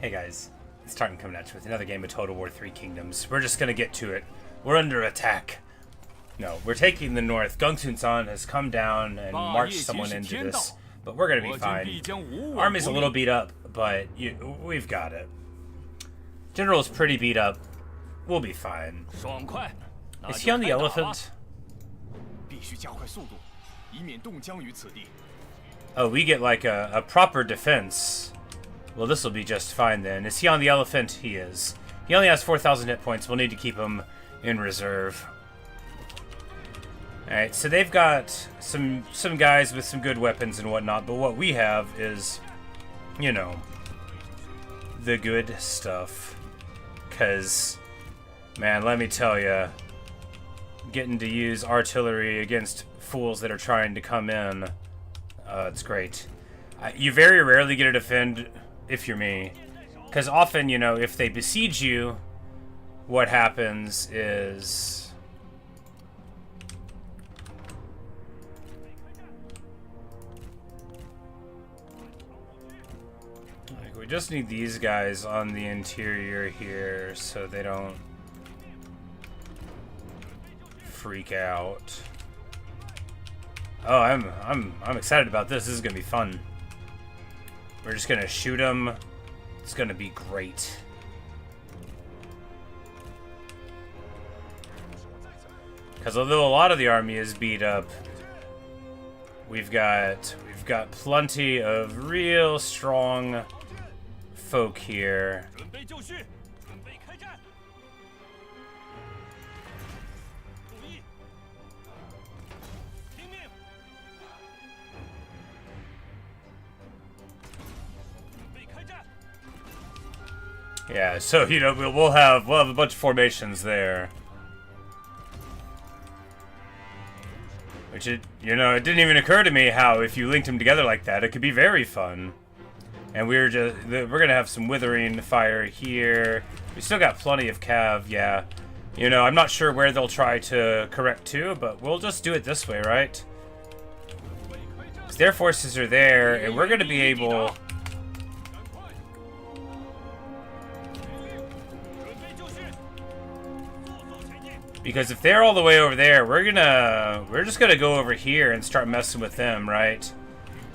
Hey guys, it's Tartan coming at you with another game of Total War 3 Kingdoms. We're just gonna get to it. We're under attack. No, we're taking the north. Gongsun-san has come down and marched someone into this, but we're gonna be fine. Army's a little beat up, but we've got it. General's pretty beat up. We'll be fine. Is he on the elephant? Oh, we get like a proper defense. Well, this will be just fine then. Is he on the elephant? He is. He only has 4,000 hit points. We'll need to keep him in reserve. Alright, so they've got some guys with some good weapons and whatnot, but what we have is, you know, the good stuff. Because, man, let me tell you, getting to use artillery against fools that are trying to come in, it's great. You very rarely get to defend if you're me. Because often, you know, if they besiege you, what happens is... like, we just need these guys on the interior here so they don't freak out. Oh, I'm excited about this. This is gonna be fun. We're just gonna shoot them. It's gonna be great. Because although a lot of the army is beat up, we've got plenty of real strong folk here. Yeah, so, you know, we'll have a bunch of formations there. Which, it didn't even occur to me how if you linked them together like that, it could be very fun. And we're gonna have some withering fire here. We still got plenty of cav, yeah. You know, I'm not sure where they'll try to correct to, but we'll just do it this way, right? Because their forces are there, and we're gonna be able... Because if they're all the way over there, we're just gonna go over here and start messing with them, right?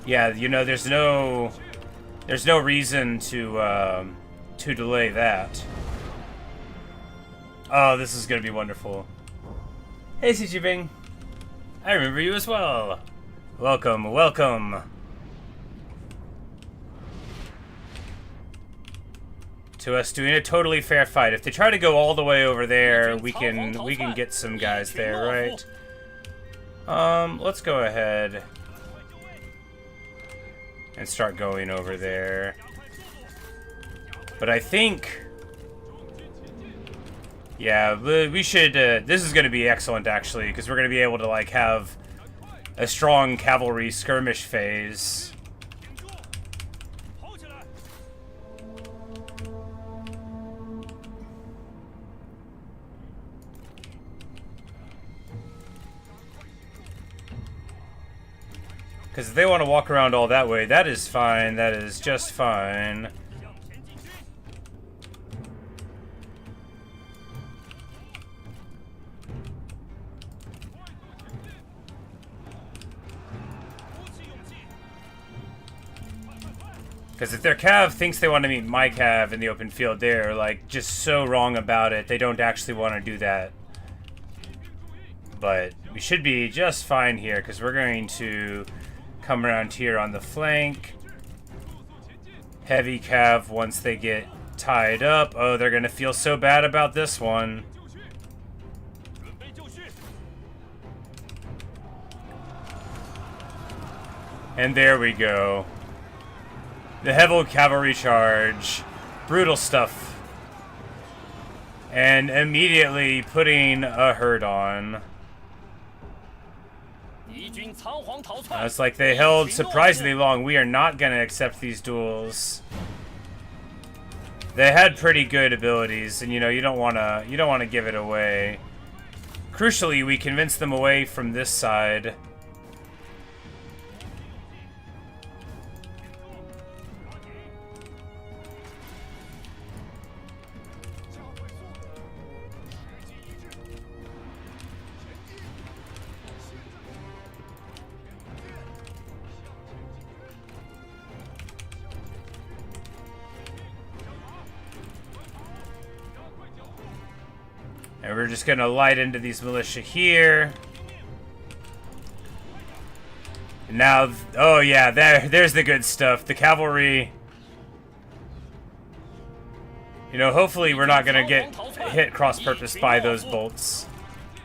Yeah, you know, there's no reason to delay that. Oh, this is gonna be wonderful. Hey, Xi Jinping. I remember you as well. Welcome, welcome. To us doing a totally fair fight. If they try to go all the way over there, we can get some guys there, right? Let's go ahead and start going over there. But I think, yeah, we should. This is going to be excellent, actually, because we're going to be able to like have a strong cavalry skirmish phase. Because if they want to walk around all that way, that is fine. That is just fine. Because if their cav thinks they want to meet my cav in the open field, they're like just so wrong about it. They don't actually want to do that. But we should be just fine here because we're going to come around here on the flank. Heavy cav, once they get tied up. Oh, they're going to feel so bad about this one. And there we go. The heavy cavalry charge. Brutal stuff. And immediately putting a hurt on. It's like they held surprisingly long. We are not going to accept these duels. They had pretty good abilities, and you know you don't want to give it away. Crucially, we convinced them away from this side. And we're just gonna light into these militia here. And now, oh yeah, there's the good stuff. The cavalry. You know, hopefully we're not gonna get hit cross-purpose by those bolts.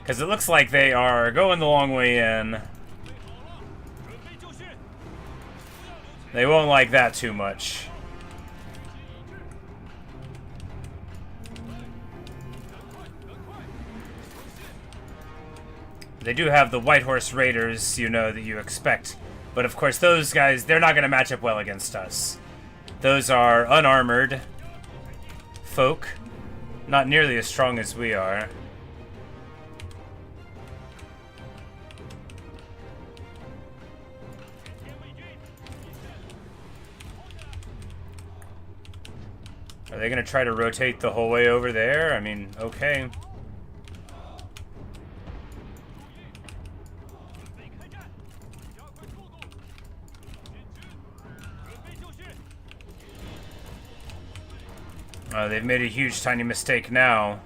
Because it looks like they are going the long way in. They won't like that too much. They do have the White Horse Raiders, you know, that you expect. But of course, those guys, they're not going to match up well against us. Those are unarmored folk. Not nearly as strong as we are. Are they going to try to rotate the whole way over there? I mean, okay. They've made a huge tiny mistake now.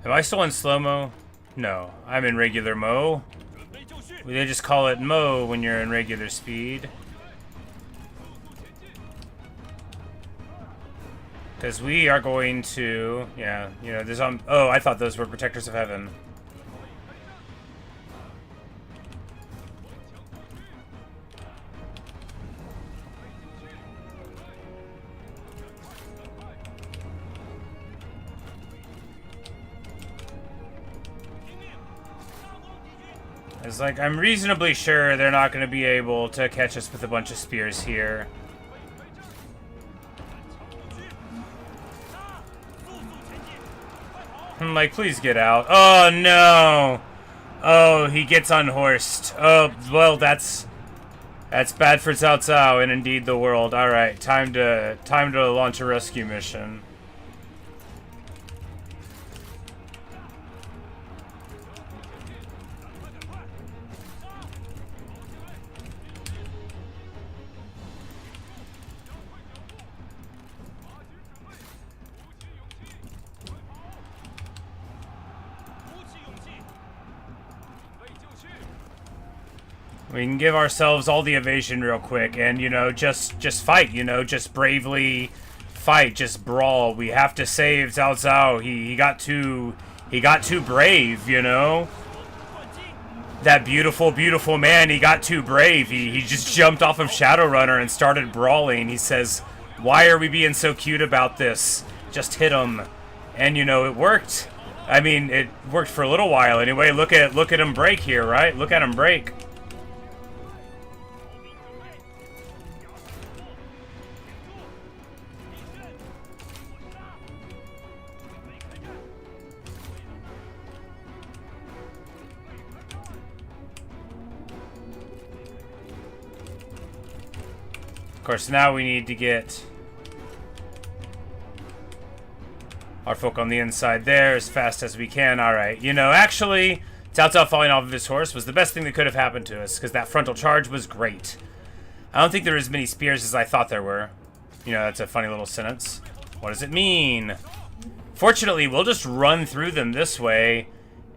Am I still in slow-mo? No, I'm in regular mo. They just call it mo when you're in regular speed. Because we are going to, yeah, you know, there's oh, I thought those were Protectors of Heaven. It's like, I'm reasonably sure they're not going to be able to catch us with a bunch of spears here. I'm like, please get out. Oh, no! Oh, he gets unhorsed. Oh, well, that's bad for Cao Cao and indeed the world. Alright, time to launch a rescue mission. We can give ourselves all the evasion real quick and, you know, just fight, you know, just bravely fight, just brawl. We have to save Cao Cao. He got too brave, you know? That beautiful, beautiful man, he got too brave. He just jumped off of Shadowrunner and started brawling. He says, "Why are we being so cute about this? Just hit him." And, you know, it worked. I mean, it worked for a little while anyway. Look at him break here, right? Look at him break. Of course, now we need to get our folk on the inside there as fast as we can. Alright, you know, actually, Cao Cao falling off of his horse was the best thing that could have happened to us, because that frontal charge was great. I don't think there were as many spears as I thought there were. You know, that's a funny little sentence. What does it mean? Fortunately, we'll just run through them this way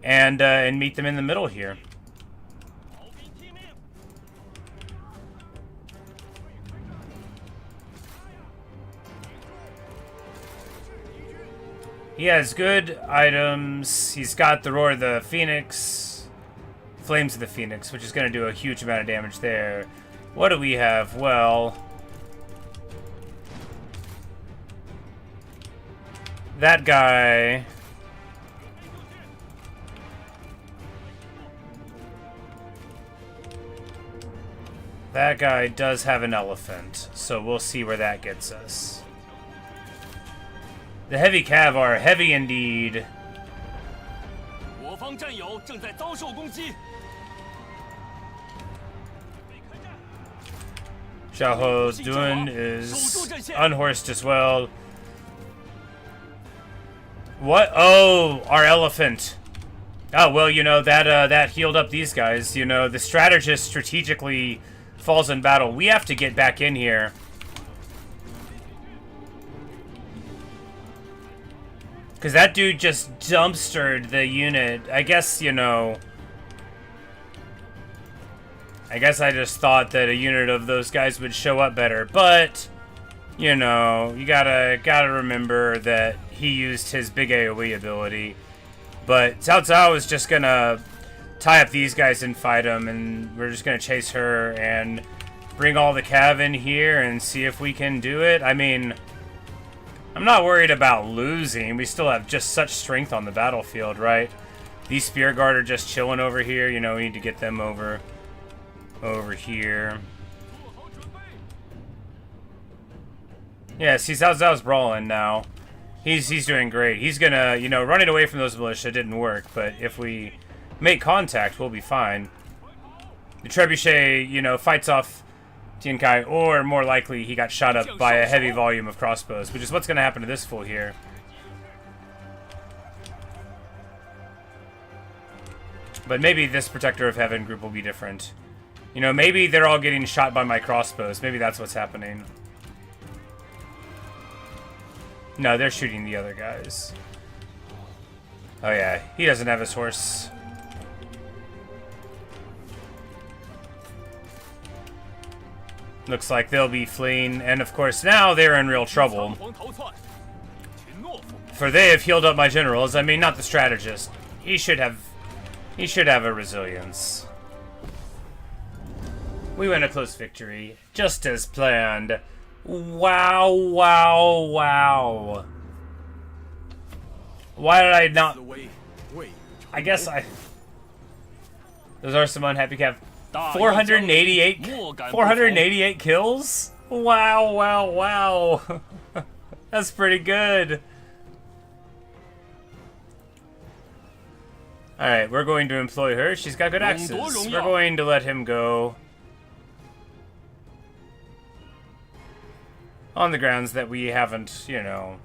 and meet them in the middle here. He has good items. He's got the Roar of the Phoenix. Flames of the Phoenix, which is going to do a huge amount of damage there. What do we have? Well, that guy... That guy does have an elephant, so we'll see where that gets us. The heavy cav are heavy indeed. Xiao Dun is unhorsed as well. What? Oh, our elephant. Oh, well, you know, that healed up these guys. You know, the strategist strategically falls in battle. We have to get back in here. Because that dude just dumpstered the unit. I guess, you know... I guess I just thought that a unit of those guys would show up better. But, you know, you gotta remember that he used his big AoE ability. But Cao Cao is just gonna tie up these guys and fight them. And we're just gonna chase her and bring all the cav in here and see if we can do it. I mean... I'm not worried about losing. We still have just such strength on the battlefield, right? These Spear Guard are just chilling over here. You know, we need to get them over here. Yeah, see, Cao Cao's brawling now. He's doing great. He's gonna, you know, running away from those militia didn't work, but if we make contact, we'll be fine. The Trebuchet, you know, fights off Tian Kai, or more likely he got shot up by a heavy volume of crossbows, which is what's going to happen to this fool here. But maybe this Protector of Heaven group will be different. You know, maybe they're all getting shot by my crossbows. Maybe that's what's happening. No, they're shooting the other guys. Oh yeah, he doesn't have his horse. Looks like they'll be fleeing, and of course now they're in real trouble. For they have healed up my generals. I mean, not the strategist. He should have a resilience. We win a close victory, just as planned. Wow, wow, wow. Why did I not... I guess I... Those are some unhappy cav. 488 kills? Wow, wow, wow. That's pretty good. Alright, we're going to employ her. She's got good axes. We're going to let him go. On the grounds that we haven't, you know...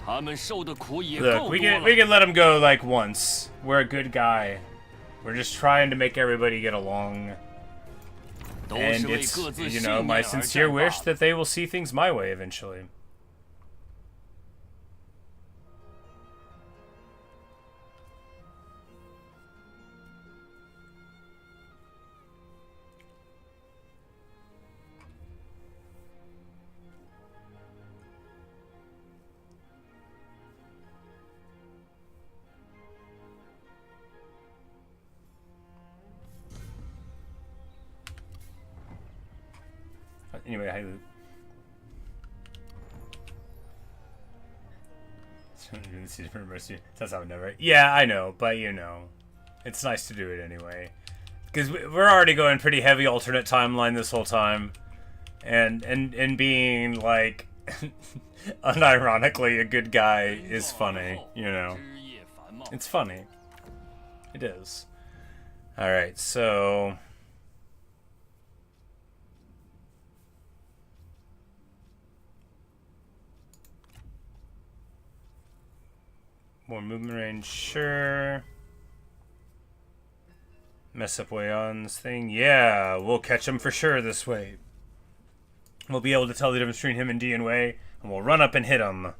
Look, we can let him go, like, once. We're a good guy. We're just trying to make everybody get along. And it's, you know, my sincere wish that they will see things my way eventually. Anyway, hi Luke. That's how I never. Yeah, I know, but you know, it's nice to do it anyway. Because we're already going pretty heavy alternate timeline this whole time, and being like, unironically a good guy is funny. You know, it's funny. It is. All right, so. More movement range, sure. Mess up Weion's thing. Yeah, we'll catch him for sure this way. We'll be able to tell the difference between him and D and Wei, and we'll run up and hit him.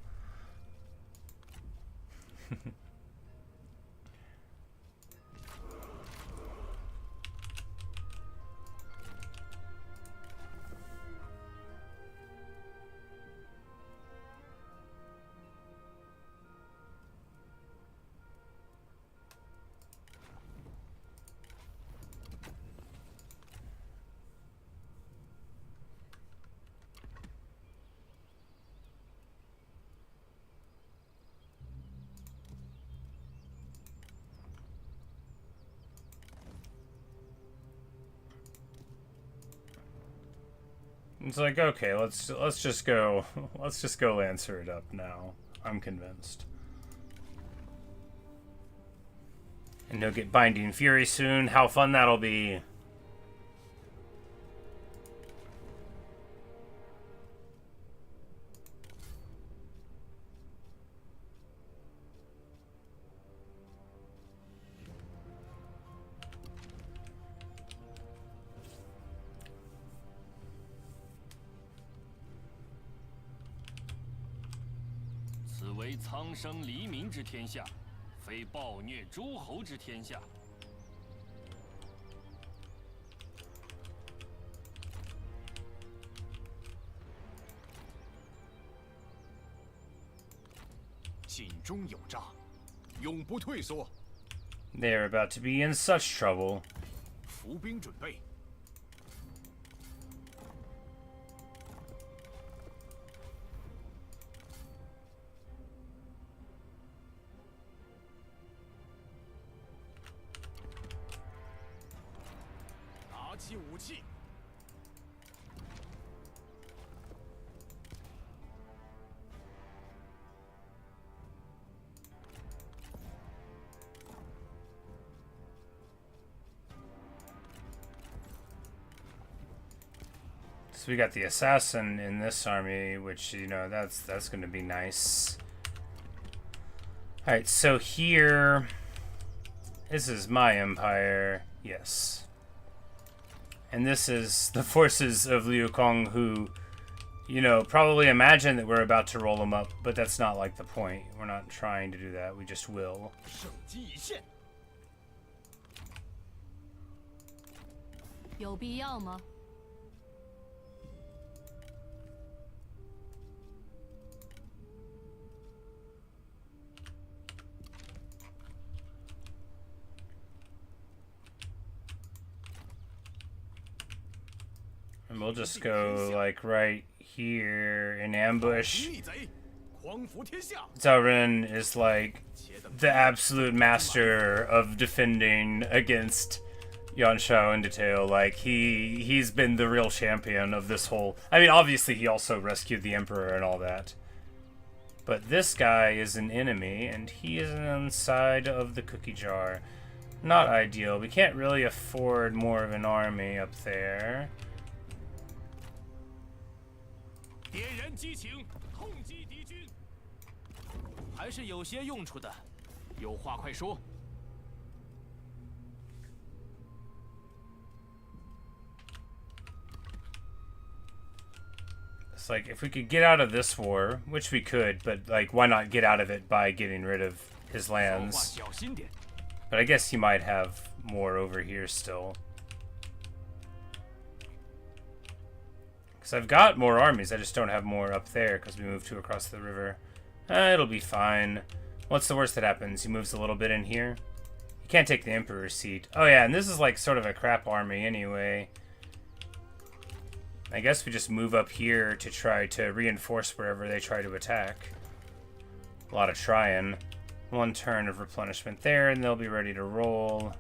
It's like, okay, let's just go Lancer it up now. I'm convinced. And he'll get Binding Fury soon. How fun that'll be. 为苍生黎民之天下，非暴虐诸侯之天下。尽忠有诈，永不退缩。 They are about to be in such trouble. 伏兵准备。拿起武器。 So we got the assassin in this army, which, you know, that's going to be nice. All right, so here, this is my empire, yes. And this is the forces of Liu Kong, who, you know, probably imagine that we're about to roll them up, but that's not like the point. We're not trying to do that, we just will. 有必要吗？ And we'll just go, like, right here in ambush. Zhao Ren is, like, the absolute master of defending against Yuan Shao in detail. Like, he's been the real champion of this whole... I mean, obviously he also rescued the Emperor and all that. But this guy is an enemy, and he is inside of the cookie jar. Not ideal. We can't really afford more of an army up there. 点燃激情，痛击敌军。还是有些用处的，有话快说。It's like, if we could get out of this war, which we could, but, like, why not get out of it by getting rid of his lands? But I guess he might have more over here still. Because I've got more armies, I just don't have more up there because we moved two across the river. It'll be fine. What's the worst that happens? He moves a little bit in here. He can't take the Emperor's seat. Oh yeah, and this is like sort of a crap army anyway. I guess we just move up here to try to reinforce wherever they try to attack. A lot of trying. One turn of replenishment there, and they'll be ready to roll.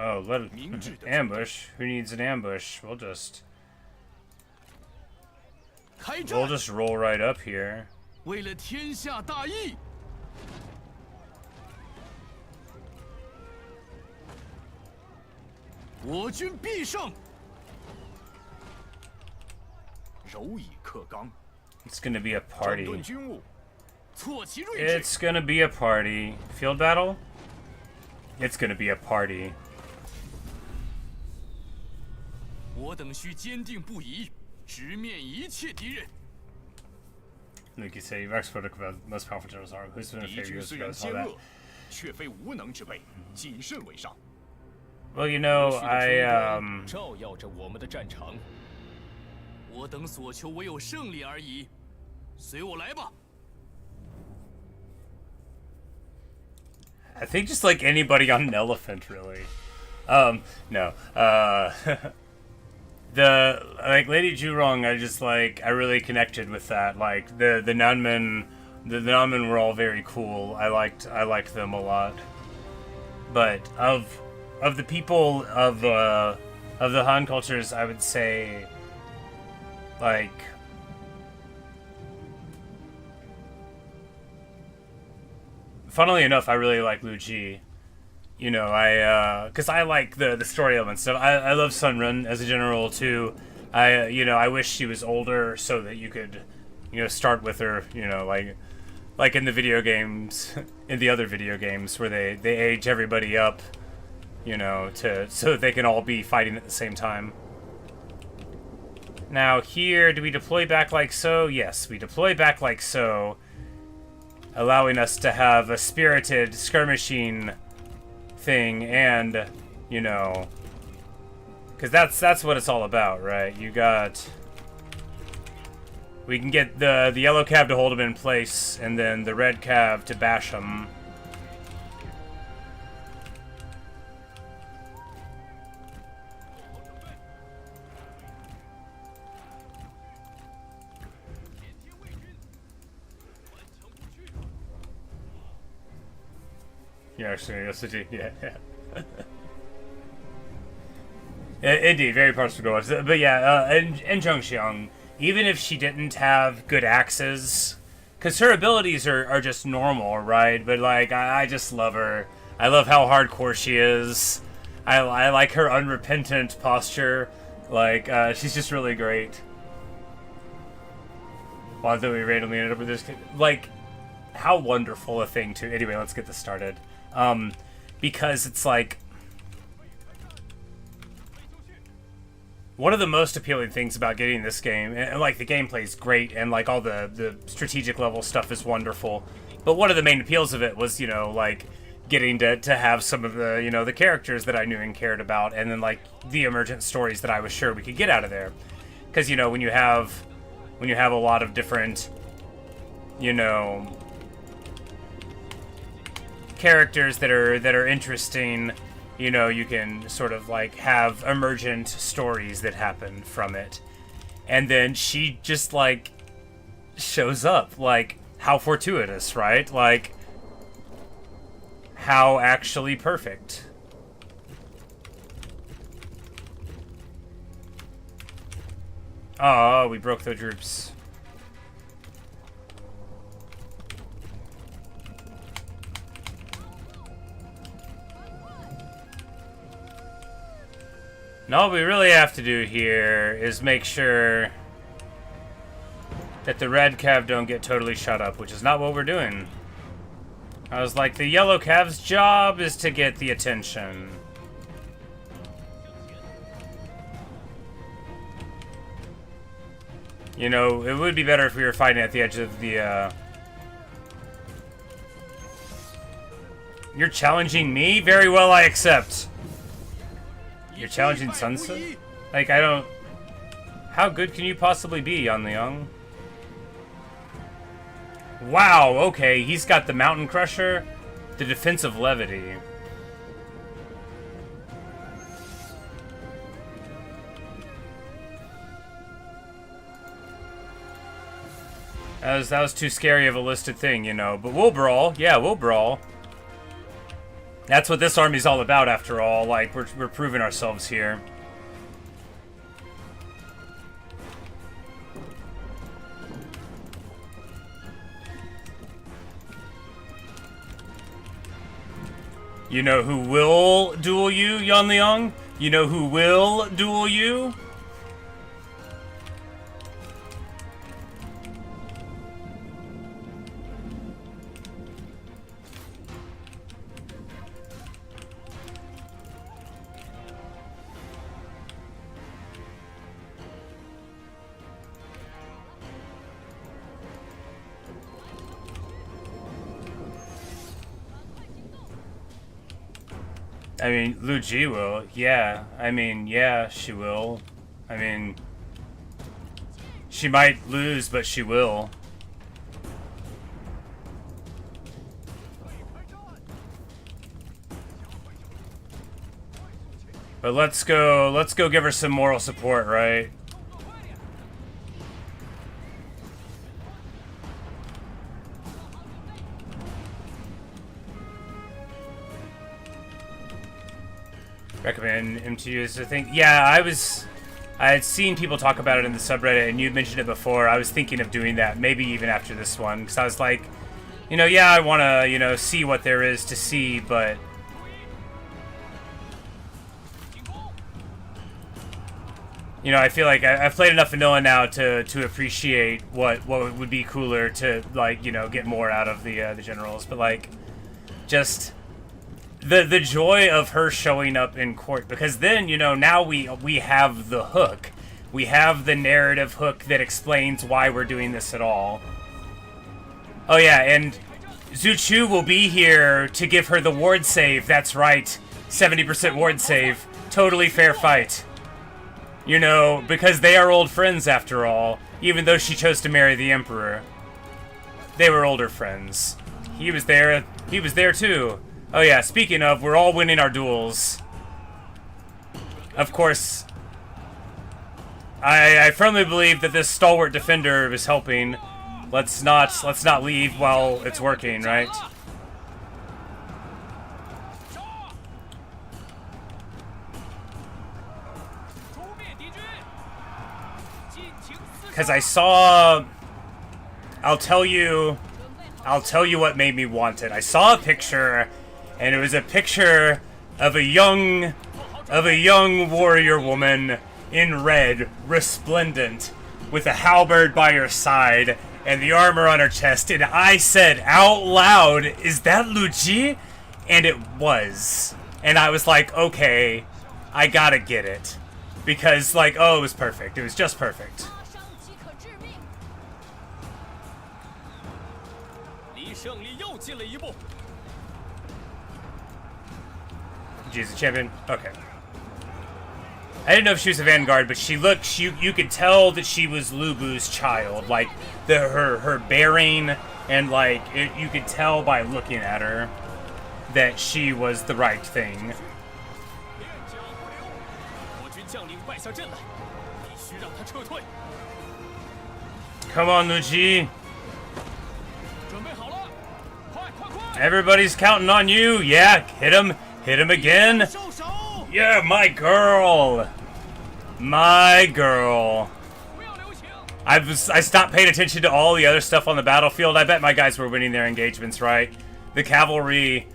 Oh, let it ambush. Who needs an ambush? We'll just roll right up here. 为了天下大义，我军必胜。柔以克刚。 It's gonna be a party. 整顿军务。挫其锐志。 It's gonna be a party. Field battle? It's gonna be a party. 我等需坚定不移，直面一切敌人。 Like you say, you've exported the most powerful generals are. Who's been a 敌 favor 军 you 虽然 guys 奸 all that? 恶，却非无能之辈，谨慎为上。 Well, you know, 照耀着我们的战场。我等所求唯有胜利而已，随我来吧。 I think just like anybody on an elephant, really. No. The like Lady Zhurong, I really connected with that. Like the Nanmen, the Nanmen were all very cool. I liked them a lot. But of the people of the Han cultures, I would say, like, funnily enough, I really like Liu Xie. You know, because I like the story elements. So I love Sun Run as a general too. I wish she was older so that you could, start with her. Like in the video games, in the other video games where they age everybody up. you know, so they can all be fighting at the same time. Now here, do we deploy back like so? Yes, we deploy back like so, allowing us to have a spirited skirmishing thing, and, you know, because that's what it's all about, right? You got... We can get the yellow cav to hold him in place, and then the red cav to bash him. Yeah, actually, yeah. Indeed, very partial to but yeah, and Zhengxiang, even if she didn't have good axes, because her abilities are just normal, right? But like, I just love her. I love how hardcore she is. I like her unrepentant posture. Like, she's just really great. Well, then we randomly ended up with this. Like, how wonderful a thing to. Anyway, let's get this started. Because it's like, one of the most appealing things about getting this game, and like the gameplay is great, and like all the strategic level stuff is wonderful, but one of the main appeals of it was, you know, like getting to have some of the, you know, the characters that I knew and cared about, and then like the emergent stories that I was sure we could get out of there. Because, you know, when you have a lot of different, you know, characters that are interesting, you know, you can sort of like have emergent stories that happen from it. And then she just like shows up. Like, how fortuitous, right? Like, how actually perfect. Oh, we broke the troops. Now all we really have to do here is make sure that the red cav don't get totally shut up, which is not what we're doing. I was like, the yellow cav's job is to get the attention. You know, it would be better if we were fighting at the edge of the, You're challenging me? Very well, I accept. You're challenging Sunset? Like, I don't... How good can you possibly be, Yan Liang? Wow, okay, he's got the Mountain Crusher, the Defensive Levity. That was too scary of a listed thing, you know. But we'll brawl. Yeah, we'll brawl. That's what this army's all about, after all. Like, we're proving ourselves here. You know who will duel you, Yan Liang? You know who will duel you? I mean, Liu Ji will. Yeah. I mean, yeah, she will. I mean, she might lose, but she will. But let's go give her some moral support, right? Recommend him to use, I think. Yeah, I had seen people talk about it in the subreddit, and you mentioned it before. I was thinking of doing that, maybe even after this one, because I was like, you know, yeah, I want to, you know, see what there is to see, but... You know, I feel like I've played enough vanilla now to appreciate what would be cooler to, like, you know, get more out of the generals, but, like, just... the joy of her showing up in court, because then, you know, now we have the hook. We have the narrative hook that explains why we're doing this at all. Oh yeah, and Zhu Chu will be here to give her the ward save. That's right. 70% ward save. Totally fair fight. You know, because they are old friends after all, even though she chose to marry the Emperor. They were older friends. He was there too. Oh yeah, speaking of, we're all winning our duels. Of course, I firmly believe that this stalwart defender is helping. Let's not leave while it's working, right? Because I saw... I'll tell you what made me want it. I saw a picture, and it was a picture of a young warrior woman in red, resplendent, with a halberd by her side and the armor on her chest, and I said out loud, "Is that Liu Xie?" And it was. And I was like, okay, I gotta get it. Because, like, oh, it was perfect. It was just perfect. She's a champion? Okay. I didn't know if she was a vanguard, but she looked, you could tell that she was Lu Bu's child. Like, her bearing, and like, you could tell by looking at her that she was the right thing. Come on, Liu Xie. Everybody's counting on you. Yeah, hit him. Hit him again. Yeah, my girl. My girl. I stopped paying attention to all the other stuff on the battlefield. I bet my guys were winning their engagements, right? The cavalry,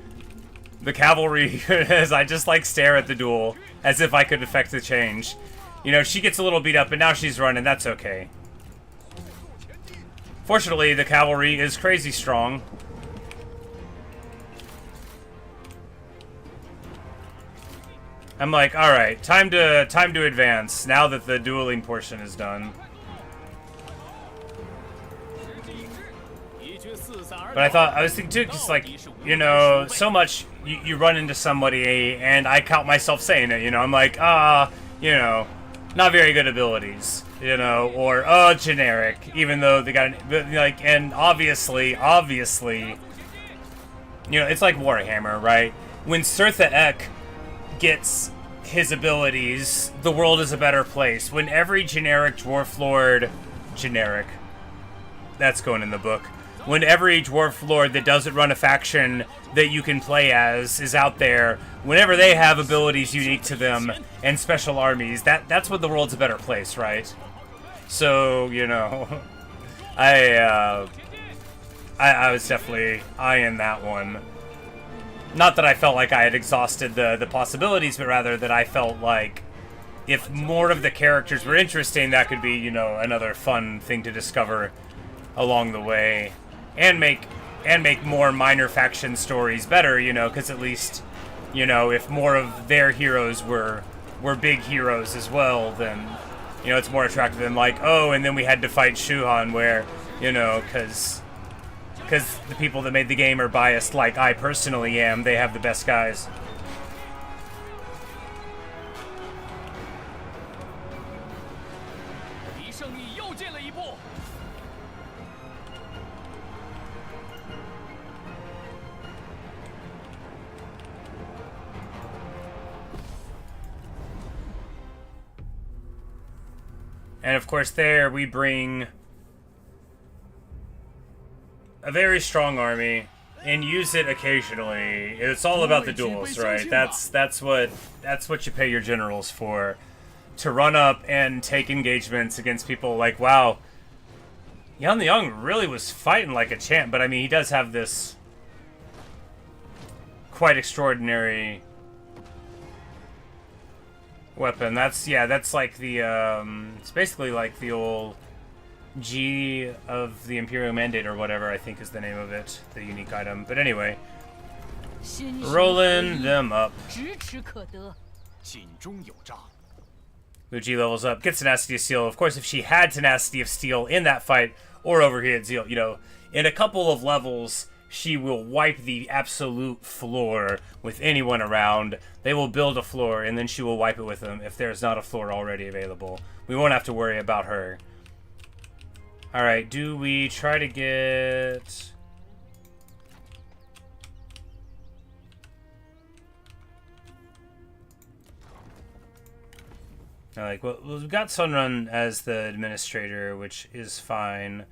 as I just like stare at the duel as if I could affect the change. You know, she gets a little beat up, and now she's running. That's okay. Fortunately, the cavalry is crazy strong. I'm like, all right, time to advance now that the dueling portion is done. But I was thinking too, because like, you know, so much you run into somebody, and I count myself saying it. You know, I'm like, you know, not very good abilities, you know, or generic, even though they got like, and obviously, you know, it's like Warhammer, right? When Sirtha Ek gets his abilities, the world is a better place. When every generic dwarf lord, that's going in the book. When every dwarf lord that doesn't run a faction that you can play as is out there, whenever they have abilities unique to them and special armies, that's when the world's a better place, right? So, you know, I was definitely eyeing that one. Not that I felt like I had exhausted the possibilities, but rather that I felt like if more of the characters were interesting, that could be, you know, another fun thing to discover along the way. And make more minor faction stories better, you know, because at least, you know, if more of their heroes were big heroes as well, then, you know, it's more attractive than like, oh, and then we had to fight Shuhan, where, you know, because the people that made the game are biased like I personally am. They have the best guys. And of course there we bring a very strong army and use it occasionally. It's all about the duels, right? That's what you pay your generals for. To run up and take engagements against people like, wow, Yan the Young really was fighting like a champ, but I mean he does have this quite extraordinary weapon. That's like the it's basically like the old G of the Imperial Mandate or whatever, I think is the name of it, the unique item. But anyway, Rolling them up. 咫尺可得。井中有诈。 Luigi levels up, gets Tenacity of Steel. Of course, if she had Tenacity of Steel in that fight, or Overheated Zeal, you know, in a couple of levels, she will wipe the absolute floor with anyone around. They will build a floor, and then she will wipe it with them if there's not a floor already available. We won't have to worry about her. Alright, do we try to get... Like, well, we've got Sunrun as the administrator, which is fine.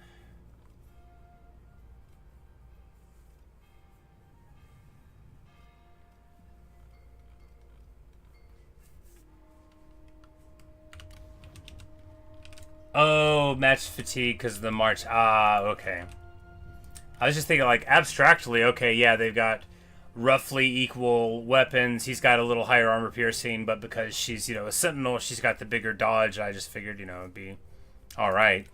Oh, match fatigue because of the march. Ah, okay. I was just thinking, like, abstractly, okay, yeah, they've got roughly equal weapons. He's got a little higher armor piercing, but because she's, you know, a sentinel, she's got the bigger dodge. I just figured, you know, it'd be alright.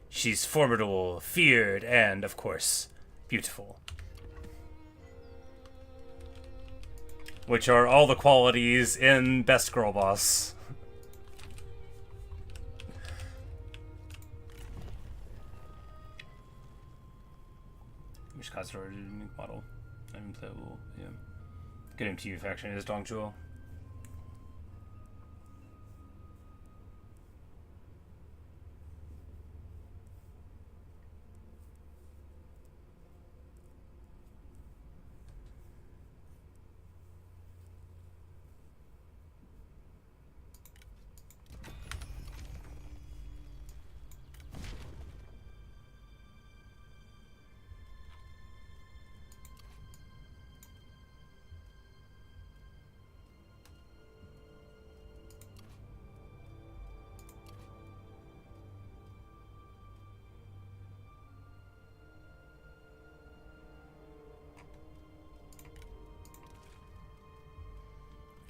She's formidable, feared, and, of course, beautiful. Which are all the qualities in Best Girl Boss. Which cost order model. Unplayable, yeah. Good MTU faction is Dong Jewel.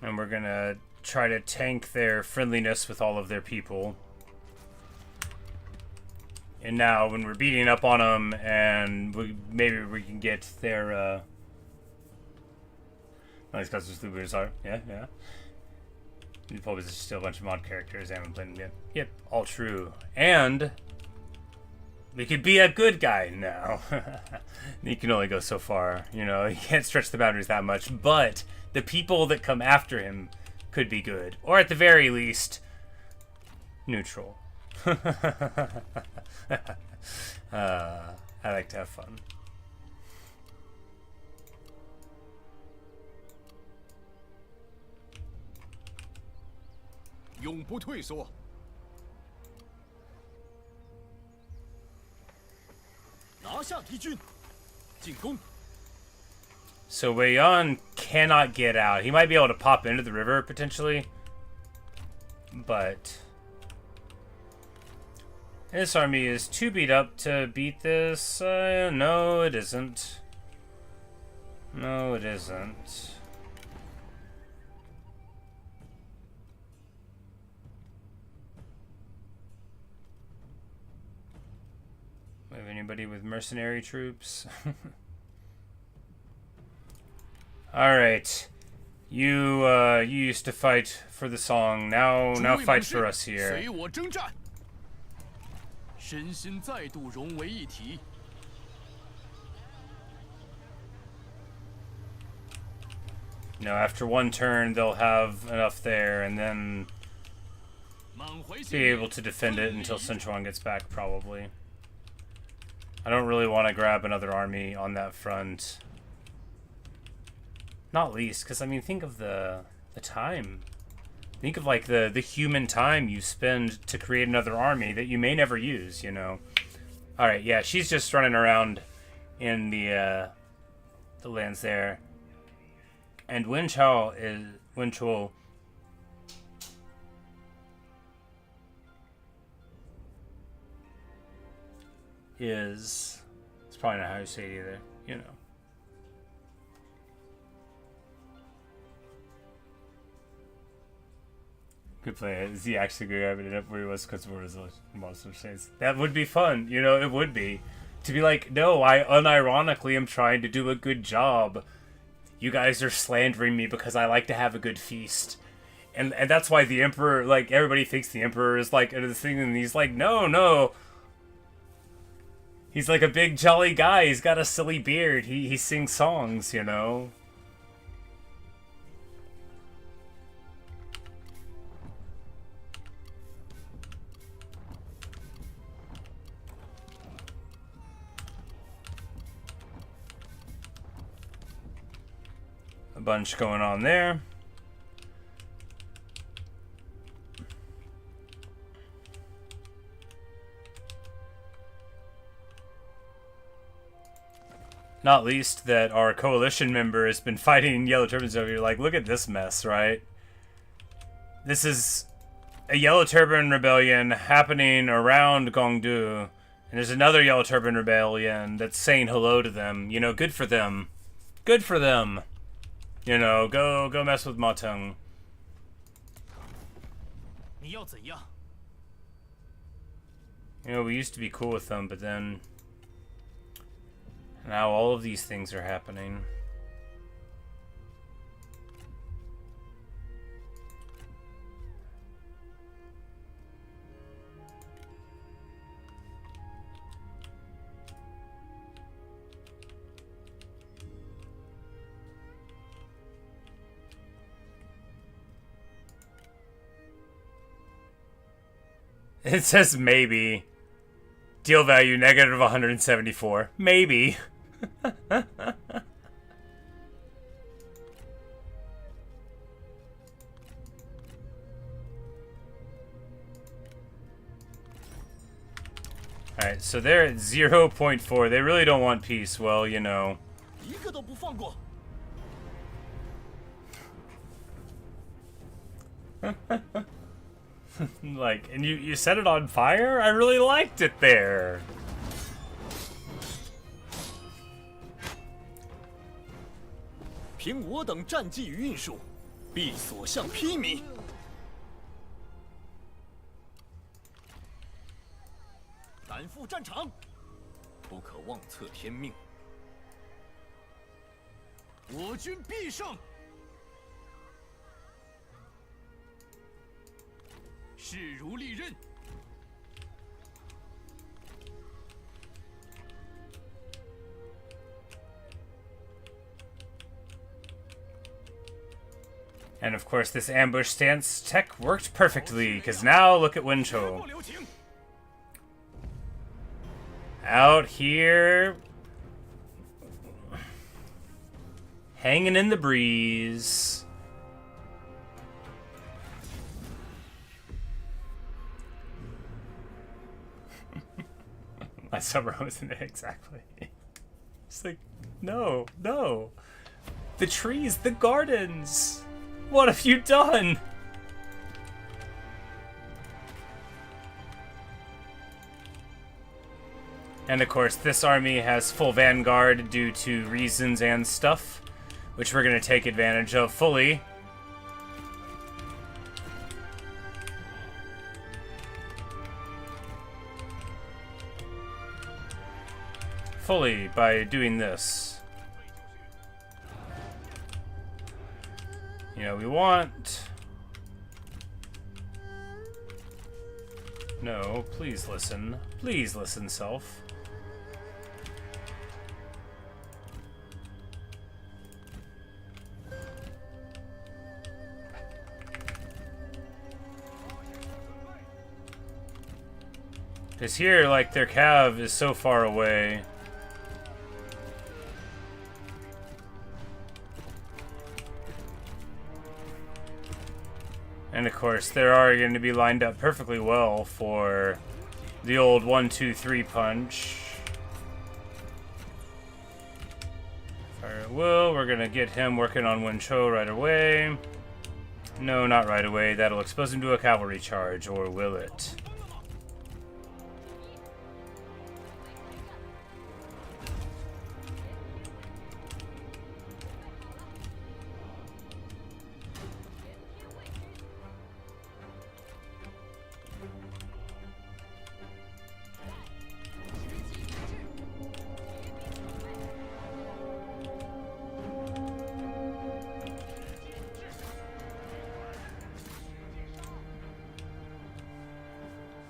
And we're gonna try to tank their friendliness with all of their people. And now, when we're beating up on them, and maybe we can get their, nice customers loopers are. Yeah, yeah. You probably just still a bunch of mod characters. I haven't played them yet. Yep, all true. And we could be a good guy now. You can only go so far, you know. You can't stretch the boundaries that much, but the people that come after him could be good. Or at the very least, neutral. I like to have fun. 永不退缩。拿下敌军，进攻。 So Wei cannot get out. He might be able to pop into the river, potentially. But this army is too beat up to beat this. No, it isn't. No, it isn't. We have anybody with mercenary troops? All right, you used to fight for the song. Now fight for us here. 随我征战，身心再度融为一体。 No, after one turn, they'll have enough there, and then be able to defend it until Sichuan gets back, probably. I don't really want to grab another army on that front. Not least, because, I mean, think of the time. Think of, like, the human time you spend to create another army that you may never use, you know. Alright, yeah, she's just running around in the lands there. And Yuan Shao is... It's probably not how you say it either, you know. Could play it. Is he actually going to have it up where he was because of his monster shades? That would be fun, you know, it would be. To be like, no, I unironically am trying to do a good job. You guys are slandering me because I like to have a good feast. And that's why the Emperor, like, everybody thinks the Emperor is, like, the thing, and he's like, no. He's like a big jolly guy. He's got a silly beard. He sings songs, you know? A bunch going on there. Not least that our coalition member has been fighting Yellow Turbans over here. Like, look at this mess, right? This is a Yellow Turban rebellion happening around Gongdu. And there's another Yellow Turban rebellion that's saying hello to them. You know, good for them. Good for them. You know, go mess with Mateng. 你要怎样？ You know, we used to be cool with them, but then... now all of these things are happening. It says maybe. Deal value negative 174. Maybe. Alright, so they're at 0.4. They really don't want peace. Well, you know. 一个都不放过。 Like, and you set it on fire? I really liked it there. 凭我等战绩与运数，必所向披靡。赶赴战场，不可妄测天命。我军必胜。势如利刃。 And of course, this ambush stance tech worked perfectly, because now look at Yuan Shao. Out here, hanging in the breeze. My summer was in it, exactly. It's like, no. The trees, the gardens. What have you done? And of course, this army has full vanguard due to reasons and stuff, which we're going to take advantage of fully. By doing this. You know, we want... No, please listen. Please listen, self. Because here, like, their cav is so far away. And of course, they're already going to be lined up perfectly well for the old 1-2-3 punch. Fire at will. We're going to get him working on Yuan Shao right away. No, not right away. That'll expose him to a cavalry charge, or will it?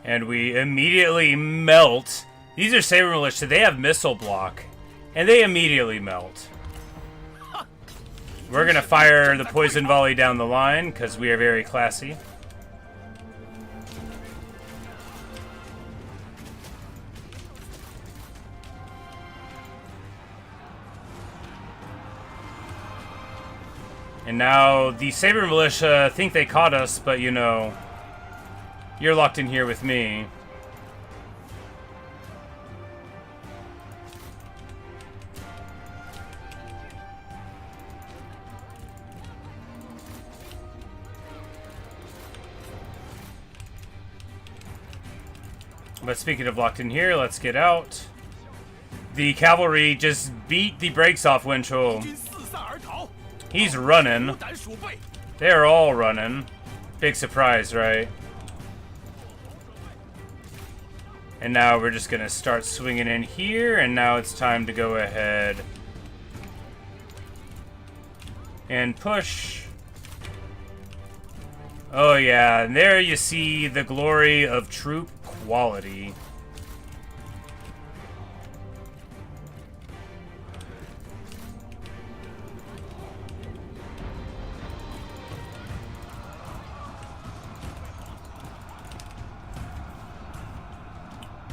And we immediately melt. These are Saber Militia. They have missile block. And they immediately melt. We're going to fire the poison volley down the line because we are very classy. And now the Saber Militia think they caught us, but you know, you're locked in here with me. But speaking of locked in here, let's get out. The cavalry just beat the brakes off Yuan Shao. He's running. They're all running. Big surprise, right? And now we're just going to start swinging in here, and now it's time to go ahead and push. Oh yeah, and there you see the glory of troop quality.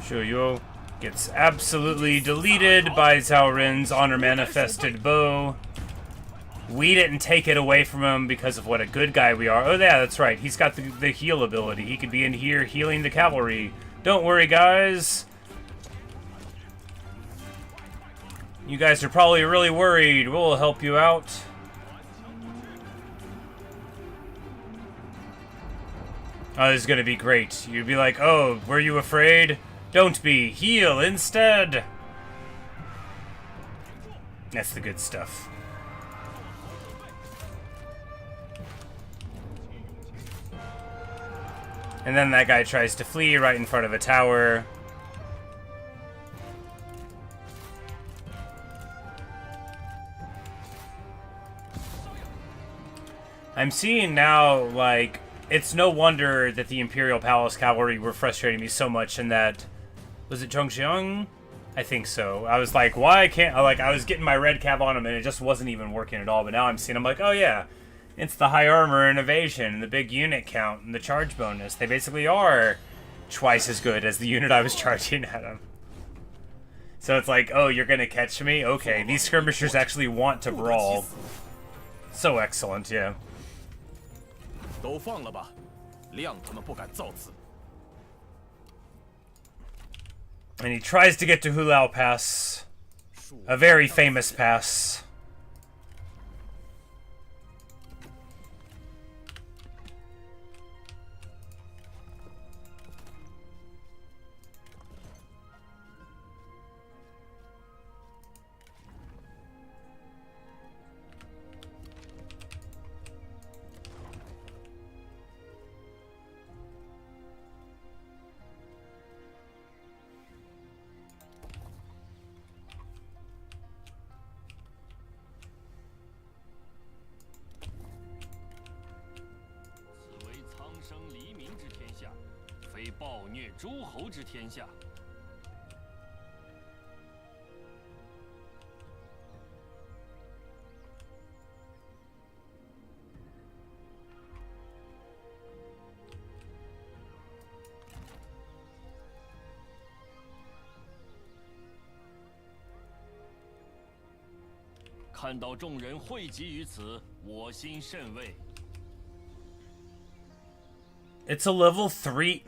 Shuyo gets absolutely deleted by Cao Ren's honor manifested bow. We didn't take it away from him because of what a good guy we are. Oh yeah, that's right. He's got the heal ability. He could be in here healing the cavalry. Don't worry, guys. You guys are probably really worried. We'll help you out. Oh, this is going to be great. You'd be like, oh, were you afraid? Don't be. Heal instead. That's the good stuff. And then that guy tries to flee right in front of a tower. I'm seeing now, like, it's no wonder that the Imperial Palace Cavalry were frustrating me so much, and that... Was it Zhongxiang? I think so. I was like, why can't... Like, I was getting my red cav on them, and it just wasn't even working at all. But now I'm seeing, I'm like, oh yeah, it's the high armor and evasion, and the big unit count, and the charge bonus. They basically are twice as good as the unit I was charging at them. So it's like, oh, you're going to catch me? Okay, these skirmishers actually want to brawl. So excellent, yeah. And he tries to get to Hulao Pass. A very famous pass. It's a level 3.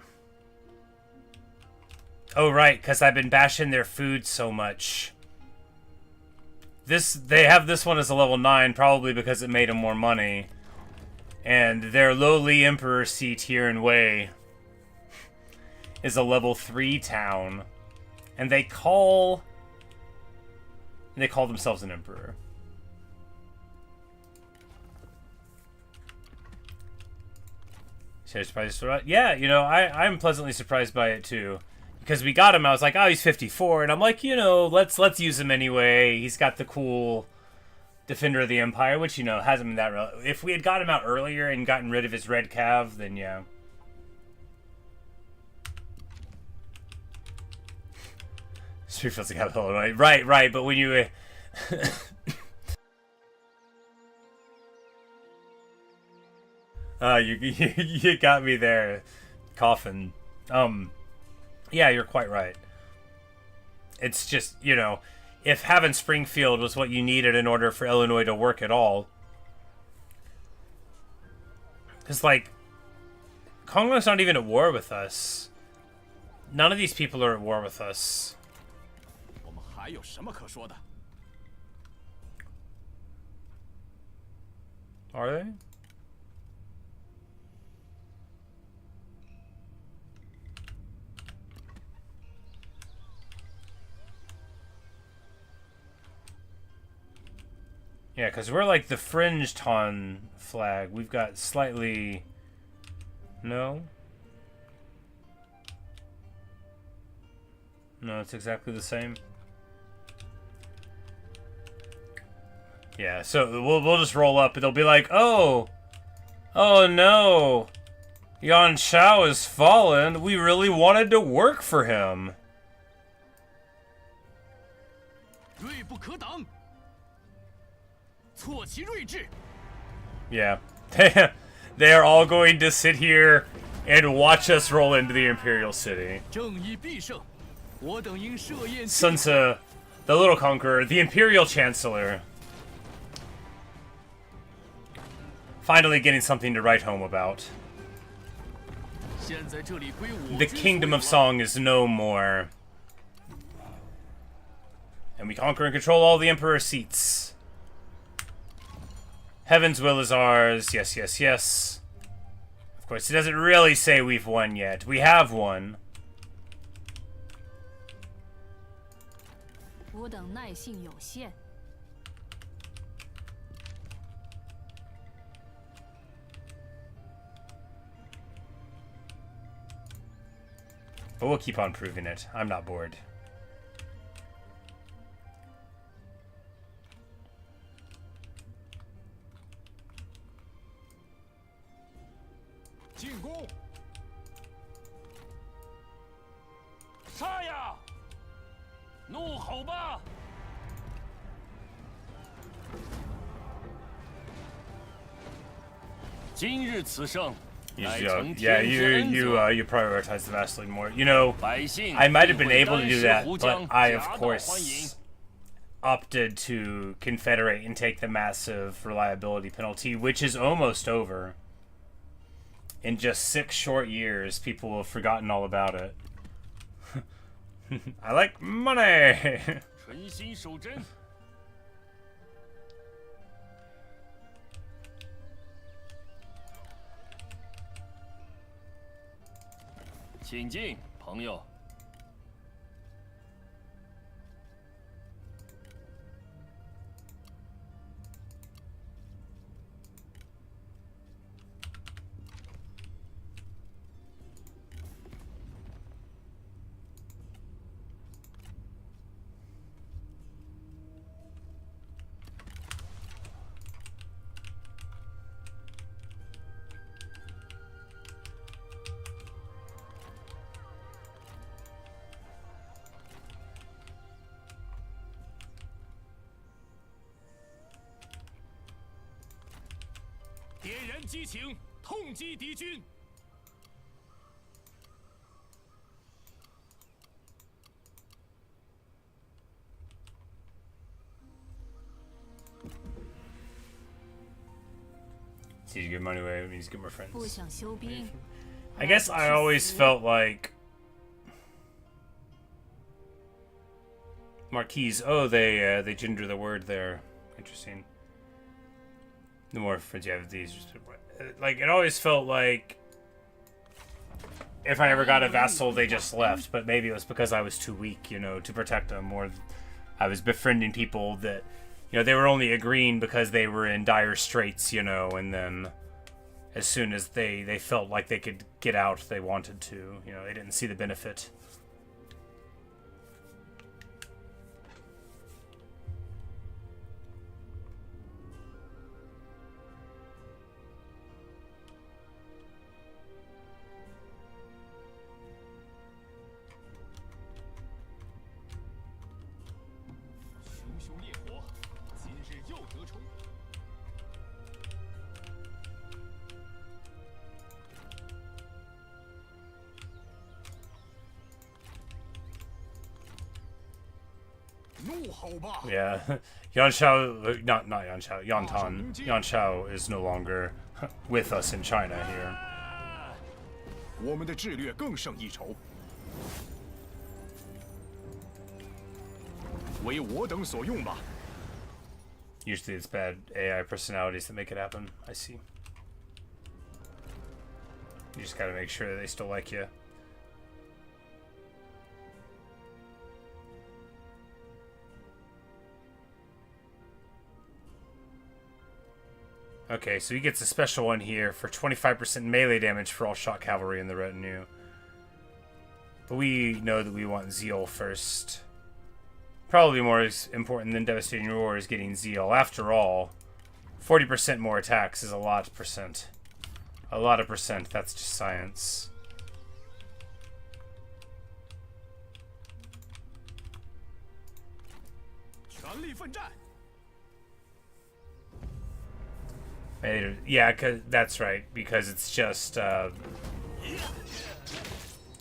Oh, right, because I've been bashing their food so much. They have this one as a level 9, probably because it made them more money. And their lowly emperor seat here in Wei is a level 3 town. And they call themselves an emperor. Yeah, you know, I'm pleasantly surprised by it too. Because we got him, I was like, oh, he's 54, and I'm like, you know, let's use him anyway. He's got the cool Defender of the Empire, which, you know, hasn't been that if we had got him out earlier and gotten rid of his red cav, then yeah. Springfield's the capital of Illinois. Right, right, but when you... you got me there, Coffin. Yeah, you're quite right. It's just, you know, if having Springfield was what you needed in order for Illinois to work at all... Because, like, Congo's not even at war with us. None of these people are at war with us. 我们还有什么可说的？ Are they? Yeah, because we're like the fringed Han flag. We've got slightly... No? No, it's exactly the same. Yeah, so we'll just roll up and they'll be like, oh! Oh no! Yuan Shao has fallen. We really wanted to work for him. 锐不可挡，挫其锐志。 Yeah. They are all going to sit here and watch us roll into the Imperial City. 正义必胜，我等应设宴。 Sun Tzu, the Little Conqueror, the Imperial Chancellor. Finally getting something to write home about. 现在这里归我 The 军所 Kingdom 有 of Song is no more. And we conquer and control all the Emperor's seats. Heaven's will is ours. Yes, yes, yes. Of course, it doesn't really say we've won yet. We have won. 我等耐性有限， But we'll keep on proving it. I'm not bored. 进攻！杀呀！怒吼吧！今日此生，乃成 Yeah, 天之恩泽。 you prioritize the Vaseline more. You know, 百姓 I might have been 必会 able to 单 do 视 that, 胡 but 将， I, of 夹道欢迎。 course, opted to confederate and take the massive reliability penalty, which is almost over. In just 6 short years, people will have forgotten all about it. I like money! 诚心守贞。请进，朋友。 点燃激情，痛击敌军。 It's easy to give money away, it means to get more 不 friends. 想休兵。 I guess I always felt like Marquise. Oh, they gender the word there. Interesting. The more friends you have with these, like it always felt like if I ever got a vassal, they just left. But maybe it was because I was too weak, you know, to protect them, or I was befriending people that, you know, they were only agreeing because they were in dire straits, you know, and then as soon as they felt like they could get out, they wanted to, you know, they didn't see the benefit. 不好吧？ Yeah, Yuan Shao, not Yuan Shao, Yantan. Yuan Shao is no longer with us in China here. 我们的智略更胜一筹，为我等所用吧。 Usually it's bad AI personalities that make it happen. I see. You just gotta make sure that they still like you. Okay, so he gets a special one here for 25% melee damage for all shot cavalry in the retinue. But we know that we want Zeal first. Probably more important than Devastating Roar is getting Zeal. After all, 40% more attacks is a lot of percent. A lot of percent, that's just science. Yeah, that's right, because it's just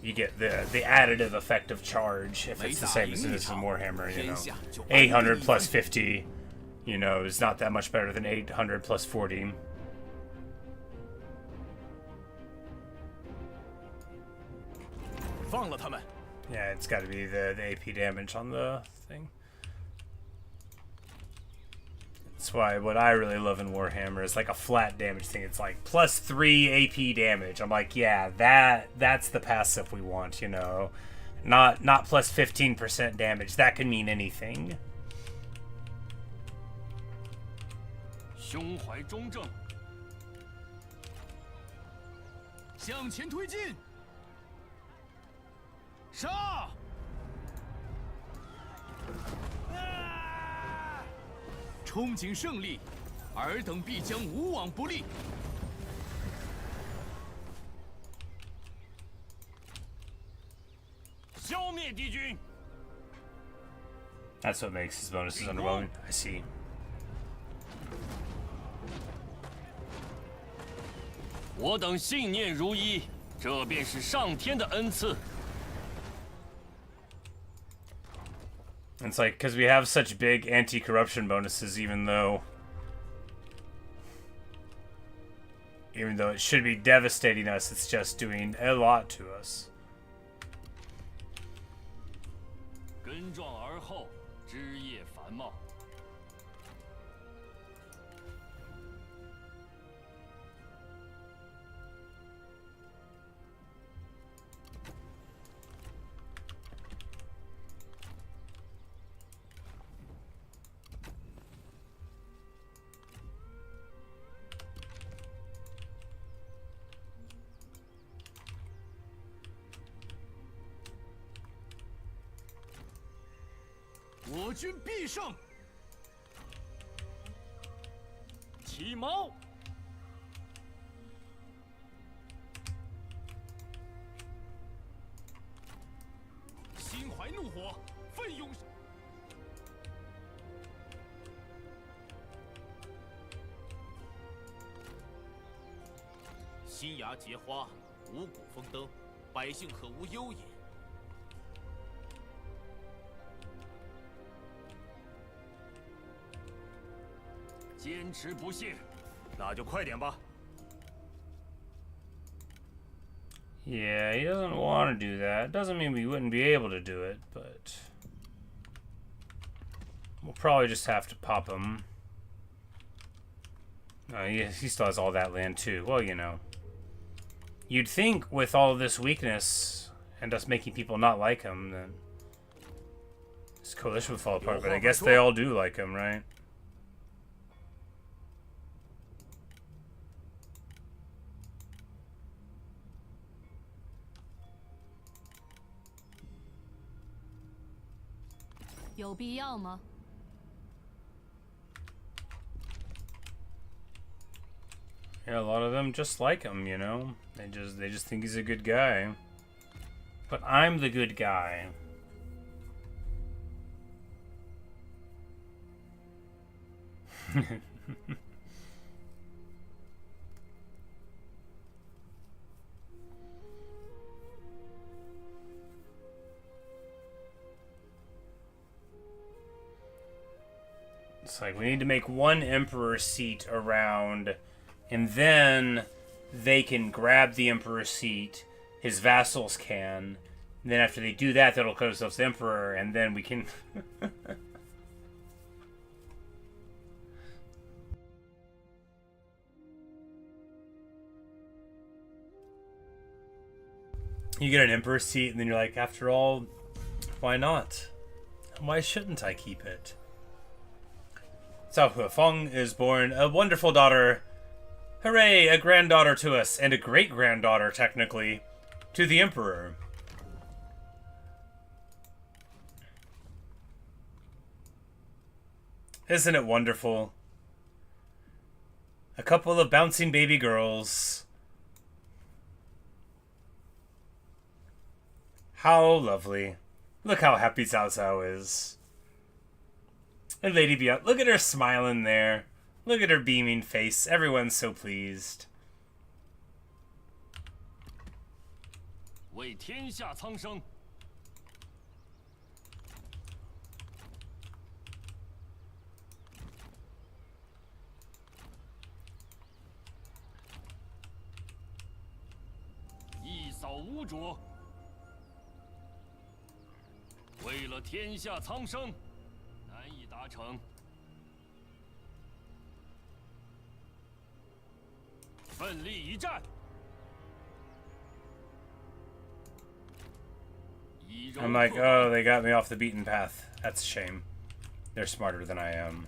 you get the additive effect of charge if it's the same as it is in Warhammer, you know. 800 plus 50, you know, is not that much better than 800 plus 40. Yeah, it's got to be the AP damage on the thing. That's why what I really love in Warhammer is like a flat damage thing. It's like plus 3 AP damage. I'm like, yeah, that's the passive we want, you know. Not plus 15% damage. That can mean anything. 胸怀中正，向前推进，杀！ 憧憬胜利，尔等必将无往不利。消灭敌军。 That's what makes his bonuses underwhelming. I see. 我等信念如一，这便是上天的恩赐。 It's like, because we have such big anti-corruption bonuses, even though it should be devastating us, it's just doing a lot to us. 根壮而后，枝叶繁茂。 我军必胜！起锚！心怀怒火，奋勇！新芽结花，五谷丰登，百姓可无忧也。 坚持不懈，那就快点吧。 Yeah, he doesn't want to do that. Doesn't mean we wouldn't be able to do it, but we'll probably just have to pop him. He still has all that land too. Well, you know. You'd think with all of this weakness and us making people not like him, then this coalition would fall apart, but I guess they all do like him, right?有必要吗？ Yeah, a lot of them just like him, you know. They just think he's a good guy. But I'm the good guy. It's like we need to make one emperor seat around, and then they can grab the emperor seat. His vassals can. And then after they do that, that'll cut themselves the emperor, and then we can. You get an emperor seat, and then you're like, after all, why not? Why shouldn't I keep it? Cao Huifeng is born a wonderful daughter. Hooray, a granddaughter to us, and a great-granddaughter, technically, to the emperor. Isn't it wonderful? A couple of bouncing baby girls. How lovely. Look how happy Cao Cao is. And Lady Beyond, look at her smiling there. Look at her beaming face. Everyone's so pleased. 为天下苍生。一扫污浊。为了天下苍生，难以达成。奋力一战。 I'm like, oh, they got me off the beaten path. That's a shame. They're smarter than I am.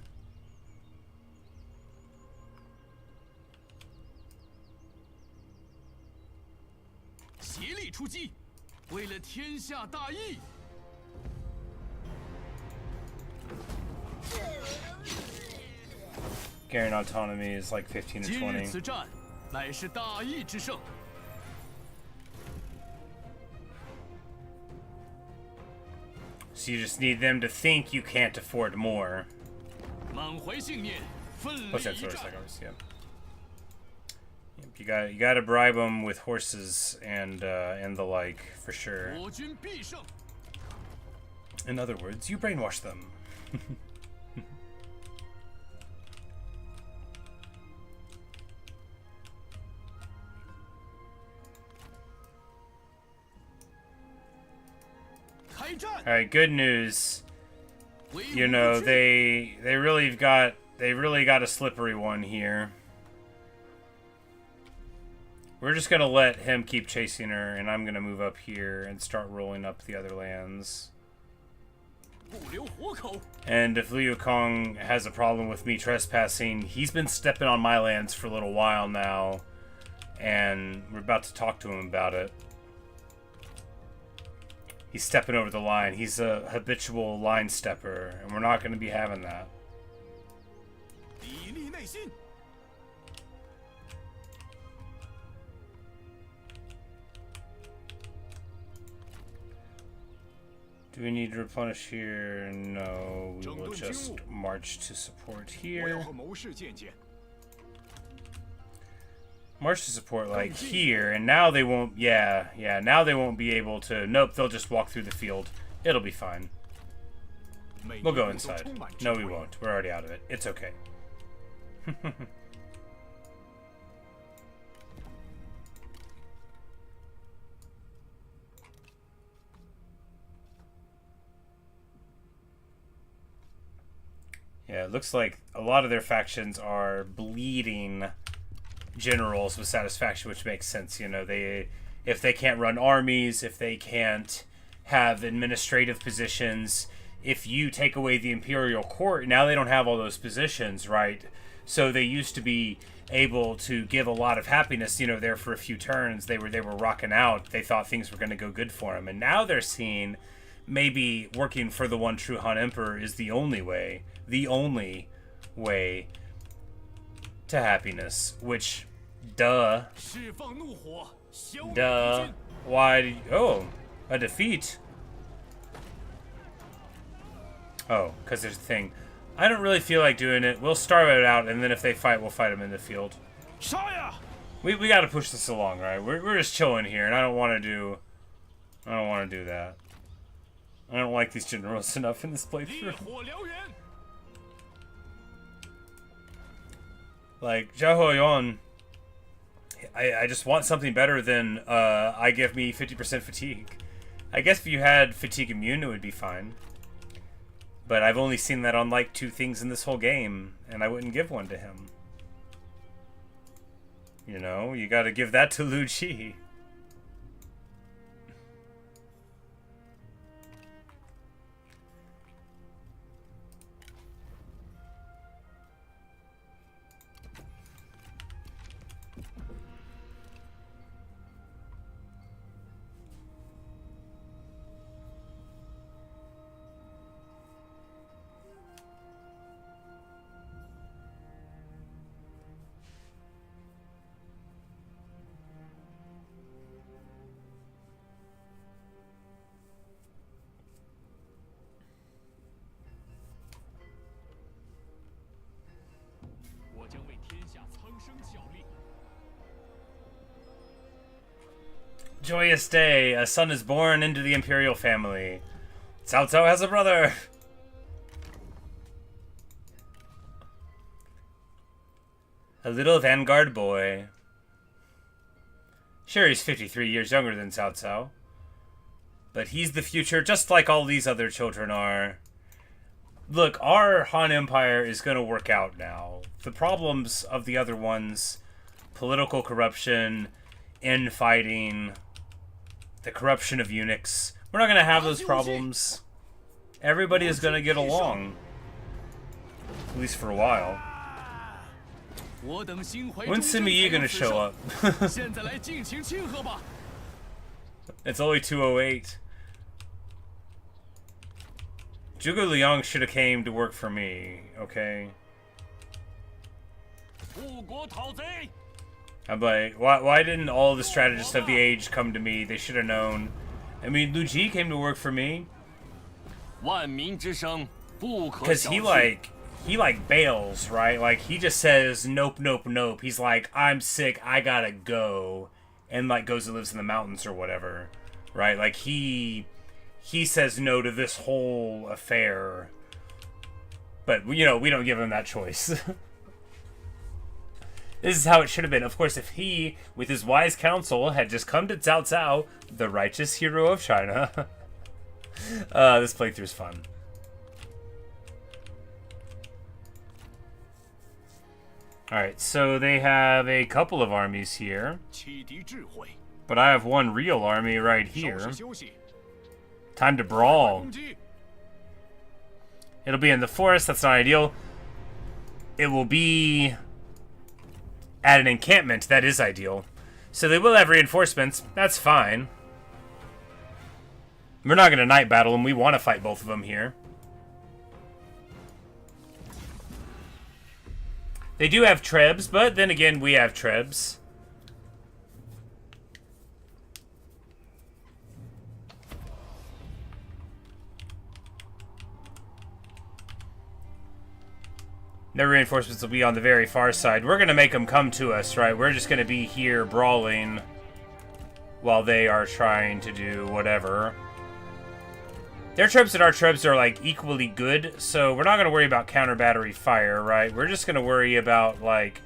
Gaining autonomy is like 15 to 20. So you just need them to think you can't afford more. What's that sort of psychology? Yeah. You gotta bribe them with horses and the like for sure. In other words, you brainwash them. Alright, good news. You know, they really got a slippery one here. We're just gonna let him keep chasing her, and I'm gonna move up here and start rolling up the other lands. And if Liu Kong has a problem with me trespassing, he's been stepping on my lands for a little while now, and we're about to talk to him about it. He's stepping over the line. He's a habitual line stepper, and we're not going to be having that. Do we need to replenish here? No, we will just march to support here. March to support like here, and now they won't, yeah, now they won't be able to, nope, they'll just walk through the field. It'll be fine. We'll go inside. No, we won't. We're already out of it. It's okay. Yeah, it looks like a lot of their factions are bleeding generals with satisfaction, which makes sense. You know, if they can't run armies, if they can't have administrative positions, if you take away the imperial court, now they don't have all those positions, right? So they used to be able to give a lot of happiness, you know, there for a few turns. They were rocking out. They thought things were going to go good for them, and now they're seeing maybe working for the one true Han Emperor is the only way to happiness, which, duh. Why? Oh, a defeat. Oh, because there's a thing. I don't really feel like doing it. We'll starve it out, and then if they fight, we'll fight them in the field. We got to push this along, right? We're just chilling here, and I don't want to do that. I don't like these generals enough in this playthrough. Like, Zhao Yuan, I just want something better than I give me 50% fatigue. I guess if you had fatigue immune, it would be fine. But I've only seen that on like 2 things in this whole game, and I wouldn't give one to him. You know, you gotta give that to Liu Xie. Joyous day, a son is born into the imperial family. Cao Cao has a brother. A little vanguard boy. Sure, he's 53 years younger than Cao Cao. But he's the future, just like all these other children are. Look, our Han Empire is going to work out now. The problems of the other ones, political corruption, infighting, the corruption of eunuchs, we're not going to have those problems. Everybody is going to get along. At least for a while. When's Sima Yi going to show up? It's only 2:08. Zhuge Liang should have came to work for me, okay? I'm like, why didn't all the strategists of the age come to me? They should have known. I mean, Liu Ji came to work for me. Because he like bails, right? Like, he just says, nope, nope, nope. He's like, I'm sick, I gotta go. And, like, goes and lives in the mountains or whatever, right? Like, he says no to this whole affair. But, you know, we don't give him that choice. This is how it should have been. Of course, if he, with his wise counsel, had just come to Cao Cao, the righteous hero of China. This playthrough's fun. Alright, so they have a couple of armies here. But I have one real army right here. Time to brawl. It'll be in the forest, that's not ideal. It will be at an encampment, that is ideal. So they will have reinforcements, that's fine. We're not going to night battle them, we want to fight both of them here. They do have trebs, but then again, we have trebs. Their reinforcements will be on the very far side. We're going to make them come to us, right? We're just going to be here brawling while they are trying to do whatever. Their troops and our troops are, like, equally good, so we're not going to worry about counter-battery fire, right? We're just going to worry about, like...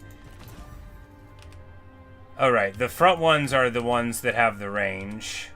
Oh, right. The front ones are the ones that have the range.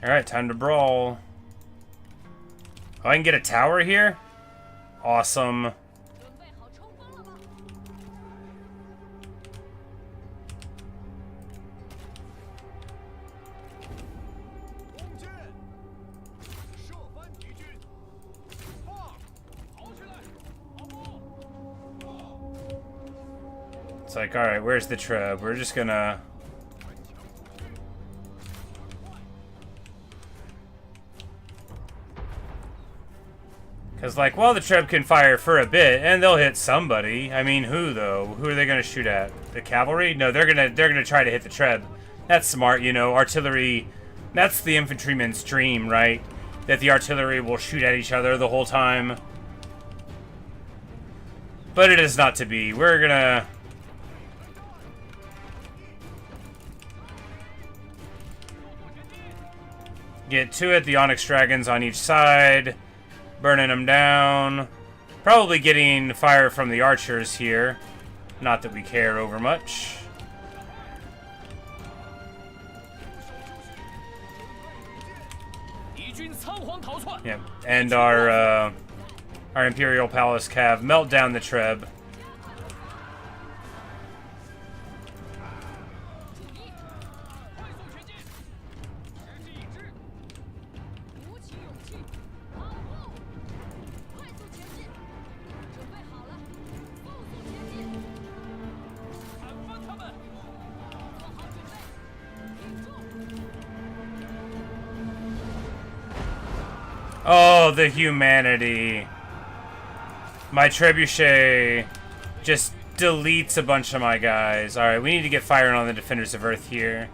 Alright, time to brawl. Oh, I can get a tower here? Awesome. It's like, alright, where's the treb? We're just gonna... Because, like, well, the treb can fire for a bit, and they'll hit somebody. I mean, who, though? Who are they gonna shoot at? The cavalry? No, they're gonna try to hit the treb. That's smart, you know, artillery... That's the infantryman's dream, right? That the artillery will shoot at each other the whole time. But it is not to be. We're gonna... get to it. The Onyx Dragons on each side. Burning them down. Probably getting fire from the archers here. Not that we care over much. Yep. And our Imperial Palace Cav melt down the treb. Oh, the humanity. My trebuchet just deletes a bunch of my guys. Alright, we need to get firing on the Defenders of Earth here.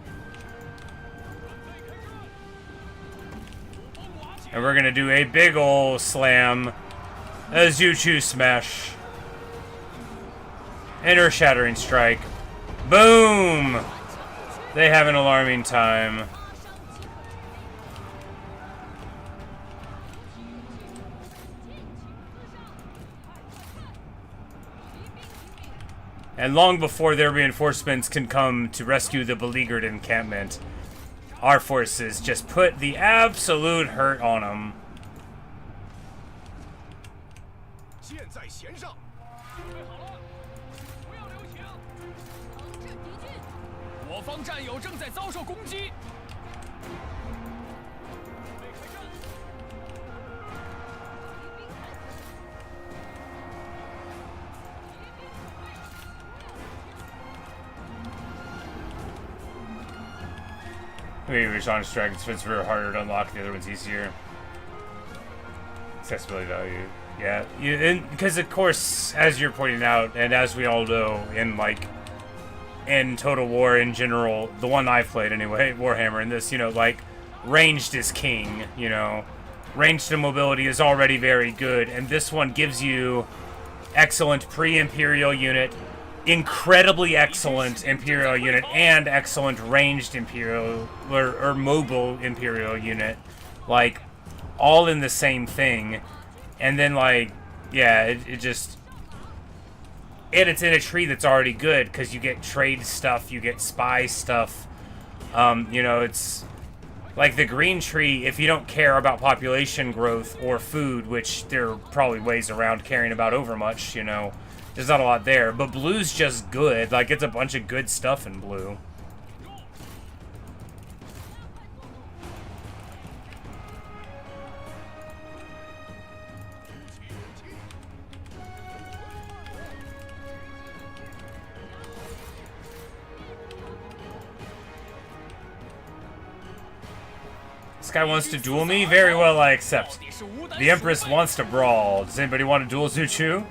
And we're gonna do a big ol' slam. A Zuchu smash. And Earth-shattering strike. Boom! They have an alarming time. And long before their reinforcements can come to rescue the beleaguered encampment, our forces just put the absolute hurt on them. 箭在弦上。我方战友正在遭受攻击。 Maybe Onyx Dragon's defense were harder to unlock, the other one's easier. Accessibility value. Yeah, because of course, as you're pointing out, and as we all know, in Total War in general, the one I've played anyway, Warhammer, and this, you know, like, ranged is king, you know. Ranged and mobility is already very good, and this one gives you excellent pre-Imperial unit, incredibly excellent Imperial unit, and excellent ranged Imperial, or mobile Imperial unit. Like, all in the same thing. And then, like, yeah, it just... And it's in a tree that's already good, because you get trade stuff, you get spy stuff. You know, it's... Like, the green tree, if you don't care about population growth or food, which there are probably ways around caring about overmuch, you know, there's not a lot there. But blue's just good. Like, it's a bunch of good stuff in blue. This guy wants to duel me? Very well, I accept. The Empress wants to brawl. Does anybody want to duel Zuchu?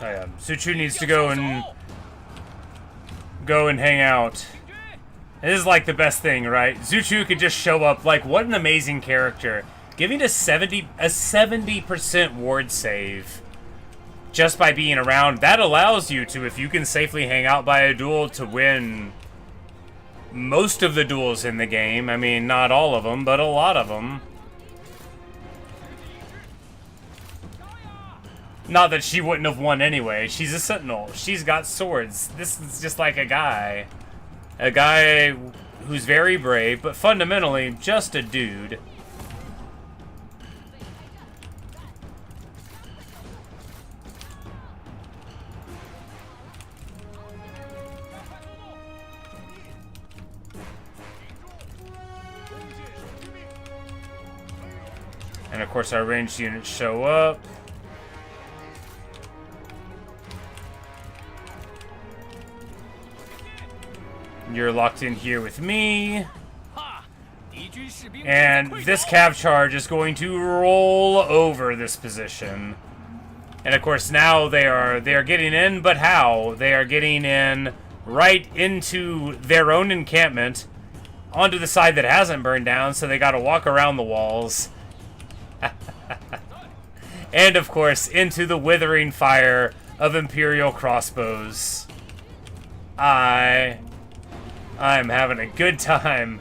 Oh yeah, Zuchu needs to go and hang out. This is like the best thing, right? Zuchu could just show up. Like, what an amazing character. Giving a 70% ward save just by being around. That allows you to, if you can safely hang out by a duel, to win most of the duels in the game. I mean, not all of them, but a lot of them. Not that she wouldn't have won anyway. She's a sentinel. She's got swords. This is just like a guy. A guy who's very brave, but fundamentally just a dude. And of course our ranged units show up. You're locked in here with me. And this cav charge is going to roll over this position. And of course now they are getting in, but how? They are getting in right into their own encampment onto the side that hasn't burned down, so they got to walk around the walls. And of course into the withering fire of Imperial crossbows. I'm having a good time.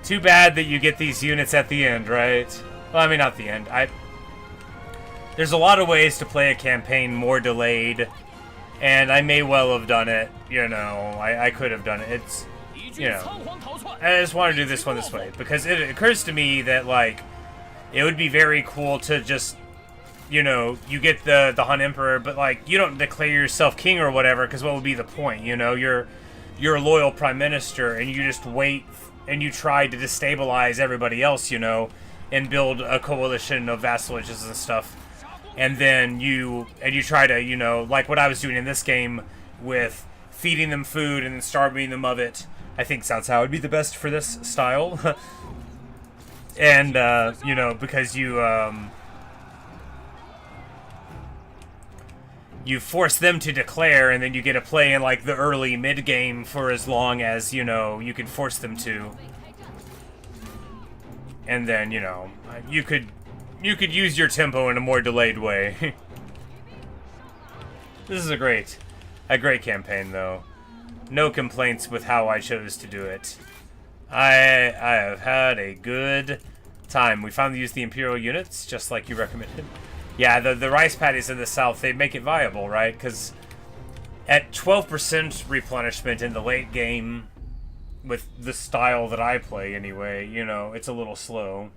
Too bad that you get these units at the end, right? Well, I mean, not the end. There's a lot of ways to play a campaign more delayed, and I may well have done it. You know, I could have done it. It's, you know, I just want to do this one this way because it occurs to me that, like, it would be very cool to just, you know, you get the Han Emperor, but, like, you don't declare yourself king or whatever, because what would be the point? You know, you're a loyal prime minister, and you just wait, and you try to destabilize everybody else, you know, and build a coalition of vassalages and stuff. And then you try to, you know, like what I was doing in this game with feeding them food and then starving them of it. I think Cao Cao would be the best for this style. And, you know, because you force them to declare, and then you get to play in, like, the early mid-game for as long as, you know, you can force them to. And then, you know, you could use your tempo in a more delayed way. This is a great campaign, though. No complaints with how I chose to do it. I have had a good time. We finally used the Imperial units, just like you recommended. Yeah, the rice paddies in the south, they make it viable, right? Because at 12% replenishment in the late game, with the style that I play anyway, you know, it's a little slow.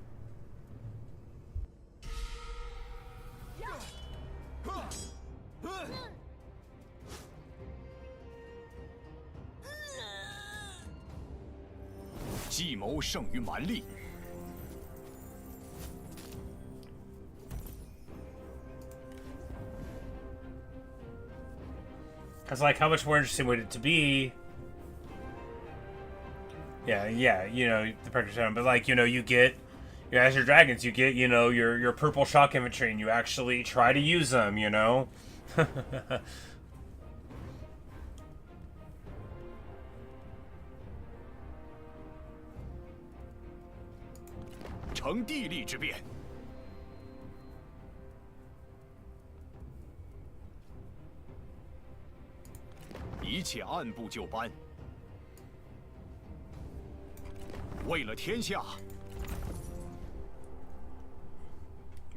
Because, like, how much more interesting would it to be? Yeah, you know, the practice round, but, like, you know, you get your Azure Dragons, you get, you know, your purple shock infantry, and you actually try to use them, you know?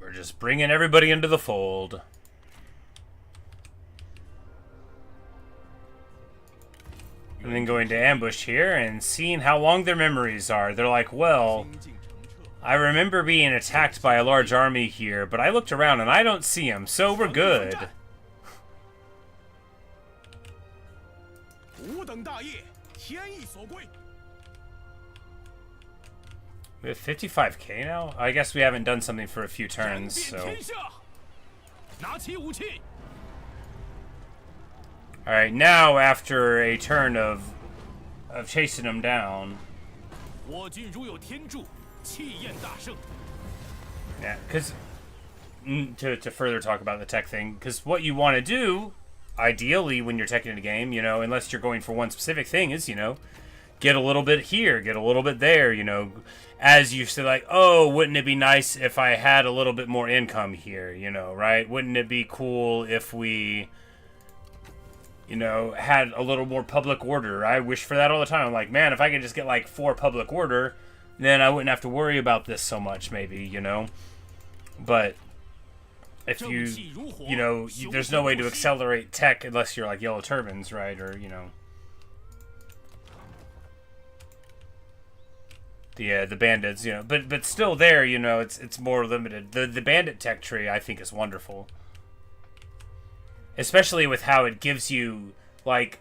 We're just bringing everybody into the fold. And then going to ambush here and seeing how long their memories are. They're like, well, I remember being attacked by a large army here, but I looked around and I don't see them, so we're good. We have 55k now? I guess we haven't done something for a few turns, so... Alright, now after a turn of chasing them down... Yeah, because... To further talk about the tech thing, because what you want to do, ideally, when you're teching a game, you know, unless you're going for one specific thing, is, you know, get a little bit here, get a little bit there, you know, as you say, like, oh, wouldn't it be nice if I had a little bit more income here, you know, right? Wouldn't it be cool if we, you know, had a little more public order? I wish for that all the time. I'm like, man, if I could just get, like, 4 public order, then I wouldn't have to worry about this so much, maybe, you know? But if you know, there's no way to accelerate tech unless you're like Yellow Turbans, right? Or, you know, the bandits, you know, but still there, you know, it's more limited. The bandit tech tree, I think, is wonderful, especially with how it gives you, like,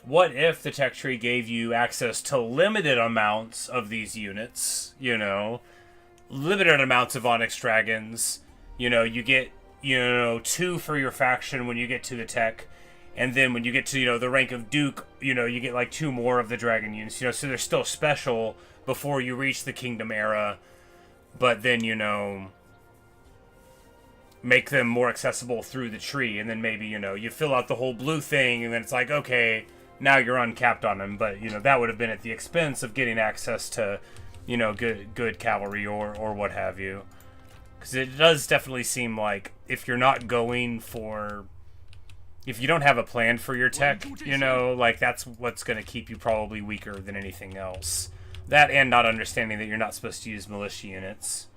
what if the tech tree gave you access to limited amounts of these units, you know, limited amounts of Onyx Dragons, you know, you get, you know, 2 for your faction when you get to the tech, and then when you get to, you know, the rank of Duke, you know, you get like 2 more of the Dragon units, you know, so they're still special before you reach the Kingdom era, but then, you know, make them more accessible through the tree, and then maybe, you know, you fill out the whole blue thing, and then it's like, okay, now you're uncapped on them, but, you know, that would have been at the expense of getting access to, you know, good cavalry or what have you. Because it does definitely seem like if you're not going for... If you don't have a plan for your tech, you know, like, that's what's going to keep you probably weaker than anything else. That and not understanding that you're not supposed to use militia units.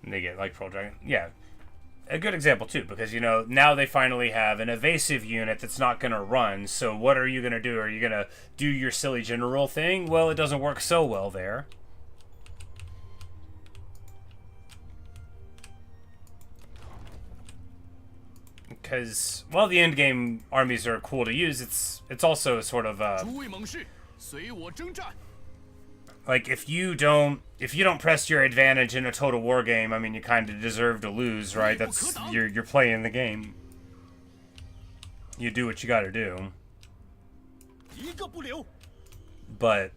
And they get, like, Pearl Dragon. Yeah. A good example, too, because, you know, now they finally have an evasive unit that's not going to run, so what are you going to do? Are you going to do your silly general thing? Well, it doesn't work so well there. Because, while the endgame armies are cool to use, it's also sort of, like, if you don't press your advantage in a total war game, I mean, you kind of deserve to lose, right? That's you're playing the game. You do what you got to do. But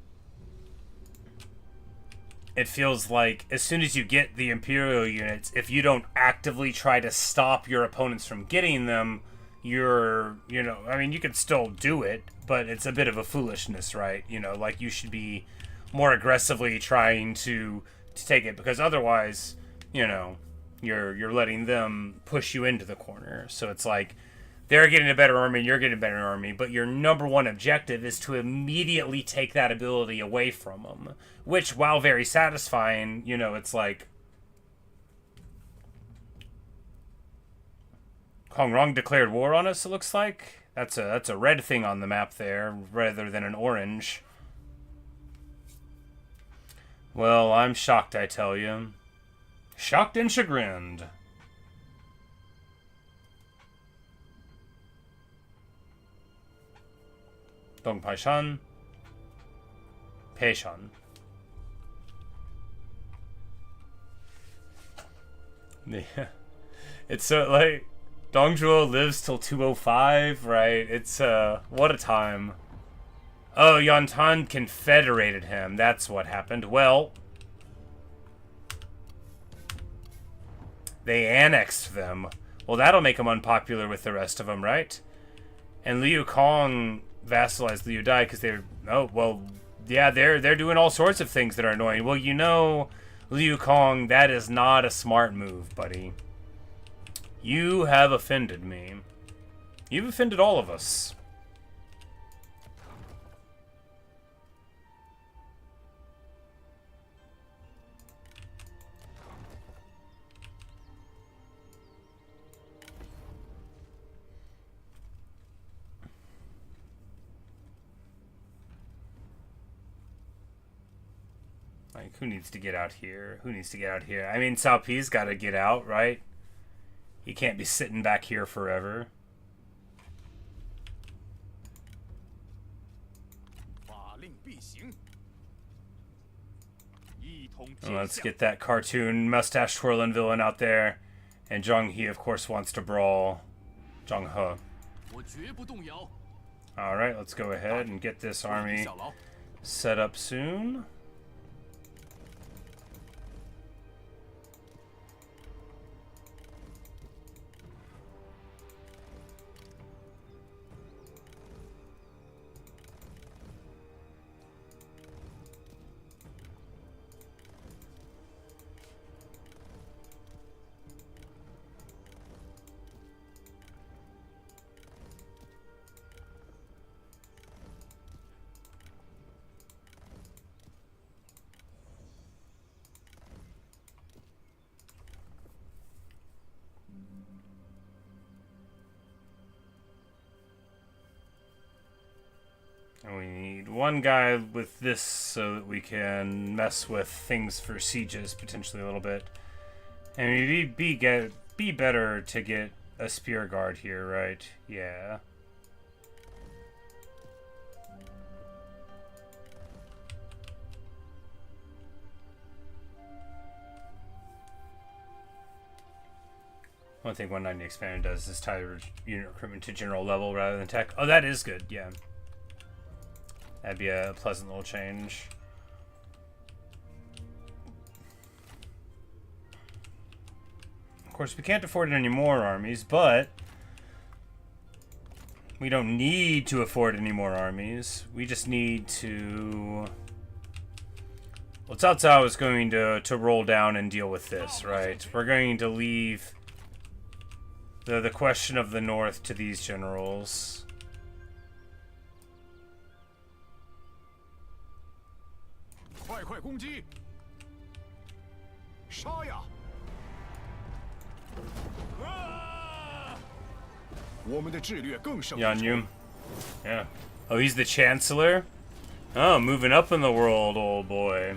it feels like as soon as you get the Imperial units, if you don't actively try to stop your opponents from getting them, you're, you know, I mean, you could still do it, but it's a bit of a foolishness, right? You know, like, you should be more aggressively trying to take it, because otherwise, you know, you're letting them push you into the corner. So it's like they're getting a better army and you're getting a better army, but your number one objective is to immediately take that ability away from them, which, while very satisfying, you know, it's like Kongrong declared war on us, it looks like. That's a red thing on the map there rather than an orange. Well, I'm shocked, I tell you. Shocked and chagrined. Dong Pai Shan. Pei Shan. Yeah. It's so, like, Dongzhuo lives till 205, right? It's, what a time. Oh, Yantan confederated him. That's what happened. Well, they annexed them. Well, that'll make them unpopular with the rest of them, right? And Liu Kong vassalized Liu Dai because they're... Oh, well, yeah, they're doing all sorts of things that are annoying. Well, you know, Liu Kong, that is not a smart move, buddy. You have offended me. You've offended all of us. Like, who needs to get out here? Who needs to get out here? I mean, Cao Pi's got to get out, right? He can't be sitting back here forever. Well, let's get that cartoon mustache twirling villain out there. And Zhang He, of course, wants to brawl Zhang He. Alright, let's go ahead and get this army set up soon. one guy with this so that we can mess with things for sieges potentially a little bit. And maybe be better to get a spear guard here, right? Yeah. One thing 190 expanded does is tie unit recruitment to general level rather than tech. Oh, that is good, yeah. That'd be a pleasant little change. Of course, we can't afford any more armies, but we don't need to afford any more armies. We just need to... Well, Cao Cao is going to roll down and deal with this, right? We're going to leave the question of the north to these generals. Yan Yu. Yeah. Oh, he's the Chancellor? Oh, moving up in the world, old boy.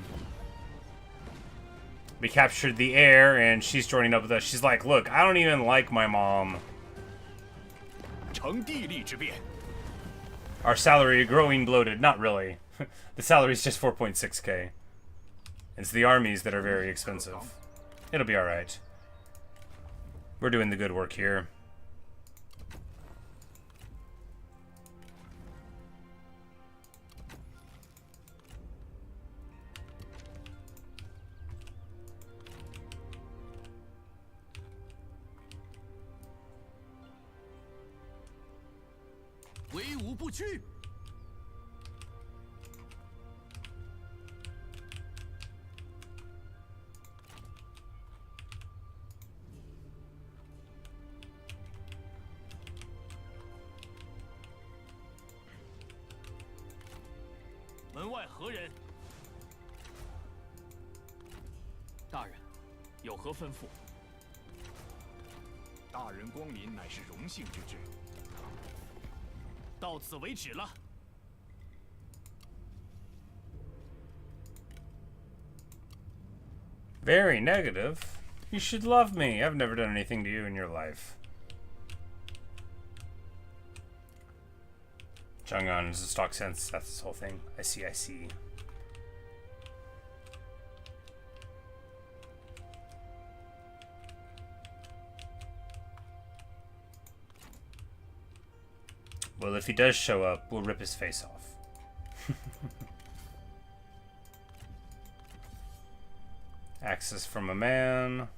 We captured the heir, and she's joining up with us. She's like, look, I don't even like my mom. Our salary growing bloated. Not really. The salary's just 4.6k. It's the armies that are very expensive. It'll be alright. We're doing the good work here. Very negative. You should love me. I've never done anything to you in your life. Chang'an is a stock sense. That's this whole thing. I see, I see. Well, if he does show up, we'll rip his face off. Access from a man.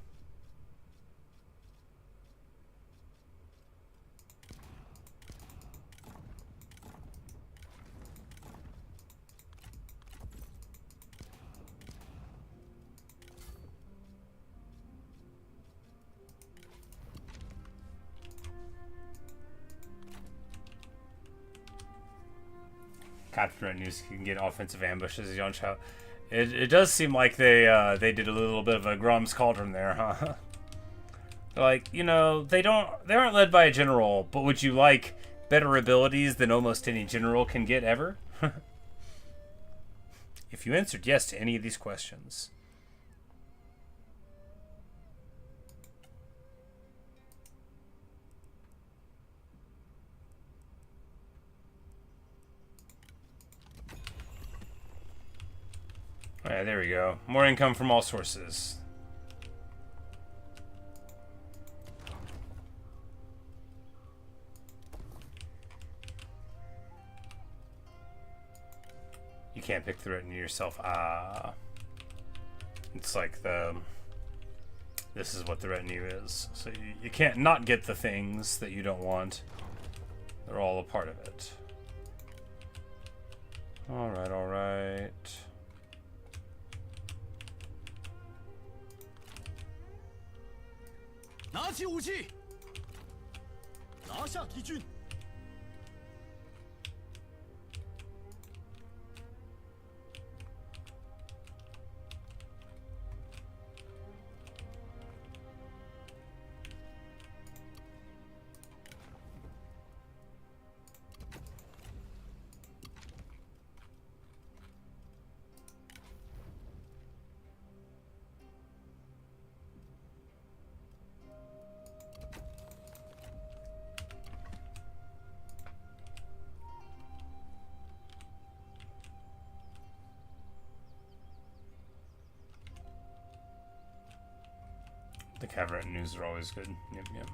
Captain news can get offensive ambushes as Yuan Shao. It does seem like they did a little bit of a Grom's Cauldron there, huh? Like, you know, they aren't led by a general, but would you like better abilities than almost any general can get ever? If you answered yes to any of these questions. Alright, there we go. More income from all sources. You can't pick the retinue yourself. Ah. It's like this is what the retinue is. So you can't not get the things that you don't want. They're all a part of it. Alright, alright. The cabinet news are always good. Yep, yep.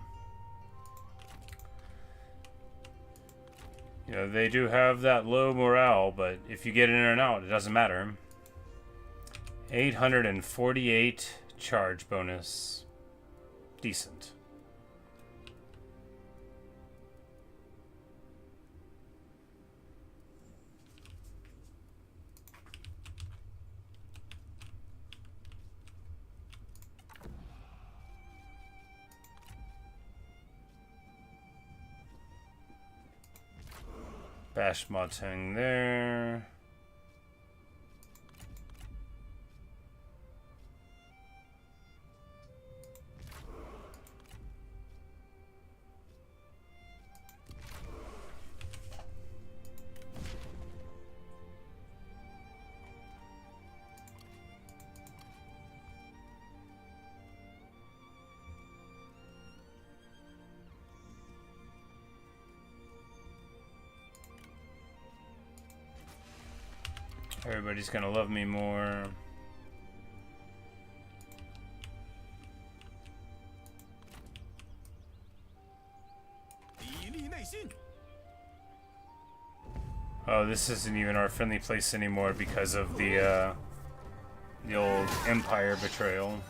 You know, they do have that low morale, but if you get in and out, it doesn't matter. 848 charge bonus. Decent. Bash Moteng there. Everybody's gonna love me more. Oh, this isn't even our friendly place anymore because of the old Empire betrayal.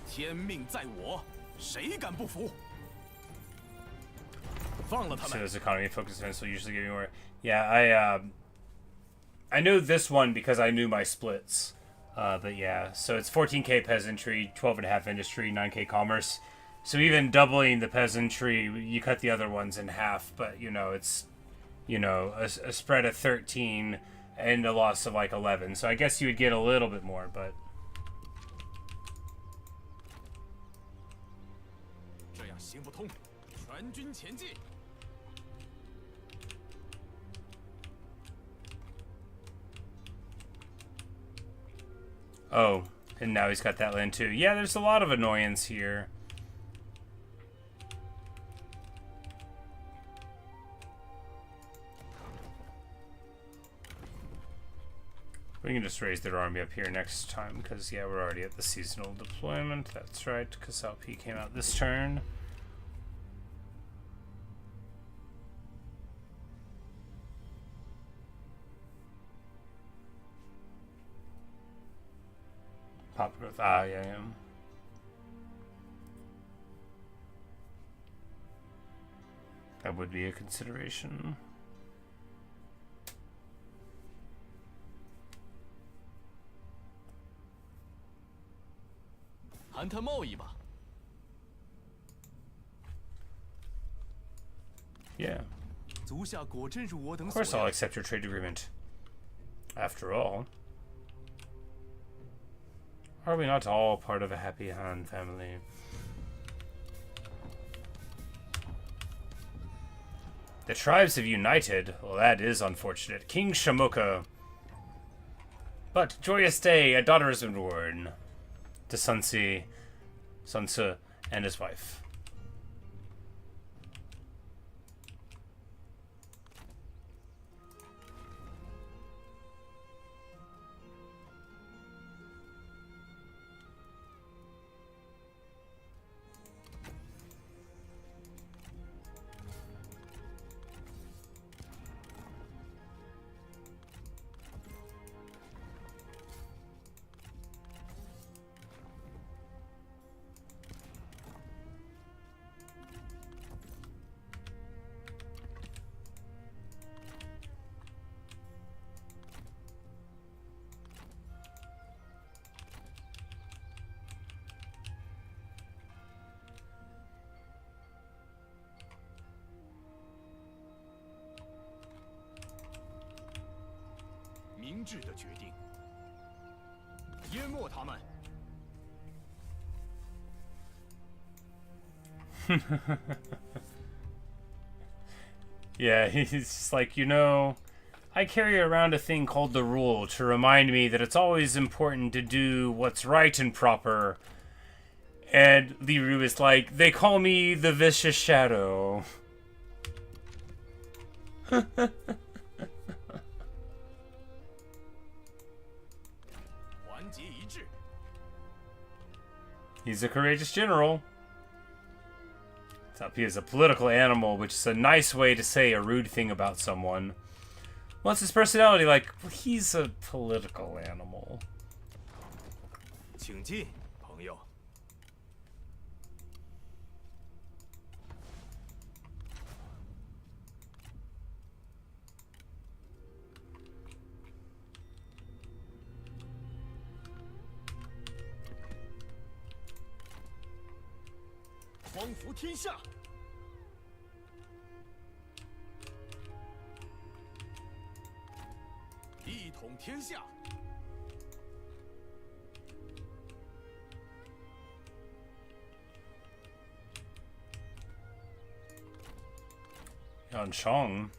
天命在我，谁敢不服？放了他 So 们。 those economy focused events will usually give you more. Yeah, I know this one because I knew my splits. But yeah, so it's 14k peasantry, 12.5 industry, 9k commerce. So even doubling the peasantry, you cut the other ones in half. But you know, it's, you know, a spread of 13 and a loss of like 11. So I guess you would get a little bit more, but. 这样行不通，全军前进。 Oh, and now he's got that land too. Yeah, there's a lot of annoyance here. We can just raise their army up here next time, because, yeah, we're already at the seasonal deployment. That's right, because LP came out this turn. Pop growth. Ah, yeah, yeah. That would be a consideration. Yeah. Of course I'll accept your trade agreement. After all, are we not all part of a happy Han family? The tribes have united. Well, that is unfortunate. King Shamoka. But joyous day, a daughter has been born to Sun Tzu and his wife. Yeah, he's just like, you know, I carry around a thing called the rule to remind me that it's always important to do what's right and proper. And Liu is like, they call me the vicious shadow. He's a courageous general. He is a political animal, which is a nice way to say a rude thing about someone. What's his personality like? Well, he's a political animal. 请进，朋友。匡扶天下。 一统天下。Yuan Shao.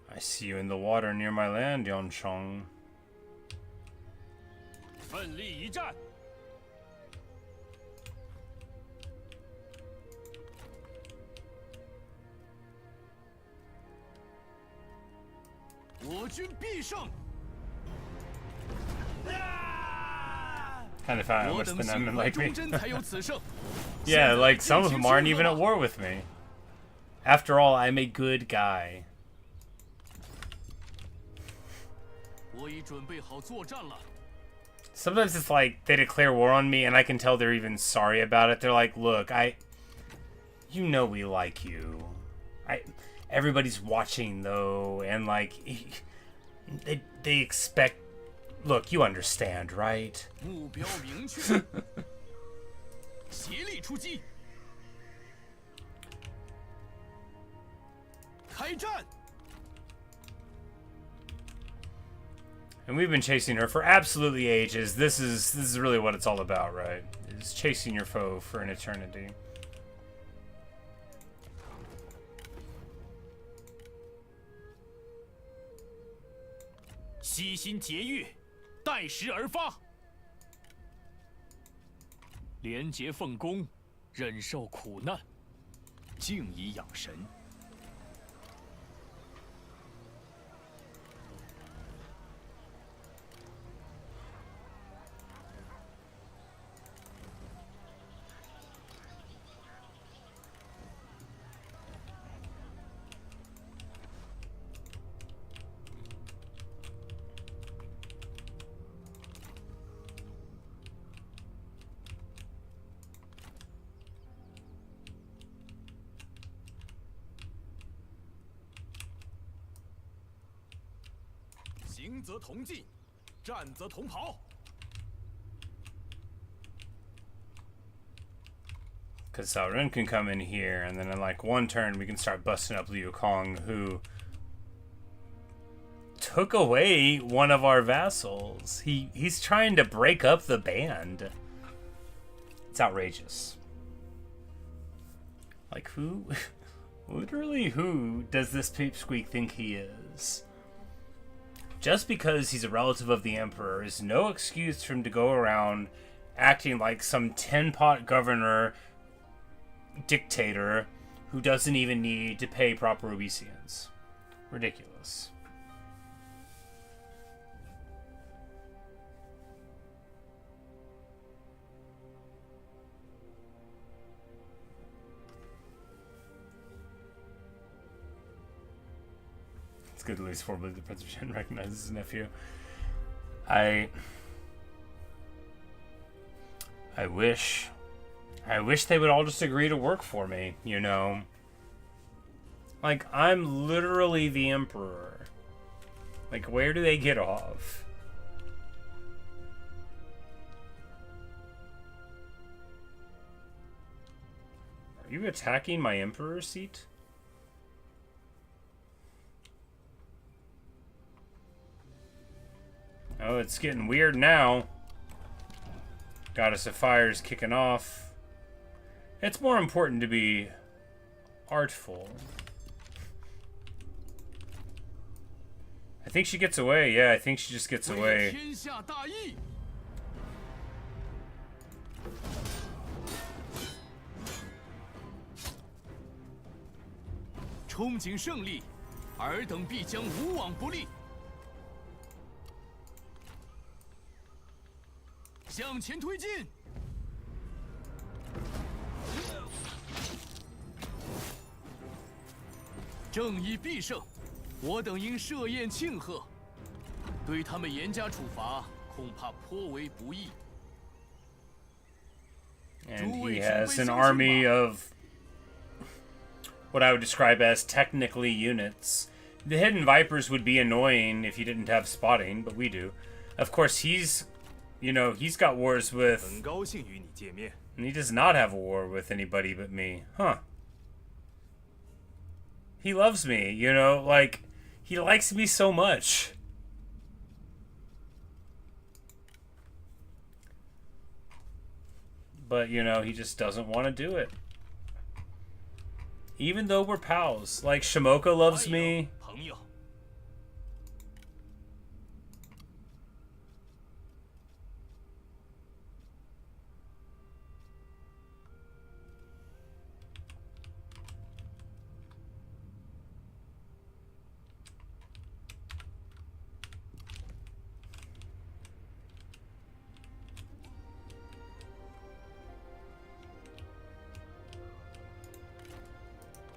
I see you in the water near my land, Yuan Shao. 奋力一战。 我军必胜。Kind of found I wish the none like me. 才有此胜。 Yeah, like some of them aren't even at war with me. After all, I'm a good guy. 我已准备好作战了。 Sometimes it's like they declare war on me and I can tell they're even sorry about it. They're like, look, you know we like you. Everybody's watching though, and like they expect. Look, you understand, right? 目标明确，协力出击，开战。 And we've been chasing her for absolutely ages. This is really what it's all about, right? Is chasing your foe for an eternity. 悉心节欲，待时而发。廉洁奉公，忍受苦难，静以养神。行则同进，战则同跑。 Because Cao Ren can come in here, and then in like one turn we can start busting up Liu Kong, who took away one of our vassals. He's trying to break up the band. It's outrageous. Like who, literally who does this pipsqueak think he is? Just because he's a relative of the Emperor is no excuse for him to go around acting like some tin-pot governor dictator who doesn't even need to pay proper obeisance. Ridiculous. It's good at least formally the Prince of Shen recognizes his nephew. I wish they would all just agree to work for me, you know? Like, I'm literally the Emperor. Like, where do they get off? Are you attacking my Emperor seat? Oh, it's getting weird now. Goddess of Fire's kicking off. It's more important to be artful. I think she gets away. Yeah, I think she just gets away. 憧憬胜利，尔等必将无往不利。向前推进。正义必胜，我等应设宴庆贺，对他们严加处罚，恐怕颇为不易。 And he has an army of what I would describe as technically units. The Hidden Vipers would be annoying if you didn't have spotting, but we do. Of course, he's, you know, he's got wars with... 很高兴与你见面。 And he does not have a war with anybody but me. Huh. He loves me, you know, like, he likes me so much. But, you know, he just doesn't want to do it. Even though we're pals. Like, Shimoka loves me. 朋友，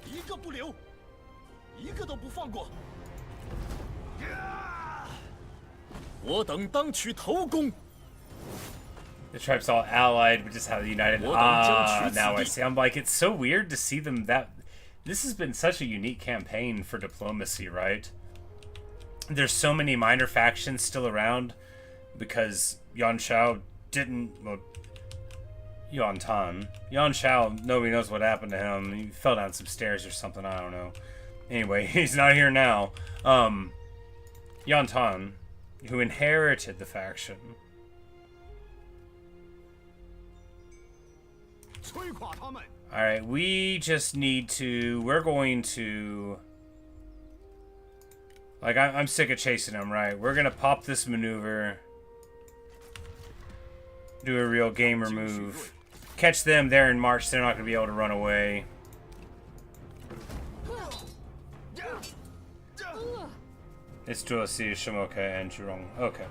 一个不留，一个都不放过。我等当取头功。 The tribes all allied, but just how united. Ah, now I see. I'm like, it's so weird to see them that... This has been such a unique campaign for diplomacy, right? There's so many minor factions still around because Yuan Shao didn't... Well, Yuan Shao, nobody knows what happened to him. He fell down some stairs or something, I don't know. Anyway, he's not here now. Yuan Tan, who inherited the faction. Alright, we just need to... We're going to... Like, I'm sick of chasing him, right? We're gonna pop this maneuver. Do a real gamer move. Catch them there in March, they're not gonna be able to run away. It's Duosi, Shimoka, and Zhurong. Okay.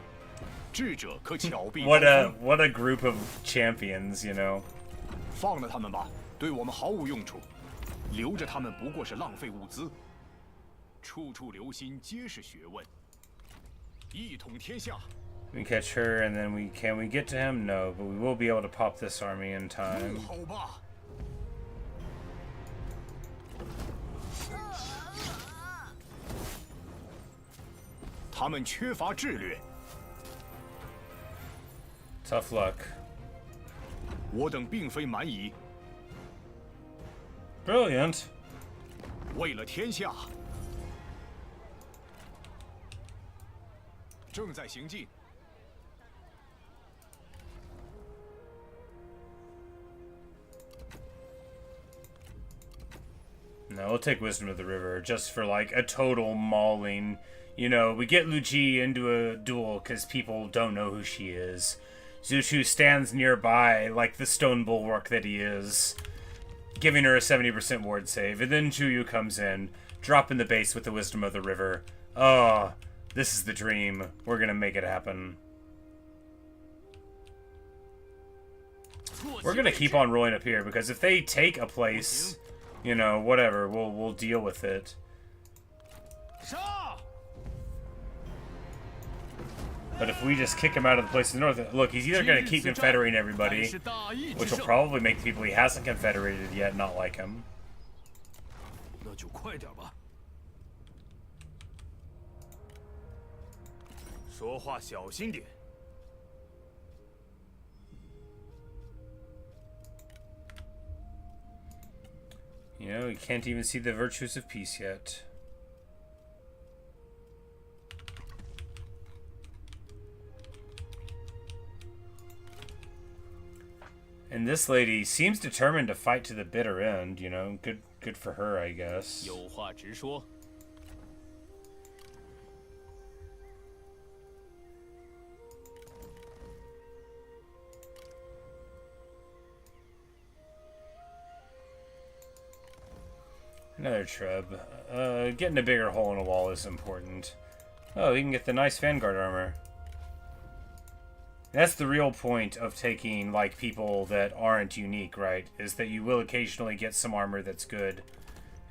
智者可巧避 What a group of champions, you know. 放了他们吧，对我们毫无用处。留着他们不过是浪费物资。处处留心皆是学问。一统天下。 We catch her, and then can we get to him? No, but we will be able to pop this army in time. 好吧。他们缺乏智略。 Tough luck. 我等并非蛮夷。 Brilliant. 为了天下。正在行进。 No, we'll take Wisdom of the River just for like a total mauling. You know, we get Liu Xie into a duel because people don't know who she is. Zhu Chu stands nearby like the stone bulwark that he is, giving her a 70% ward save. And then Zhu Yu comes in, dropping the base with the Wisdom of the River. Oh, this is the dream. We're gonna make it happen. We're gonna keep on rolling up here because if they take a place... You know, whatever. We'll deal with it. But if we just kick him out of the place in the north, look, he's either going to keep confederating everybody, which will probably make the people he hasn't confederated yet not like him. 那就快点吧。说话小心点。 You know, you can't even see the virtues of peace yet. And this lady seems determined to fight to the bitter end, you know. Good for her, I guess. 有话直说。 Another treb. Getting a bigger hole in a wall is important. Oh, we can get the nice Vanguard armor. That's the real point of taking, like, people that aren't unique, right? Is that you will occasionally get some armor that's good,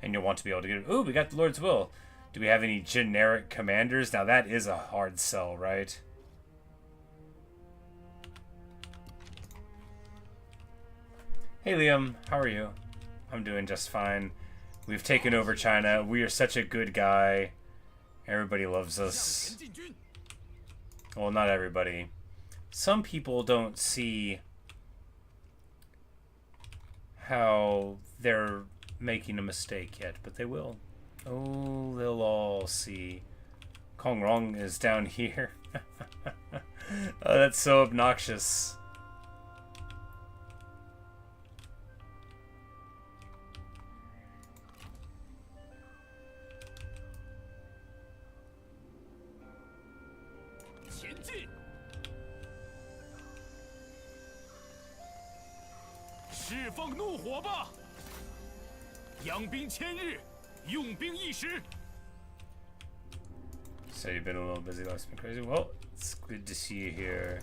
and you'll want to be able to get it. Ooh, we got the Lord's Will. Do we have any generic commanders? Now, that is a hard sell, right? Hey, Liam. How are you? I'm doing just fine. We've taken over China. We are such a good guy. Everybody loves us. Well, not everybody. Some people don't see how they're making a mistake yet, but they will. Oh, they'll all see. Kong Rong is down here. Oh, that's so obnoxious. So you've been a little busy, life's been crazy. Well, it's good to see you here.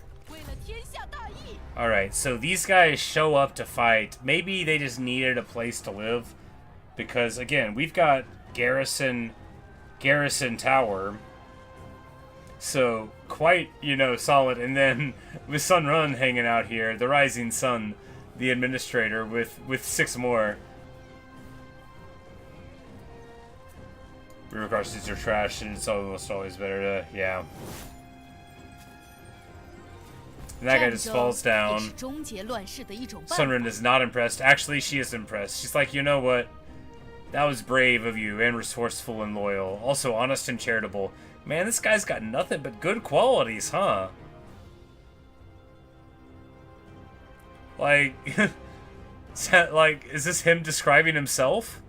Alright, so these guys show up to fight. Maybe they just needed a place to live. Because, again, we've got Garrison Tower. So, quite, you know, solid. And then, with Sun Run hanging out here, the Rising Sun, the Administrator, with 6 more. Regards these are trash, and it's almost always better to, yeah. And that guy just falls down. Sunrin is not impressed. Actually, she is impressed. She's like, you know what? That was brave of you, and resourceful and loyal. Also honest and charitable. Man, this guy's got nothing but good qualities, huh? Like, is this him describing himself?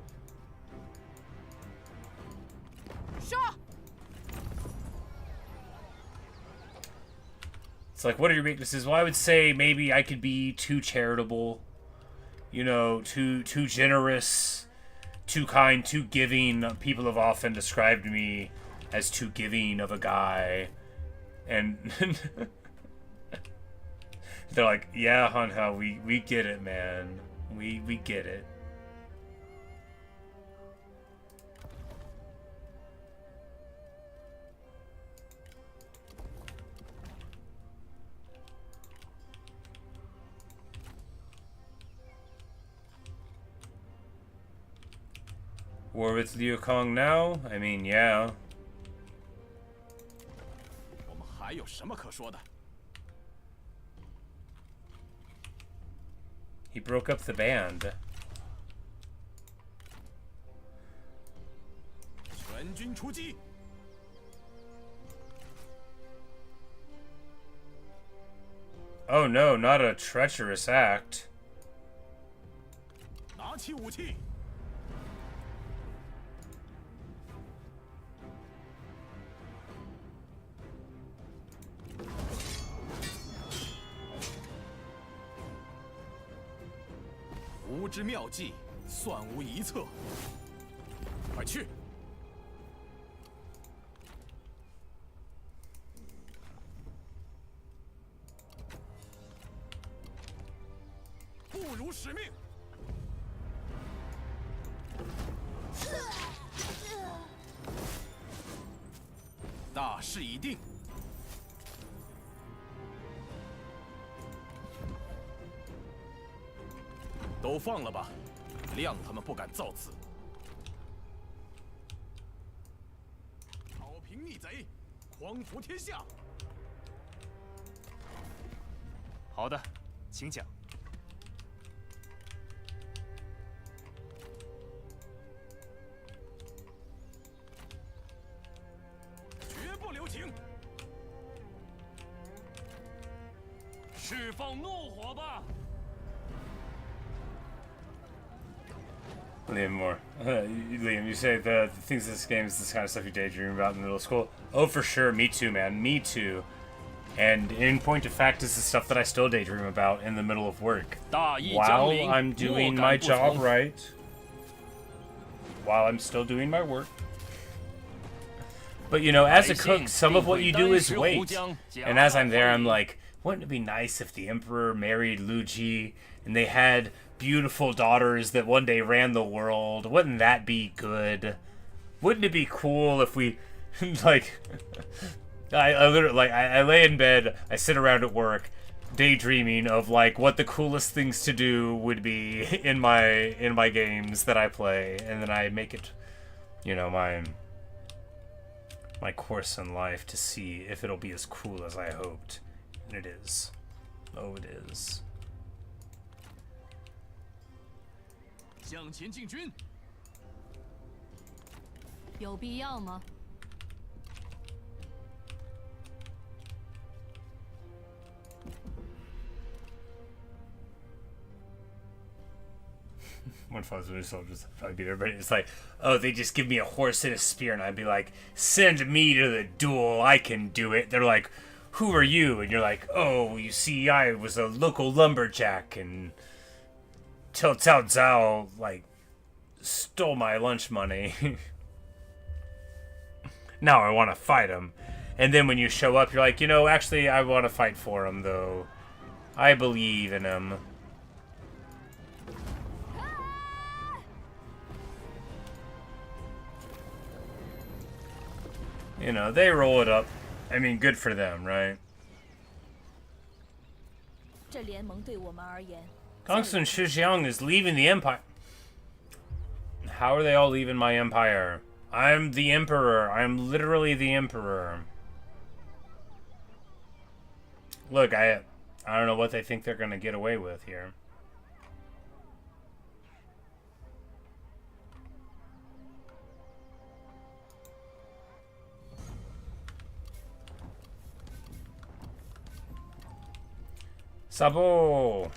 It's like, what are your weaknesses? Well, I would say maybe I could be too charitable, you know, too generous, too kind, too giving. People have often described me as too giving of a guy. And they're like, yeah, Hanha, we get it, man. We get it. War with Liu Kong now? I mean, yeah. He broke up the band. Oh no, not a treacherous act. 拿起武器。 无之妙计，算无一策。快去！不辱使命。大势已定。 都放了吧，谅他们不敢造次。讨平逆贼，匡扶天下。好的，请讲。绝不留情。释放怒火吧！ Liam more. Liam, you say the things in this game is this kind of stuff you daydream about in middle school. Oh, for sure. Me too, man. Me too. And in point of fact, this is stuff that I still daydream about in the middle of work. While I'm doing my job right. While I'm still doing my work. But, you know, as a cook, some of what you do is wait. And as I'm there, I'm like, wouldn't it be nice if the Emperor married Liu Ji and they had beautiful daughters that one day ran the world? Wouldn't that be good? Wouldn't it be cool if we, like, I literally, like, I lay in bed, I sit around at work, daydreaming of, like, what the coolest things to do would be in my games that I play, and then I make it, you know, my course in life to see if it'll be as cool as I hoped. And it is. Oh, it is. 向前进军。有必要吗？One follows with soldiers, probably beat everybody. It's like, oh, they just give me a horse and a spear, and I'd be like, send me to the duel, I can do it. They're like, who are you? And you're like, oh, you see, I was a local lumberjack, and till Cao Cao, like, stole my lunch money. Now I want to fight him. And then when you show up, you're like, you know, actually, I want to fight for him, though. I believe in him. You know, they roll it up. I mean, good for them, right? 这联盟对我们而言， Gongsun Shijiang is leaving the empire. How are they all leaving my empire? I'm the emperor. I'm literally the emperor. Look, I don't know what they think they're gonna get away with here. Sabo!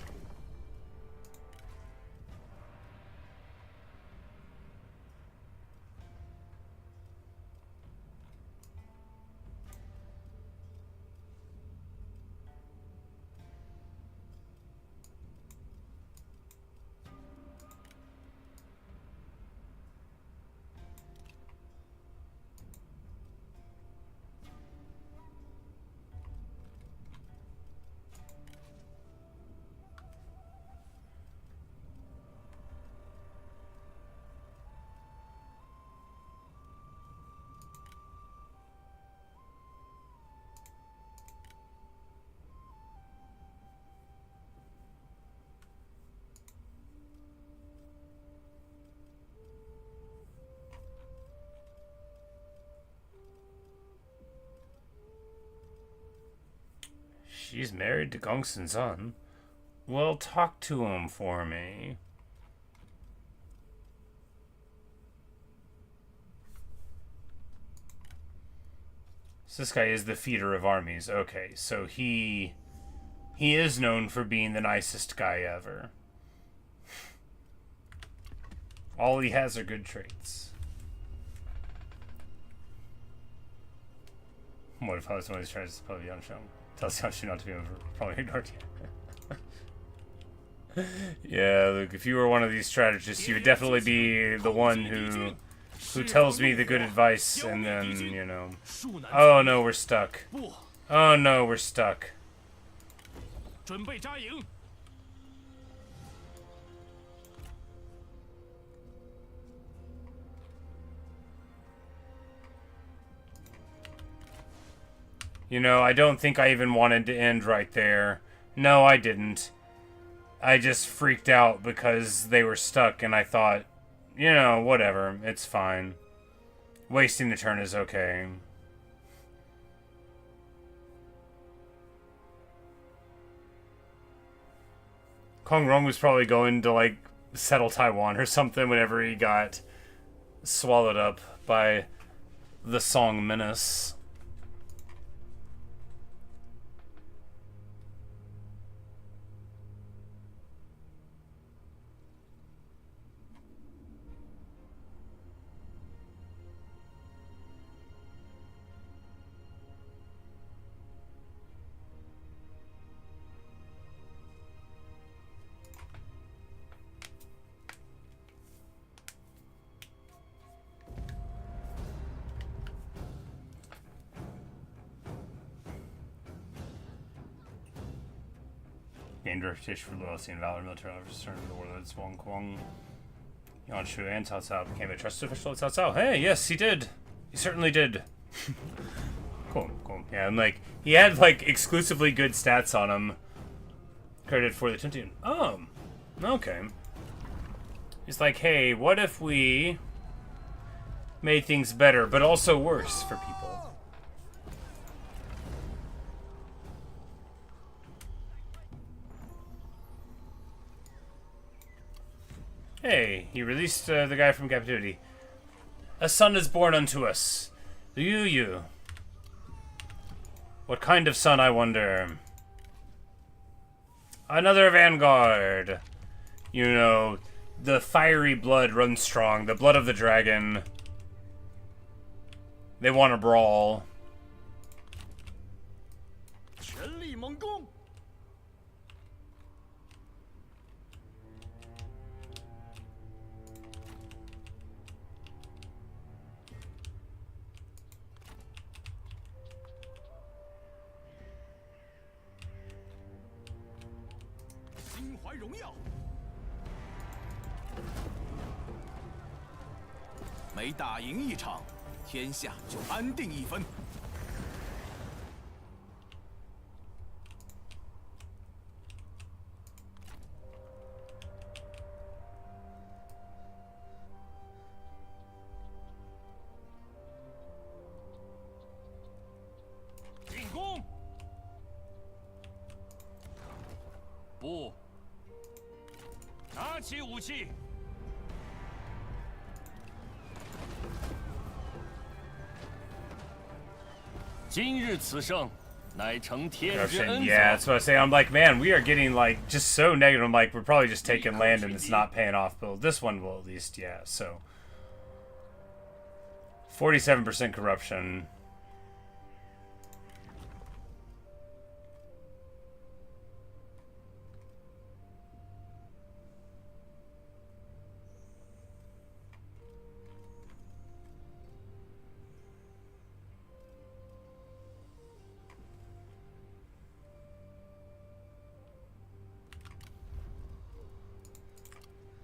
She's married to Gongsun Sun. Well, talk to him for me. So this guy is the feeder of armies. Okay, so he is known for being the nicest guy ever. All he has are good traits. What if I was one of these tries to play Yuan Shao? Tells Yuan Shao not to be probably ignored. Yeah, look, if you were one of these strategists, you would definitely be the one who tells me the good advice, and then, you know, oh no, we're stuck. Oh no, we're stuck. 准备扎营。 You know, I don't think I even wanted to end right there. No, I didn't. I just freaked out because they were stuck, and I thought, you know, whatever, it's fine. Wasting the turn is okay. Kong Rong was probably going to, like, settle Taiwan or something whenever he got swallowed up by the Song Menace. Gained reputation for loyalty and valor. Military officers turned to the warlords Wang Kuang, Yuan Shao, and Cao Cao became a trusted official of Cao Cao. Hey, yes, he did. He certainly did. Cool, cool. Yeah, and like he had like exclusively good stats on him. Credited for the 20. Okay. He's like, hey, what if we made things better, but also worse for people? Hey, he released the guy from captivity. A son is born unto us. Liu. What kind of son, I wonder? Another vanguard. You know, the fiery blood runs strong. The blood of the dragon. They want to brawl. 全力猛攻！ 心怀荣耀。每打赢一场，天下就安定一分。进攻！不。 拿起武器！今日此胜，乃成天之恩。 Yeah, that's what I say. I'm like, man, we are getting like just so negative. I'm like, we're probably just taking land and it's not paying off. But this one will at least, yeah. So 47% corruption.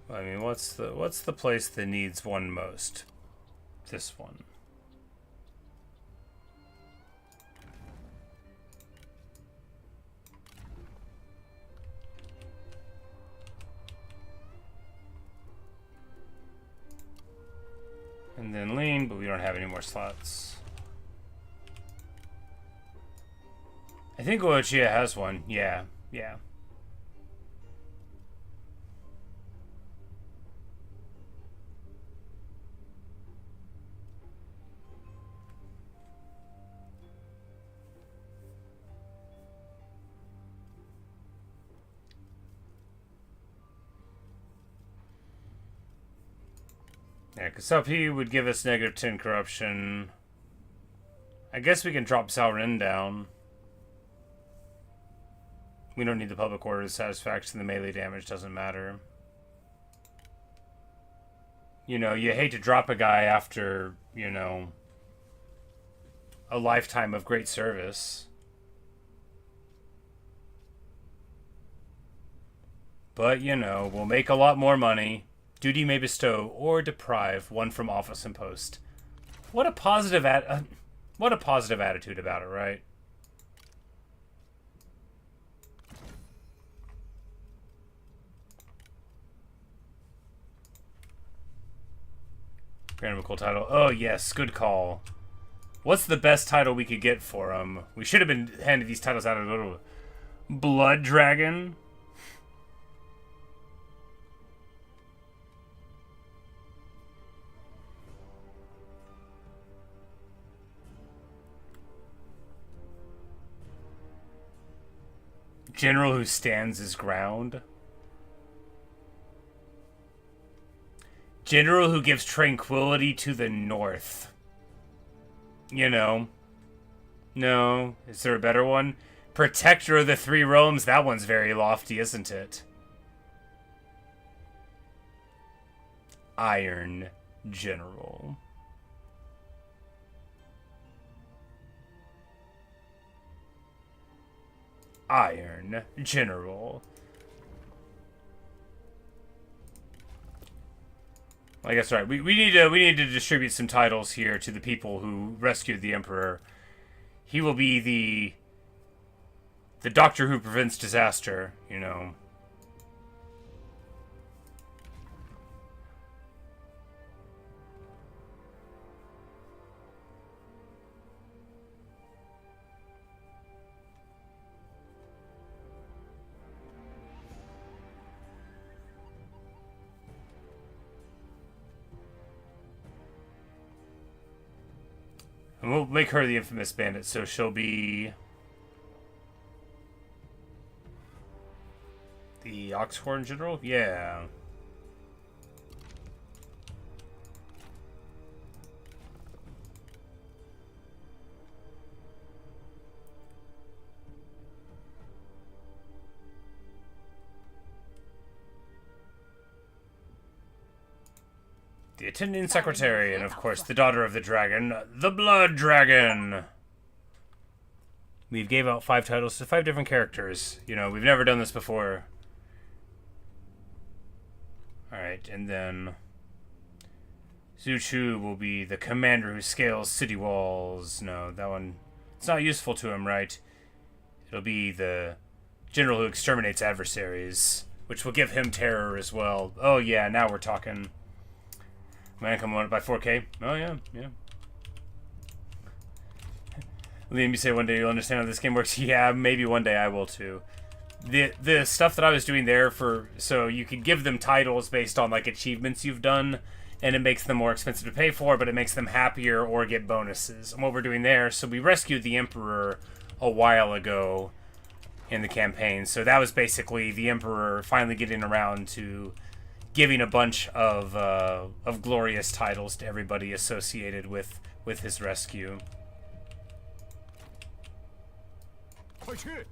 I mean, what's the place that needs one most? This one. And then lean, but we don't have any more slots. I think Liu has one. Yeah, yeah. Yeah, because LP would give us negative 10 corruption. I guess we can drop Salren down. We don't need the public order satisfaction. The melee damage doesn't matter. You know, you hate to drop a guy after, you know, a lifetime of great service. But, you know, we'll make a lot more money. Duty may bestow or deprive one from office and post. What a positive attitude about it, right? Grant him a cool title. Oh yes, good call. What's the best title we could get for him? We should have been handed these titles out of a little Blood Dragon. General who stands his ground. General who gives tranquility to the north. You know. No. Is there a better one? Protector of the Three Realms. That one's very lofty, isn't it? Iron General. Iron General. I guess right. We need to distribute some titles here to the people who rescued the Emperor. He will be the doctor who prevents disaster, you know. And we'll make her the infamous bandit, so she'll be the Oxhorn General? Yeah. The attending secretary, and of course the daughter of the dragon, the Blood Dragon. We've gave out 5 titles to 5 different characters. You know, we've never done this before. Alright, and then Zhu Chu will be the commander who scales city walls. No, that one, it's not useful to him, right? It'll be the general who exterminates adversaries, which will give him terror as well. Oh yeah, now we're talking. Man, come on by 4K. Oh yeah, yeah. Liam, you say one day you'll understand how this game works. Yeah, maybe one day I will too. The stuff that I was doing there so you could give them titles based on like achievements you've done, and it makes them more expensive to pay for, but it makes them happier or get bonuses. And what we're doing there, so we rescued the Emperor a while ago in the campaign. So that was basically the Emperor finally getting around to giving a bunch of glorious titles to everybody associated with his rescue. 快去！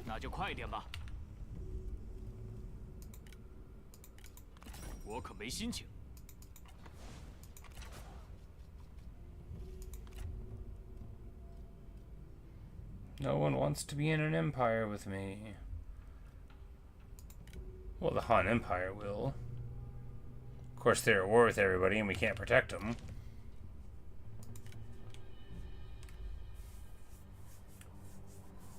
那就快点吧。我可没心情。 No one wants to be in an empire with me. Well, the Han Empire will. Of course, they're at war with everybody, and we can't protect them.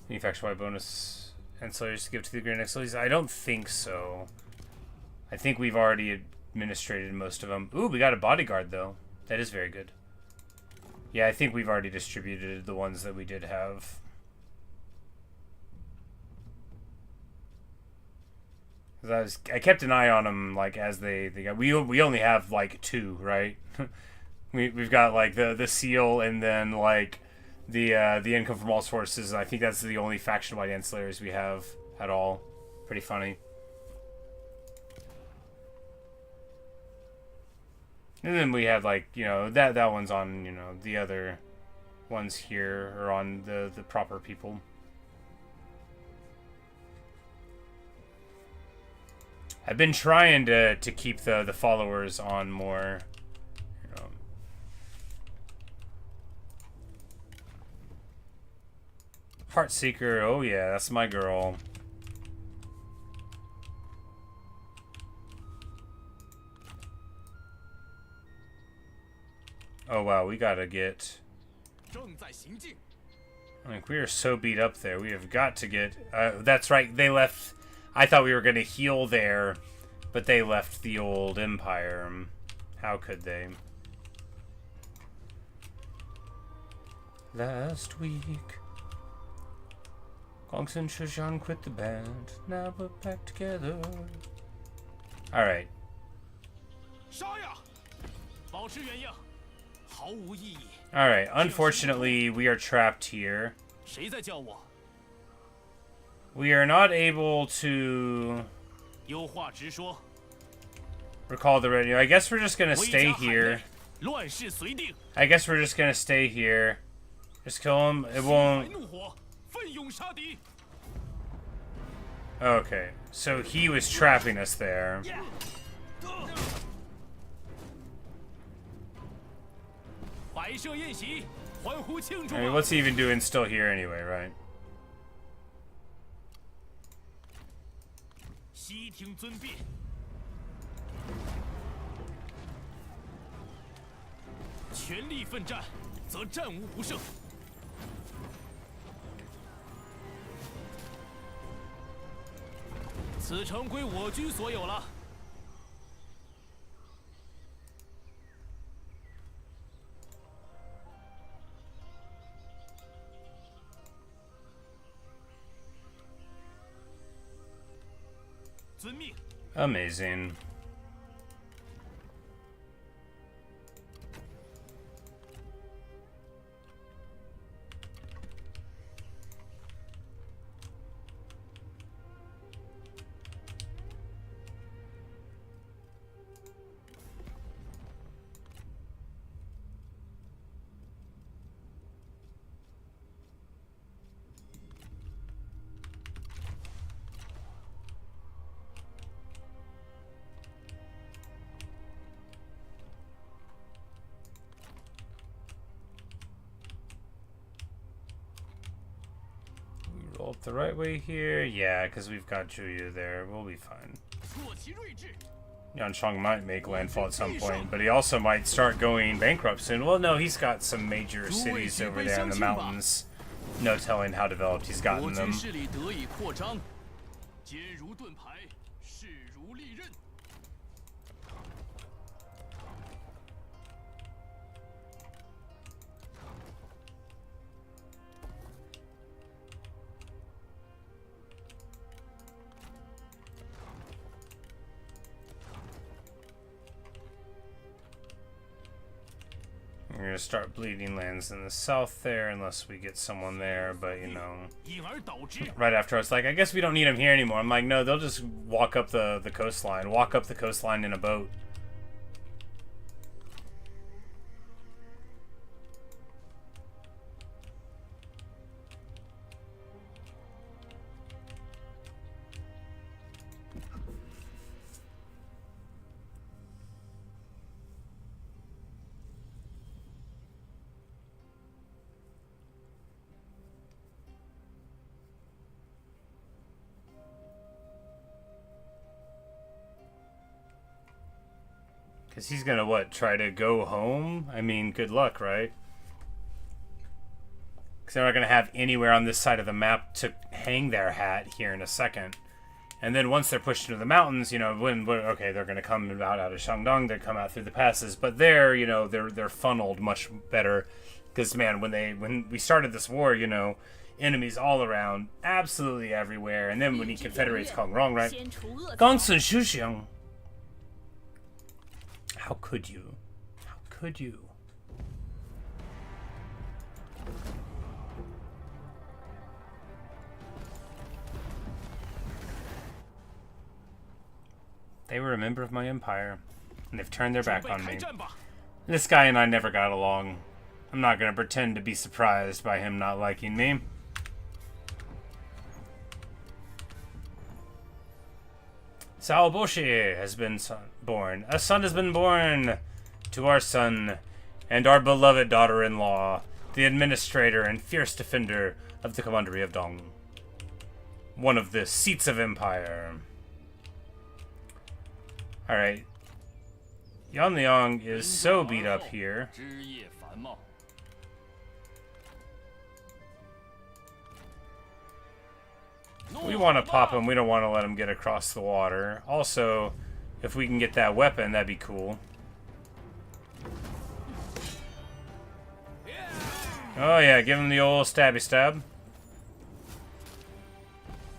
Any faction-wide bonus ancillaries to give to the Grand Exiles? I don't think so. I think we've already administrated most of them. Ooh, we got a bodyguard, though. That is very good. Yeah, I think we've already distributed the ones that we did have. I kept an eye on them, like, as they got... We only have, like, 2, right? We've got, like, the seal and then, like, the income from all sources. I think that's the only faction-wide ancillaries we have at all. Pretty funny. And then we have, like, you know, that one's on, you know, the other ones here are on the proper people. I've been trying to keep the followers on more. You know. Heartseeker, oh yeah, that's my girl. Oh wow, we gotta get... Like, we are so beat up there. We have got to get... that's right, they left... I thought we were going to heal there, but they left the old empire. How could they? Last week, Gongsun and Shizhan quit the band. Now we're back together. Alright. Alright, unfortunately, we are trapped here. We are not able to recall the radio. I guess we're just gonna stay here. I guess we're just gonna stay here. Just kill him. It won't... Okay, so he was trapping us there. 摆设宴席，欢呼庆祝 I mean, 吧！ what's he even doing still here anyway, right? 悉听尊便。全力奋战，则战无不胜。此城归我军所有了。遵命。 Amazing. Roll up the right way here. Yeah, because we've got Juyu there. We'll be fine. 挫其睿智。 Yuan Shao might make landfall at some point, but he also might start going bankrupt soon. Well, no, he's got some major cities over there in the mountains. No telling how developed he's 国 gotten 军 them. 势力得以扩张，坚如盾牌，势如利刃。 We're gonna start bleeding lands in the south there, unless we get someone there. But you know, 因而导致 right after I was like, I guess we don't need them here anymore. I'm like, no, they'll just walk up the coastline, walk up the coastline in a boat. Because he's gonna, what, try to go home? I mean, good luck, right? Because they're not gonna have anywhere on this side of the map to hang their hat here in a second. And then once they're pushed into the mountains, you know, okay, they're gonna come out of Shandong, they come out through the passes, but there, you know, they're funneled much better. Because, man, when we started this war, you know, enemies all around, absolutely everywhere. And then when he confederates Kong Rong, right? Gongsun Shuxiang. How could you? How could you? They were a member of my empire, and they've turned their back on me. This guy and I never got along. I'm not gonna pretend to be surprised by him not liking me. Cao Boshi has been born. A son has been born to our son and our beloved daughter-in-law, the administrator and fierce defender of the commandery of Dong. One of the seats of empire. Alright. Yan Liang is so beat up here. 枝叶繁茂。 We want to pop him. We don't want to let him get across the water. Also, if we can get that weapon, that'd be cool. Oh yeah, give him the old stabby stab.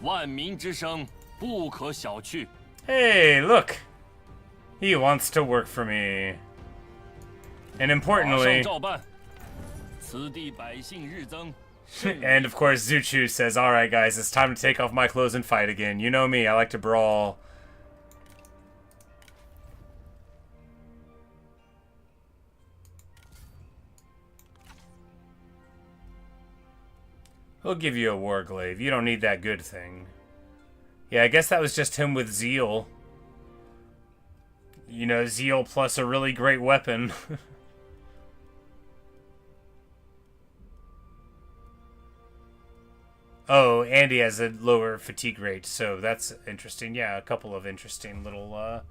万民之声不可小觑。 Hey, look! He wants to work for me. And 马 importantly, 上照办。此地百姓日增。 and of course Zuchu says, alright guys, it's time to take off my clothes and fight again. You know me, I like to brawl. He'll give you a war glaive. You don't need that good thing. Yeah, I guess that was just him with zeal. You know, zeal plus a really great weapon. Oh, and he has a lower fatigue rate, so that's interesting. Yeah, a couple of interesting little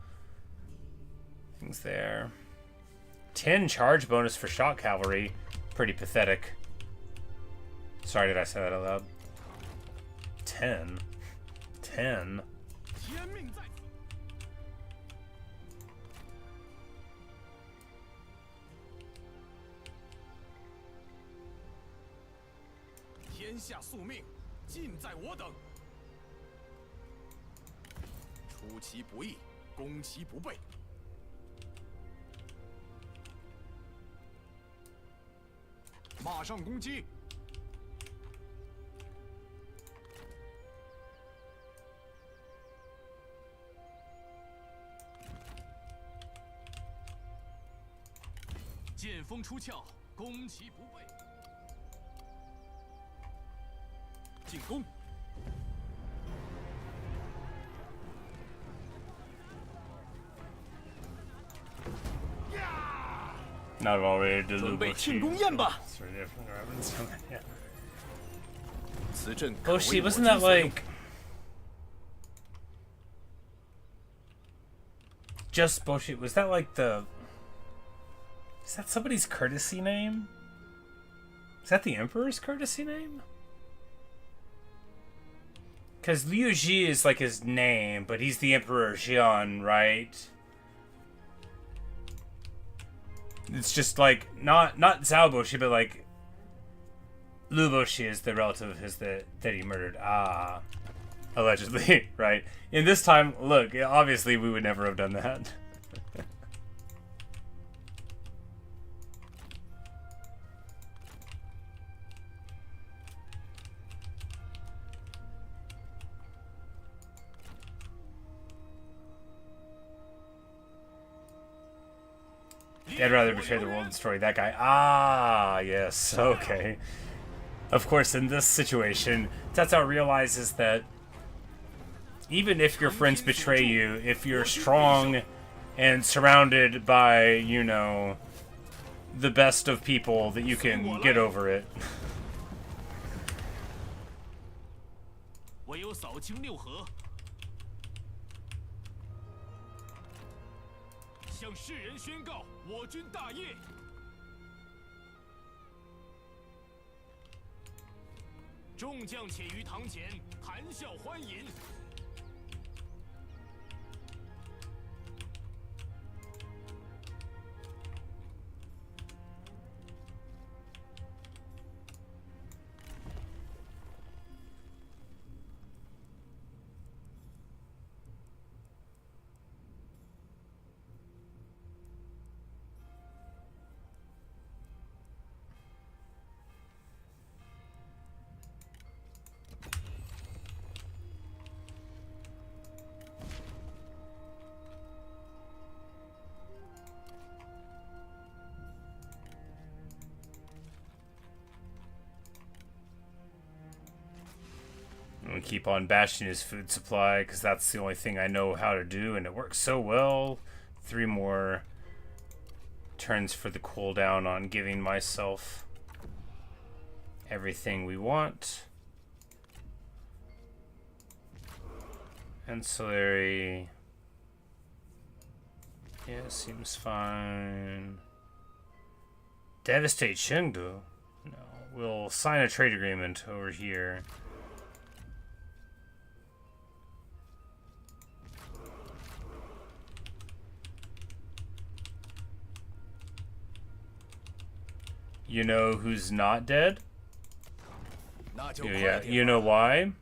things there. 10 charge bonus for shock cavalry. Pretty pathetic. Sorry, did I say that out loud? 10. 10. 天命在此。天下宿命，尽在我等。出其不意，攻其不备。马上攻击！剑锋出鞘，攻其不备。进攻！ Not already 准备庆功宴吧！此阵可 Oh, 为 she 我 wasn't 之 that 所用 like just bullshit? Was that like the? Is that somebody's courtesy name? Is that the Emperor's courtesy name? Because Liu Xie is like his name, but he's the Emperor Xian, right? It's just like not Zhao Boshi, but like Liu Boshi is the relative of his that he murdered. Ah, allegedly, right? In this time, look, obviously we would never have done that. I'd rather betray the world than destroy that guy. Ah, yes, okay. Of course, in this situation, Cao realizes that even if your friends betray you, if you're strong and surrounded by, you know, the best of people, that you can get over it. 唯有扫清六合，向世人宣告我军大业。众将且于堂前谈笑欢饮。I'm gonna keep on bashing his food supply because that's the only thing I know how to do, and it works so well. 3 more turns for the cooldown on giving myself everything we want. Ancillary. Yeah, seems fine. Devastate Chengdu. No, we'll sign a trade agreement over here. You know who's not dead? Yeah, you know why?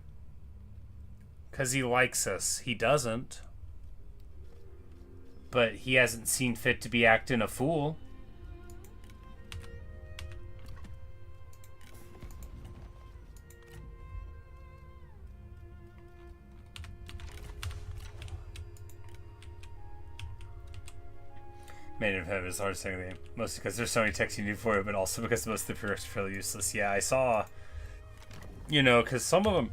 Because he likes us. He doesn't. But he hasn't seen fit to be acting a fool. Maiden of Heaven is the hardest thing in the game. Mostly because there's so many texts you need for it, but also because most of the prereqs are fairly useless. Yeah, I saw... You know, because some of them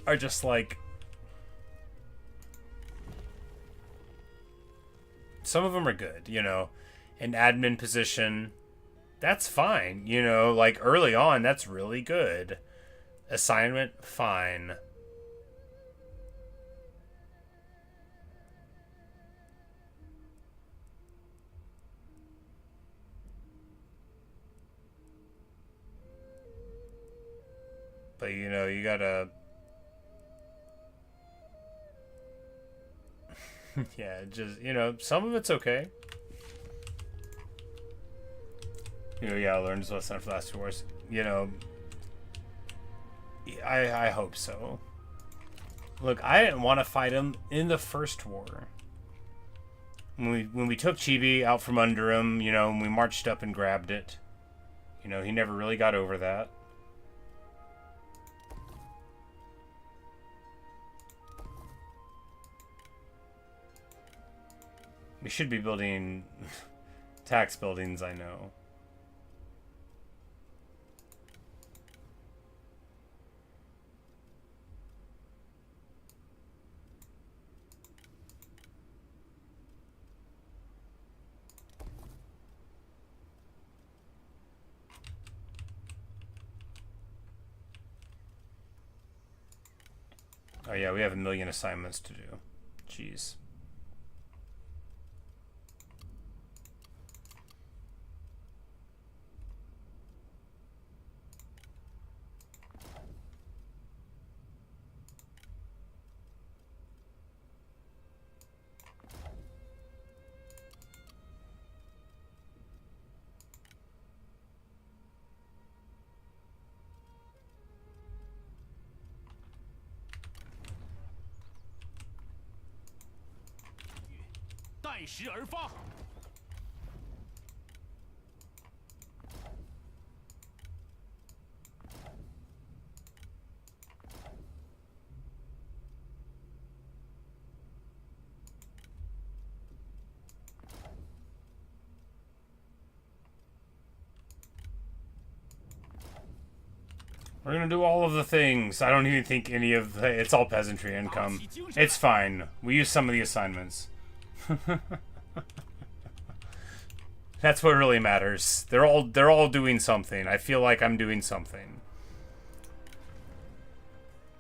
are just like... Some of them are good, you know. An admin position, that's fine. You know, like early on, that's really good. assignment, fine. But you know, you gotta... yeah, just, you know, some of it's okay. You know, yeah, I learned his lesson after the last 2 wars. You know, I hope so. Look, I didn't want to fight him in the first war. When we took Chibi out from under him, you know, and we marched up and grabbed it. You know, he never really got over that. We should be building tax buildings, I know. Oh yeah, we have 1 million assignments to do. Jeez.待时而发。We're gonna do all of the things. I don't even think any of the... It's all peasantry income. It's fine. We use some of the assignments. That's what really matters. They're all doing something. I feel like I'm doing something.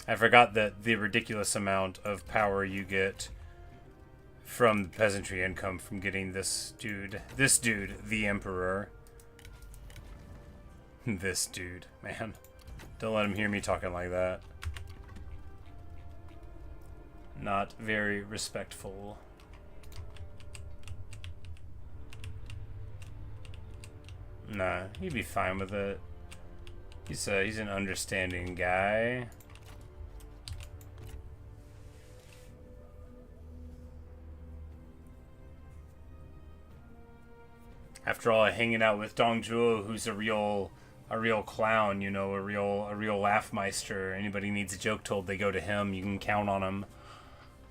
I forgot that the ridiculous amount of power you get from the peasantry income from getting this dude, the Emperor. This dude, man. Don't let him hear me talking like that. Not very respectful. Nah, he'd be fine with it. He's an understanding guy. After all, hanging out with Dong Zhuo, who's a real clown, you know, a real laughmeister. Anybody needs a joke told, they go to him. You can count on him.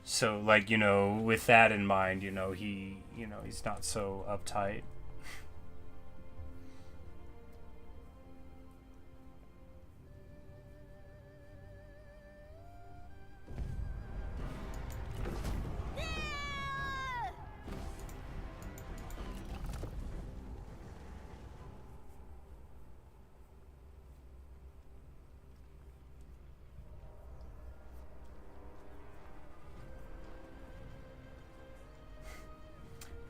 So, like, you know, with that in mind, you know, he's not so uptight.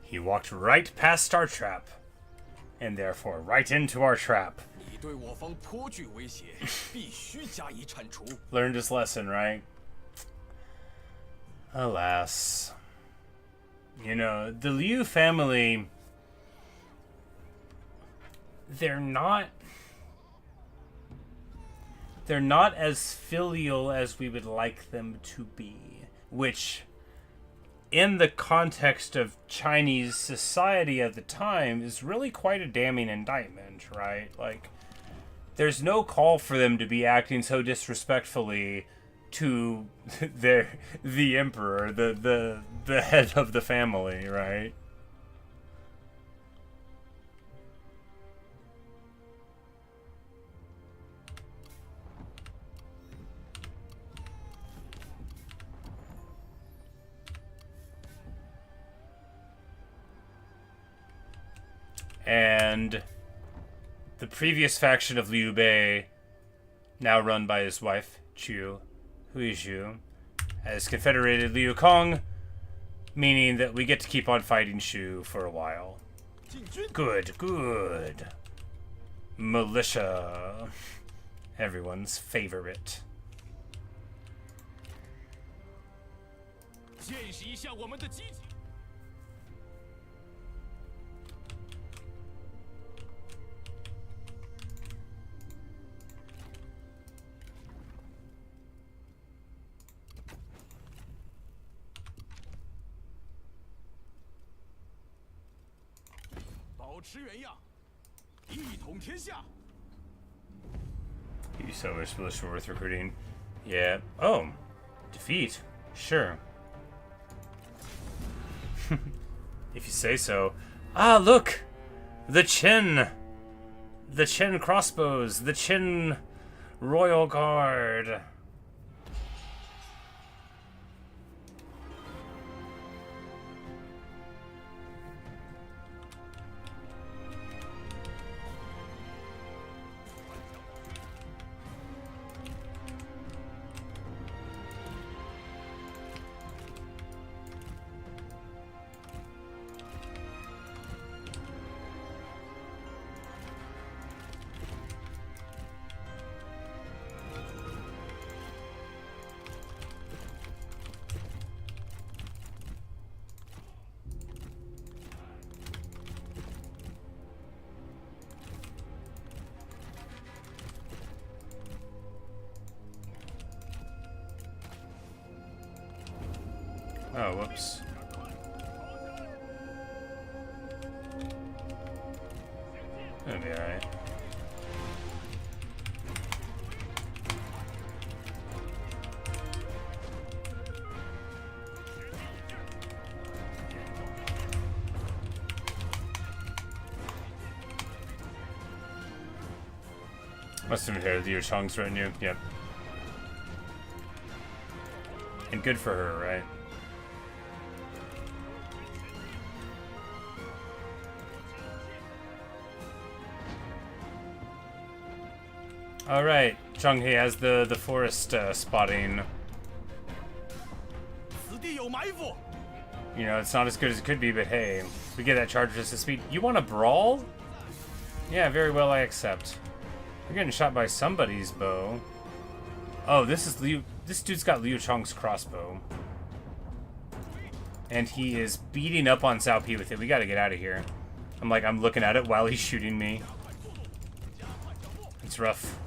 He walked right past our trap, and therefore right into our trap. Learned his lesson, right? Alas. You know, the Liu family, they're not as filial as we would like them to be, which, in the context of Chinese society at the time, is really quite a damning indictment, right? Like, there's no call for them to be acting so disrespectfully to the emperor, the head of the family, right? And the previous faction of Liu Bei now run by his wife, Chu Huizhu, has confederated Liu Kong, meaning that we get to keep on fighting Shu for a while. Good, good. Militia. Everyone's favorite. 见识一下我们的积极。保持原样，一统天下。 You so much militia worth recruiting. Yeah. Oh. Defeat. Sure. If you say so. Ah, look! The Qin! The Qin crossbows. The Qin Royal Guard. Oh, whoops. That'll be alright. Must have inherited Liu Chong's retinue. Yep. And good for her, right? Alright, Zheng He has the forest spotting. 此地有埋伏。 You know, it's not as good as it could be, but hey, we get that charge resist speed. You want to brawl? Yeah, very well, I accept. You're getting shot by somebody's bow. Oh, this is Liu. This dude's got Liu Chong's crossbow. And he is beating up on Cao Pi with it. We gotta get out of here. I'm looking at it while he's shooting me. It's rough.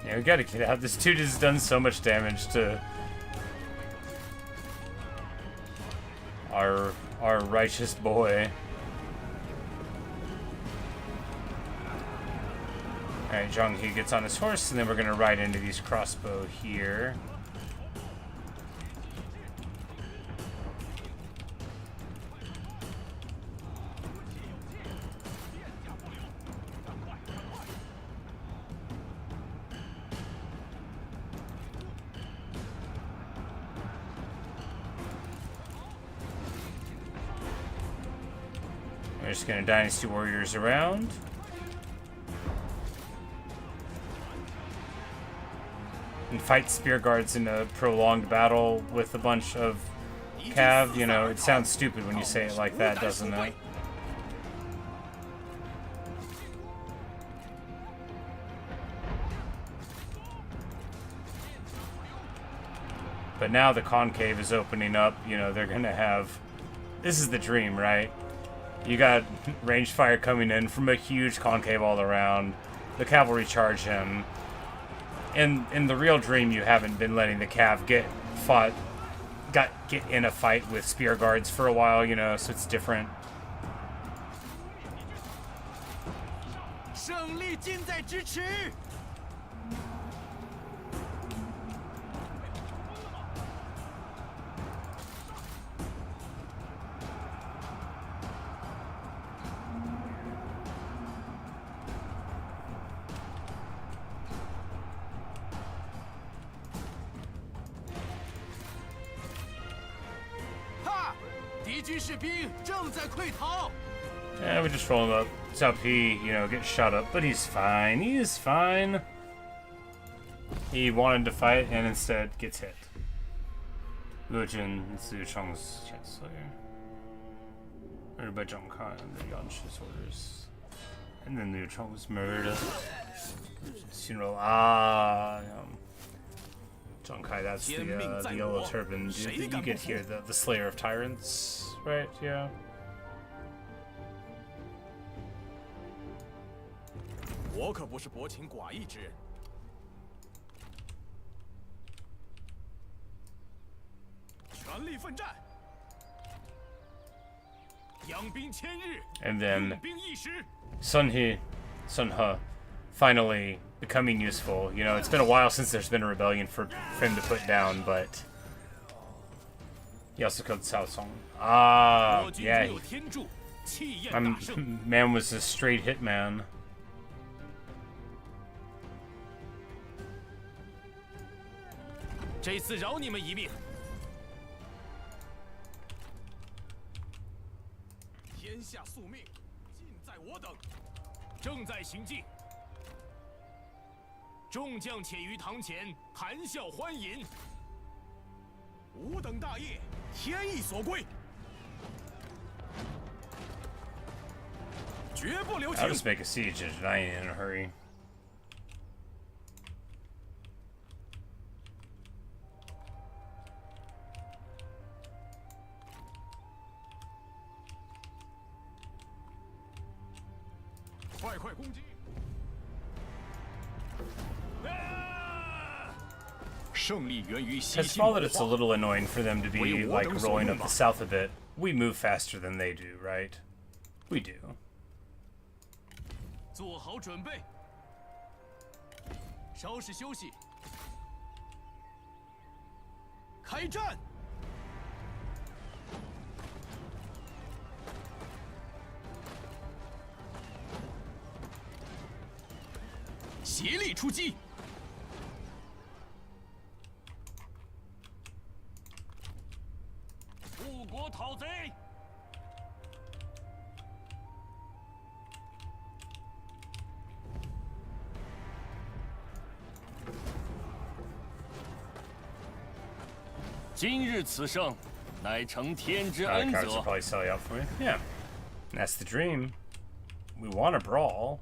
Yeah, we gotta get out. This dude has done so much damage to our righteous boy. Alright, Zheng He gets on his horse, and then we're gonna ride into these crossbow here. We're just gonna Dynasty Warriors around. And fight spear guards in a prolonged battle with a bunch of cav. You know, it sounds stupid when you say it like that, doesn't it? But now the concave is opening up. You know, they're gonna have... This is the dream, right? You got ranged fire coming in from a huge concave all around. The cavalry charge him. In the real dream, you haven't been letting the cav get in a fight with spear guards for a while, you know, so it's different. 胜利近在咫尺。 All 军士兵正在溃逃。 Yeah, we just roll him up. Cao Pi, you know, gets shot up, but he's fine. He is fine. He wanted to fight and instead gets hit. Lu Jin is Liu Cheng's chancellor. Murdered by Zhang Kai under Yuan Shi's orders. And then Liu Cheng was murdered. Funeral. Zhang Kai, that's the yellow turban dude that you get here, the Slayer of Tyrants, right? Yeah. 我可不是薄情寡义之人。全力奋战，养兵千日， And then 用兵一时。 Sun He finally becoming useful. You know, it's been a while since there's been a rebellion for him to put down, but he also killed Cao Song. Ah, yeah. 有天助，气焰 My 大胜。 man was a straight hitman. 这次饶你们一命。天下宿命，尽在我等。正在行进。众将且于堂前谈笑欢饮。吾等大业，天意所归。绝不留 I'll 情。 just make a siege and I ain't in a hurry. 快快攻击！ 胜利源于西 Has 心 followed it's a 谋划 little annoying for them to be like rolling up the south a bit. We move faster than they do, right? We do. 做好准备，稍事休息，开战！协力出击！误国讨贼！今日此胜，乃承天之 Cards 恩 will 泽。 probably sell you out for me. Yeah. That's the dream. We want a brawl.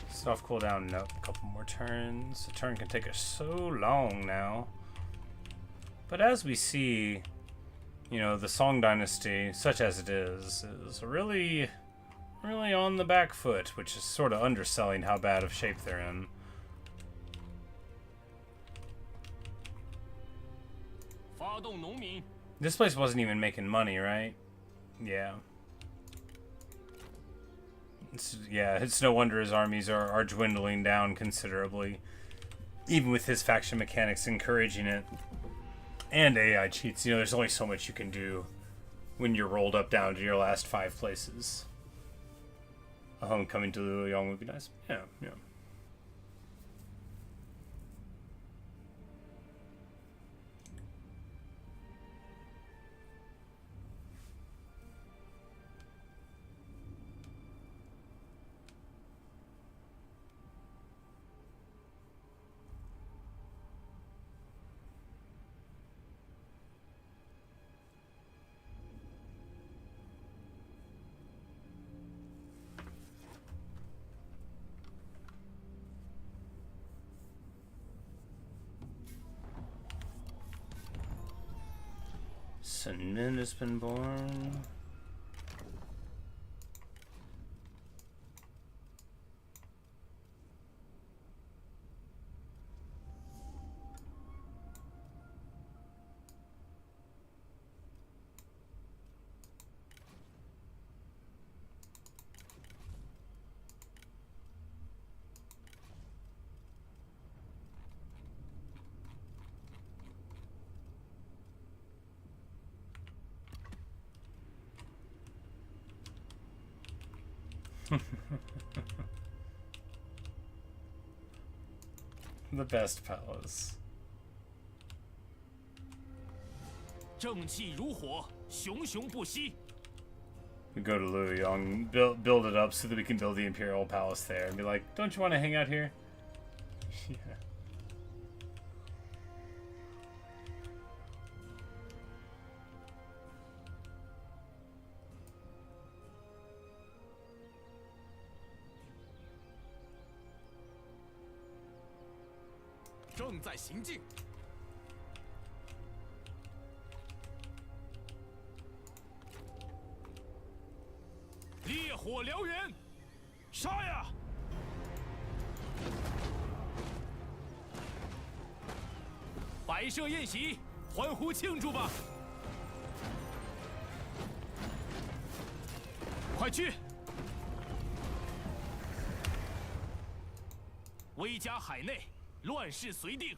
Soft cooldown, nope. A couple more turns. A turn can take us so long now. But as we see, you know, the Song Dynasty, such as it is really on the back foot, which is sort of underselling how bad of shape they're in. 发动农民， This place wasn't even making money, right? Yeah. It's no wonder his armies are dwindling down considerably. Even with his faction mechanics encouraging it. And AI cheats. You know, there's only so much you can do when you're rolled up down to your last 5 places. A homecoming to Luoyang would be nice. Yeah, yeah. Sun Min has been born. The best palace. 正气如火，熊熊不息。 We go to Luoyang, build it up so that we can build the Imperial Palace there, and be like, don't you want to hang out here? Yeah. 正在行进。烈火燎原，杀呀！摆设宴席，欢呼庆祝吧！快去！威加海内，乱世随定。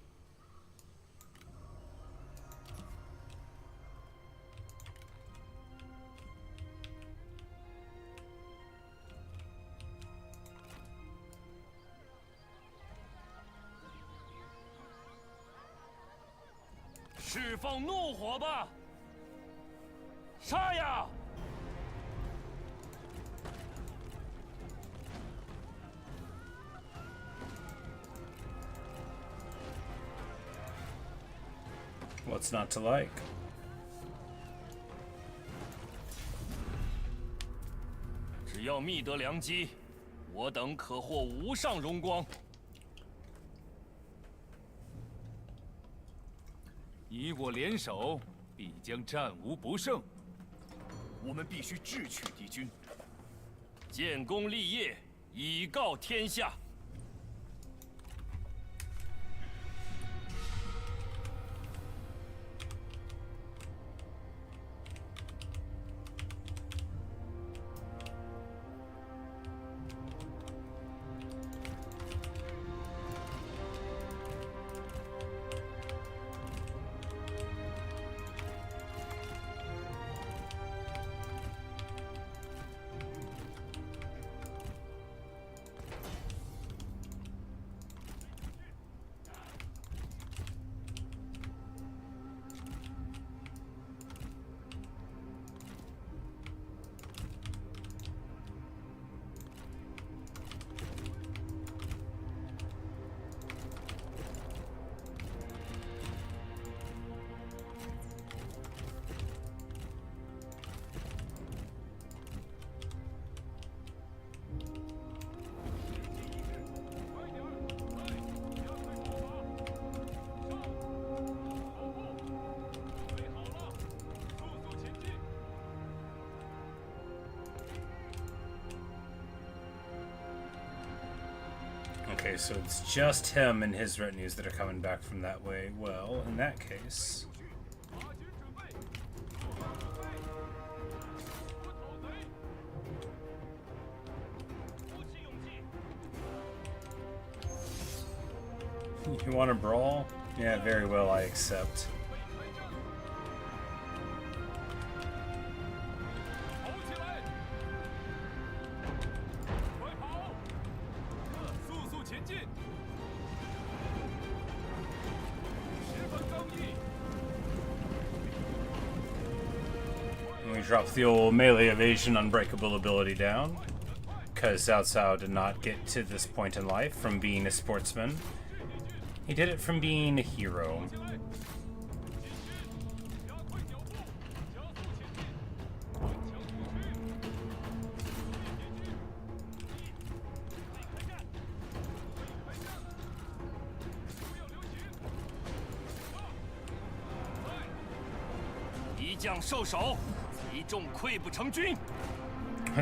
释放怒火吧！杀呀！ What's not to like? 只要觅得良机，我等可获无上荣光。 你我联手，必将战无不胜。我们必须智取敌军，建功立业，以告天下。Okay, so it's just him and his retinues that are coming back from that way. Well, in that case... You want to brawl? Yeah, very well, I accept. 前进，十分刚毅。 We dropped the old melee evasion unbreakable ability down, because Cao Cao did not get to this point in life from being a sportsman. He did it from being a hero.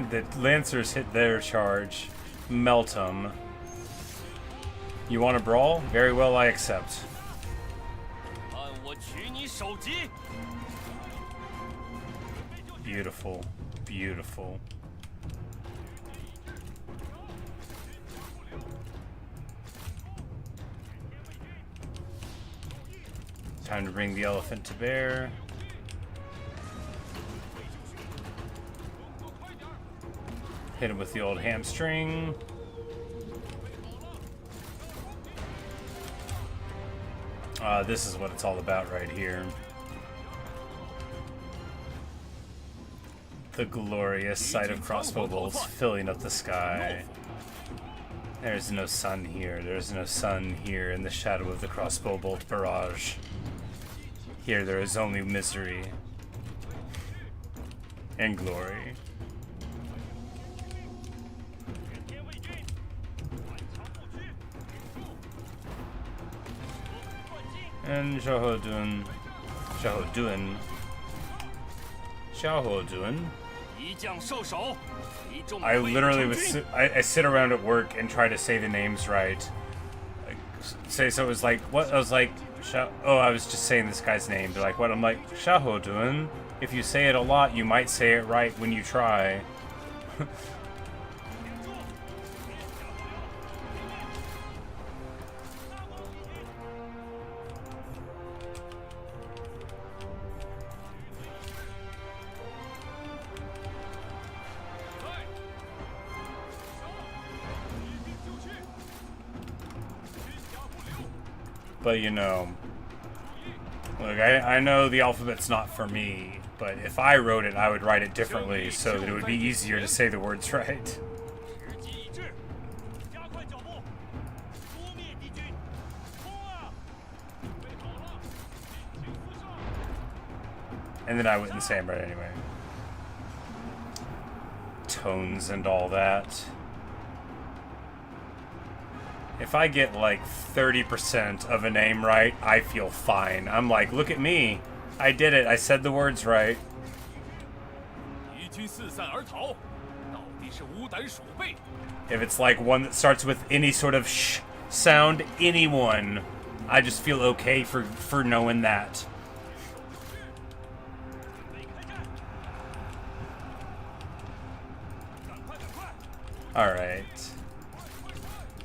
The Lancers hit their charge. Melt them. You want to brawl? Very well, I accept. Beautiful. Beautiful. Time to bring the elephant to bear. Hit him with the old hamstring. This is what it's all about right here. The glorious sight of crossbow bolts filling up the sky. There's no sun here. There's no sun here in the shadow of the crossbow bolt barrage. Here there is only misery and glory. And Xiaohodun. I literally I sit around at work and try to say the names right. So it was like, what? I was like, I was just saying this guy's name. They're like, what? I'm like, Xiaohodun. If you say it a lot, you might say it right when you try. But you know, look, I know the alphabet's not for me, but if I wrote it, I would write it differently so that it would be easier to say the words right. And then I wouldn't say them right anyway. Tones and all that. If I get like 30% of a name right, I feel fine. I'm like, look at me. I did it. I said the words right. If it's like one that starts with any sort of sh sound, anyone, I just feel okay for knowing that. Alright.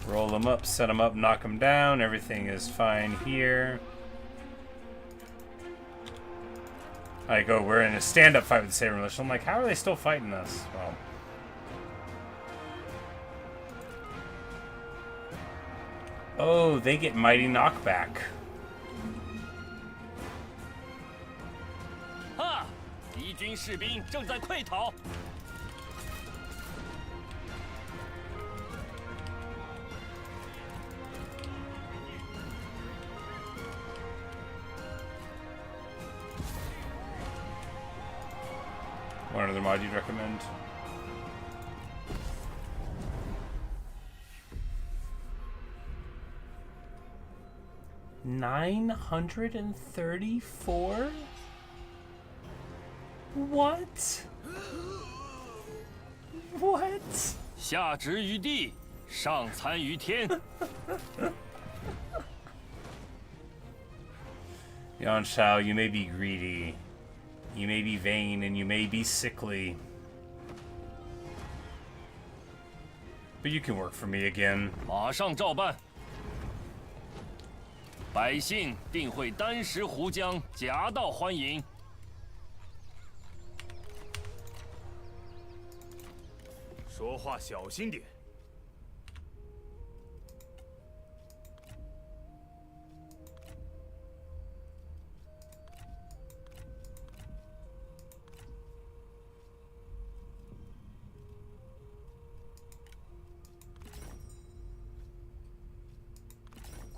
Roll them up, set them up, knock them down. Everything is fine here. Like, oh, we're in a stand-up fight with the Saber Militia. I'm like, how are they still fighting us? Well. Oh, they get mighty knockback. Ha! 敌军士兵正在溃逃。 What other mod you'd recommend? $934? What? What? 下执于地，上参于天。 Yuan Shao, you may be greedy. You may be vain and you may be sickly. But you can work for me again. 马上照办。百姓定会单食胡浆，夹道欢迎。说话小心点。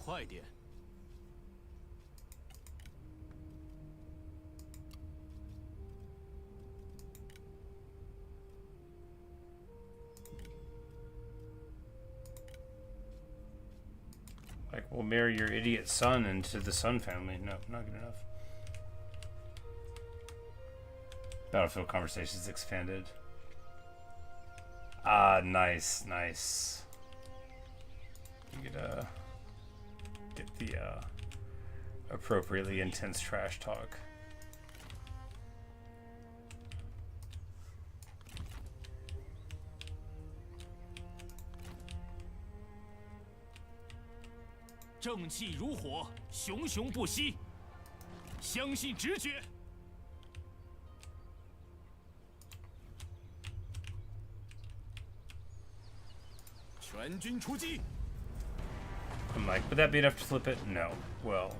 快点！ Like, we'll marry your idiot son into the Sun family. No, not good enough. Battlefield conversations expanded. Ah, nice, nice. You could, get the, appropriately intense trash talk.「正气如火，熊熊不息。相信直觉。全军出击！ I'm like, would that be enough to flip it? No. Well.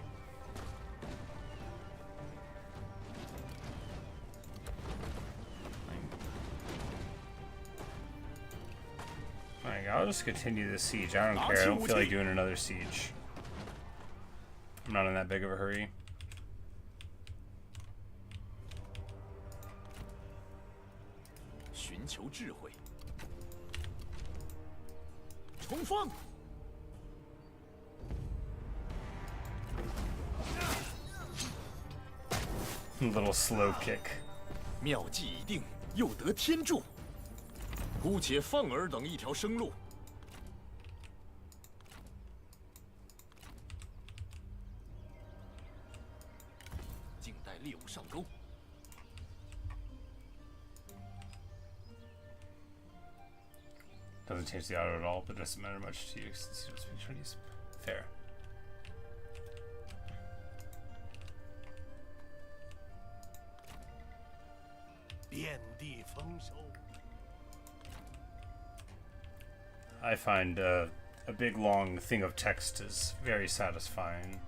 Like, I'll just continue this siege. I don't care. I don't feel like doing another siege. I'm not in that big of a hurry. Little slow kick. 妙计已定，又得天助。姑且放尔等一条生路。静待猎物上钩。Doesn't change the auto at all, but doesn't matter much to you. Fair. I find a big long thing of text is very satisfying.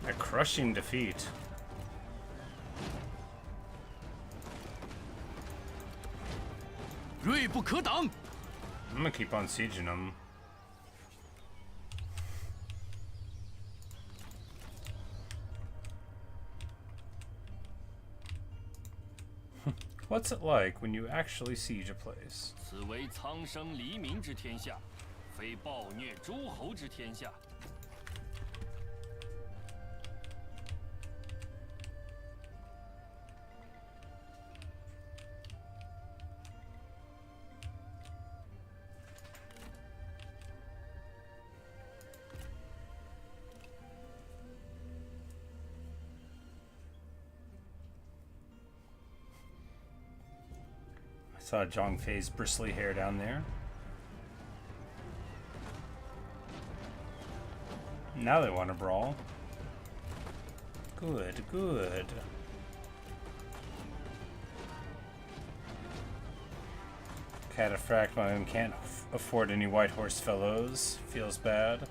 A crushing defeat. I'm gonna keep on sieging them. What's it like when you actually siege a place? 此为苍生黎民之天下，非暴虐诸侯之天下。 Saw Zhang Fei's bristly hair down there. Now they want to brawl. Good, good. Cataphract Mime can't afford any white horse fellows. Feels bad.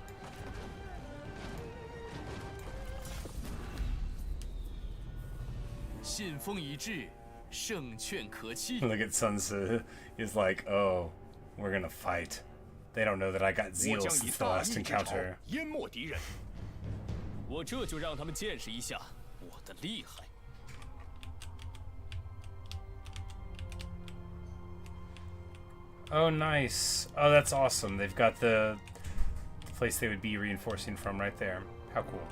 Look at Sun Tzu. He's like, oh, we're gonna fight. They don't know that I got zeal since the last encounter. Oh, nice. Oh, that's awesome. They've got the place they would be reinforcing from right there. How cool.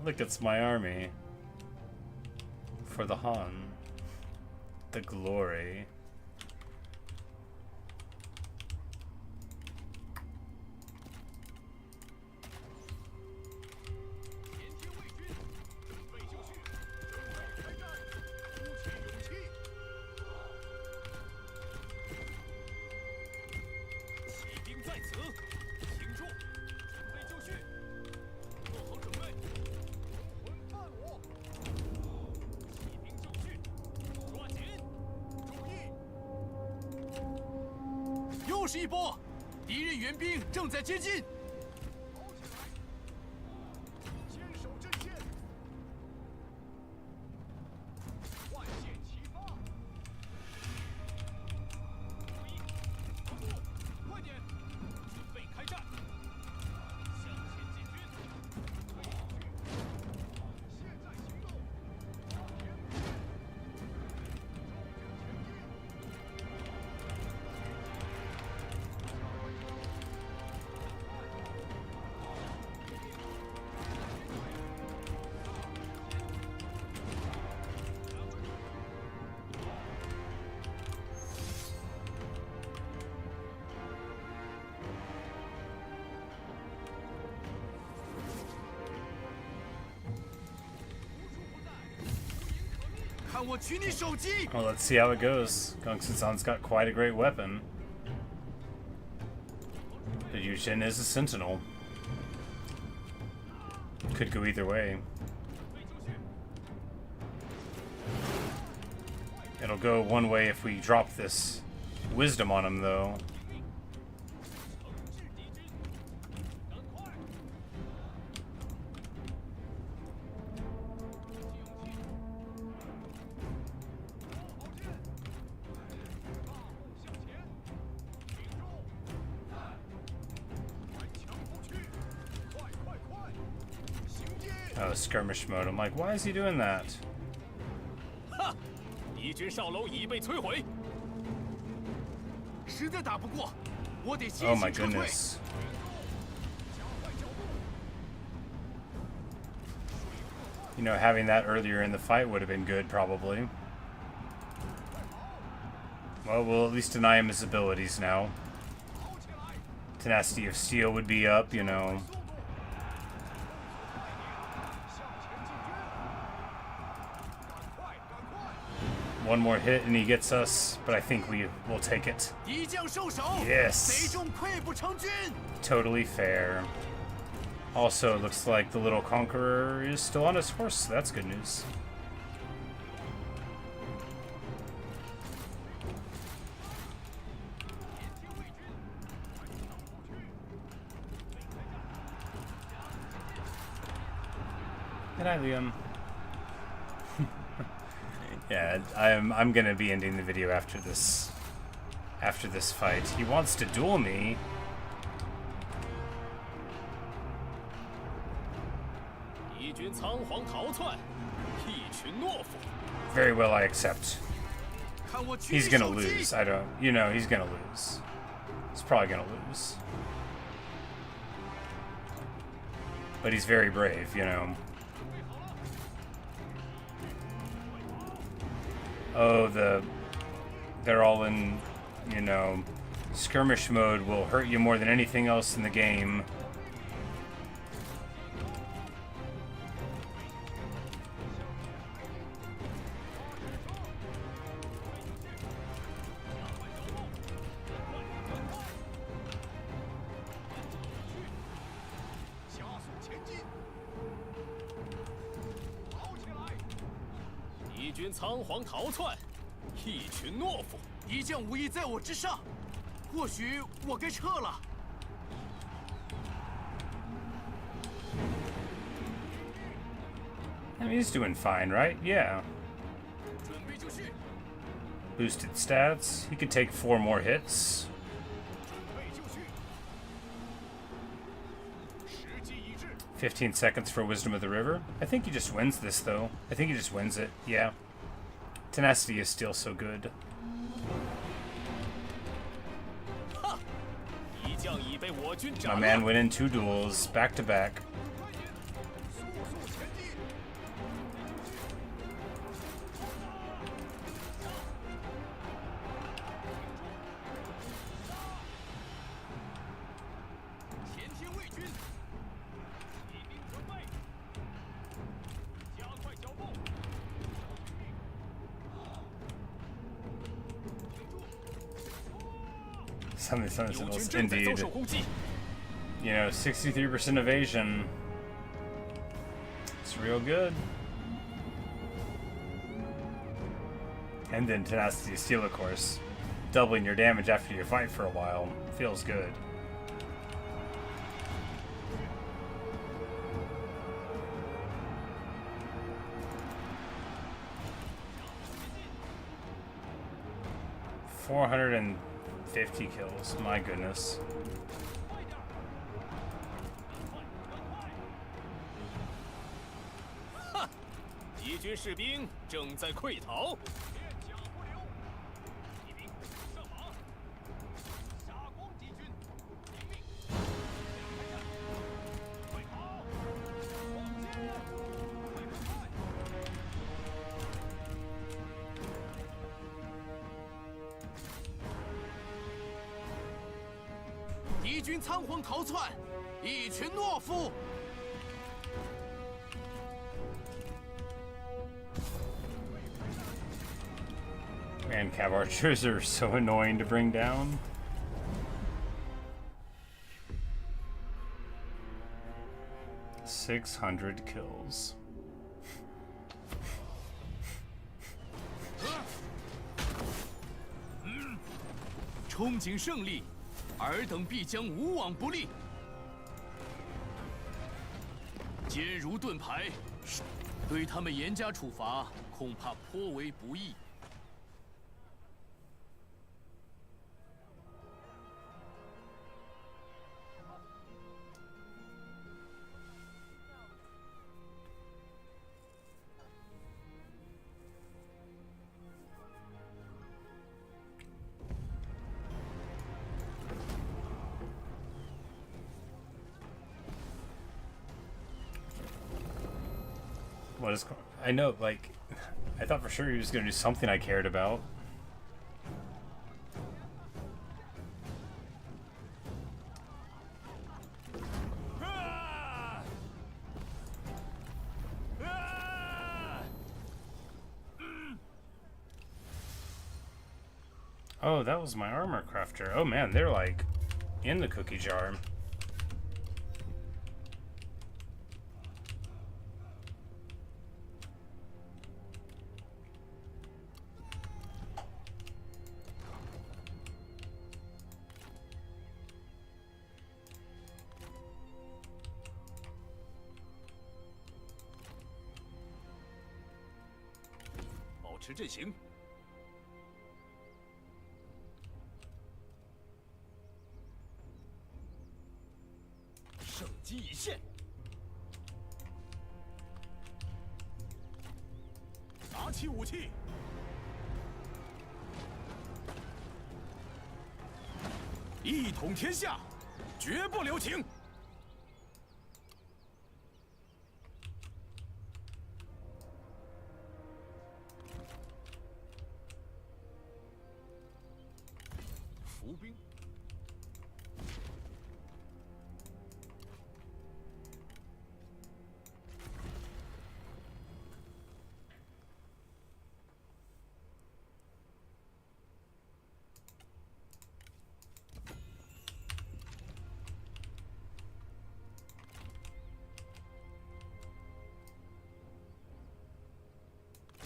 Look, it's my army. For the Han. The glory. 看我取你首级！ Well, let's see how it goes. Gong Susan's got quite a great weapon. But Yu Shin is a sentinel. Could go either way. It'll go one way if we drop this wisdom on him, though. Oh, skirmish mode. I'm like, why is he doing that? 哈！敌军上楼已被摧毁。实在打不过，我得先 Oh my 行撤退。 goodness. You know, having that earlier in the fight would have been good, probably. Well, we'll at least deny him his abilities now. Tenacity of Steel would be up, you know. One more hit and he gets us, but I think we will take it. 敌将受首， Yes. 贼众溃不成军。 Totally fair. Also, it looks like the little conqueror is still on his horse, so that's good news. Good night, Liam. Yeah, I'm gonna be ending the video after this fight. He wants to duel me. Very well, I accept. 看我取你 He's gonna 首级！ lose. I don't. You know, he's gonna lose. He's probably gonna lose. But he's very brave, you know. Oh, they're all in, you know, skirmish mode will hurt you more than anything else in the game. .敌将无意在我之上，或许我该撤了。 I mean, he's doing fine, right? Yeah. 准备就绪， Boosted stats. He could take 4 more hits. 准备就绪。时机已至。 15 seconds for Wisdom of the River. I think he just wins this, though. I think he just wins it. Yeah. Tenacity is still so good. 敌将已被我军 My 斩 man 乱。 went in 2 duels, back to back. 速速前进！前天卫军，骑兵准备，加快脚步。 Something 友军 sentinels, 正在遭 indeed. 受攻击。 You know, 63% evasion. It's real good. And then Tenacity of Steel, of course. Doubling your damage after you fight for a while. Feels good. .450 kills. My goodness. 敌军士兵正在溃逃。片甲不留，骑兵上马，杀光敌军！听命，开战！快跑！往前！快快！敌军仓皇逃窜，一群懦夫！ Man, cav archers are so annoying to bring down. $600 kills. 憧憬胜利，尔等必将无往不利。坚如盾牌，对他们严加处罚，恐怕颇为不易。 What is? I know, like, I thought for sure he was gonna do something I cared about. Oh, that was my armor crafter. Oh man, they're like in the cookie jar.阵型，胜机已现，拿起武器，一统天下，绝不留情。 伏兵，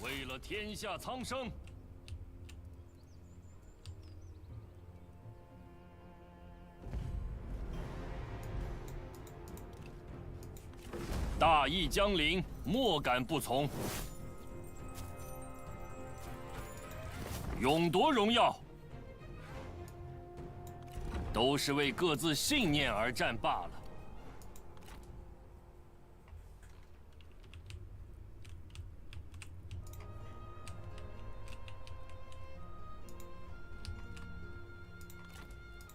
为了天下苍生。 大义将临，莫敢不从。勇夺荣耀，都是为各自信念而战罢了。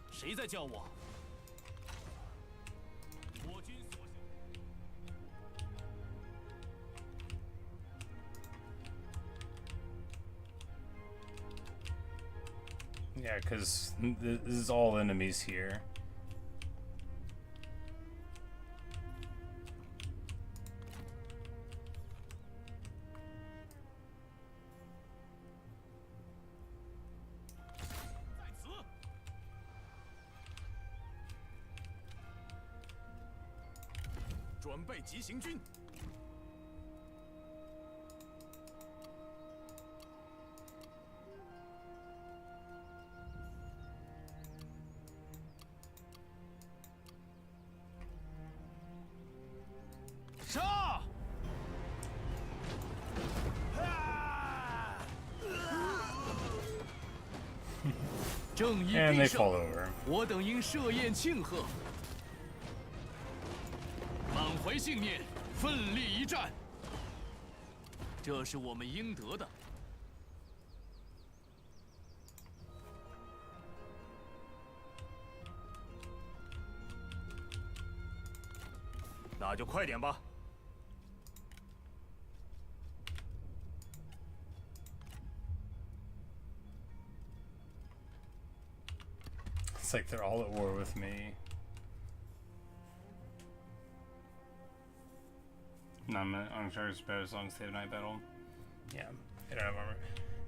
谁在叫我？ Yeah, because this is all enemies here.杀！ 正义 And 必 they 胜 fall over. 我等应设宴庆贺，满怀信念，奋力一战。这是我们应得的。那就快点吧。 It's like they're all at war with me. No, I'm sure it's better as long as they have night battle. Yeah, they don't have armor.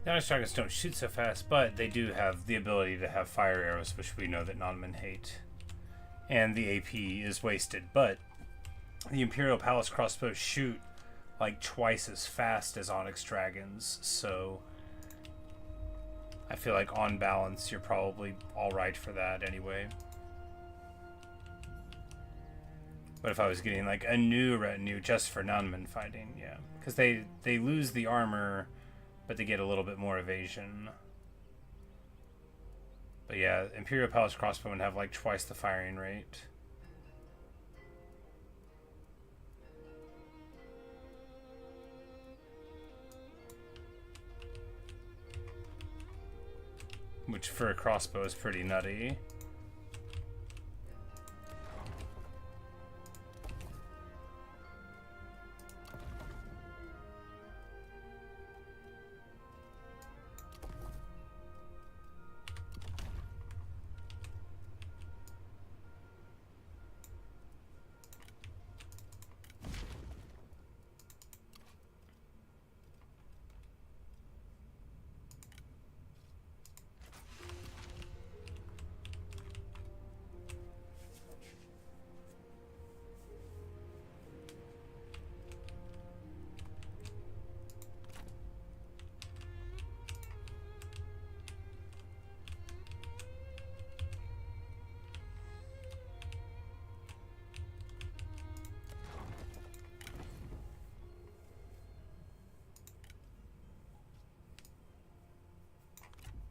The Onyx Dragons don't shoot so fast, but they do have the ability to have fire arrows, which we know that non-men hate. And the AP is wasted, but the Imperial Palace crossbows shoot like twice as fast as Onyx Dragons, so I feel like on balance you're probably alright for that anyway. But if I was getting like a new retinue just for non-men fighting, yeah. Because they lose the armor, but they get a little bit more evasion. But yeah, Imperial Palace crossbowmen have like twice the firing rate. Which for a crossbow is pretty nutty.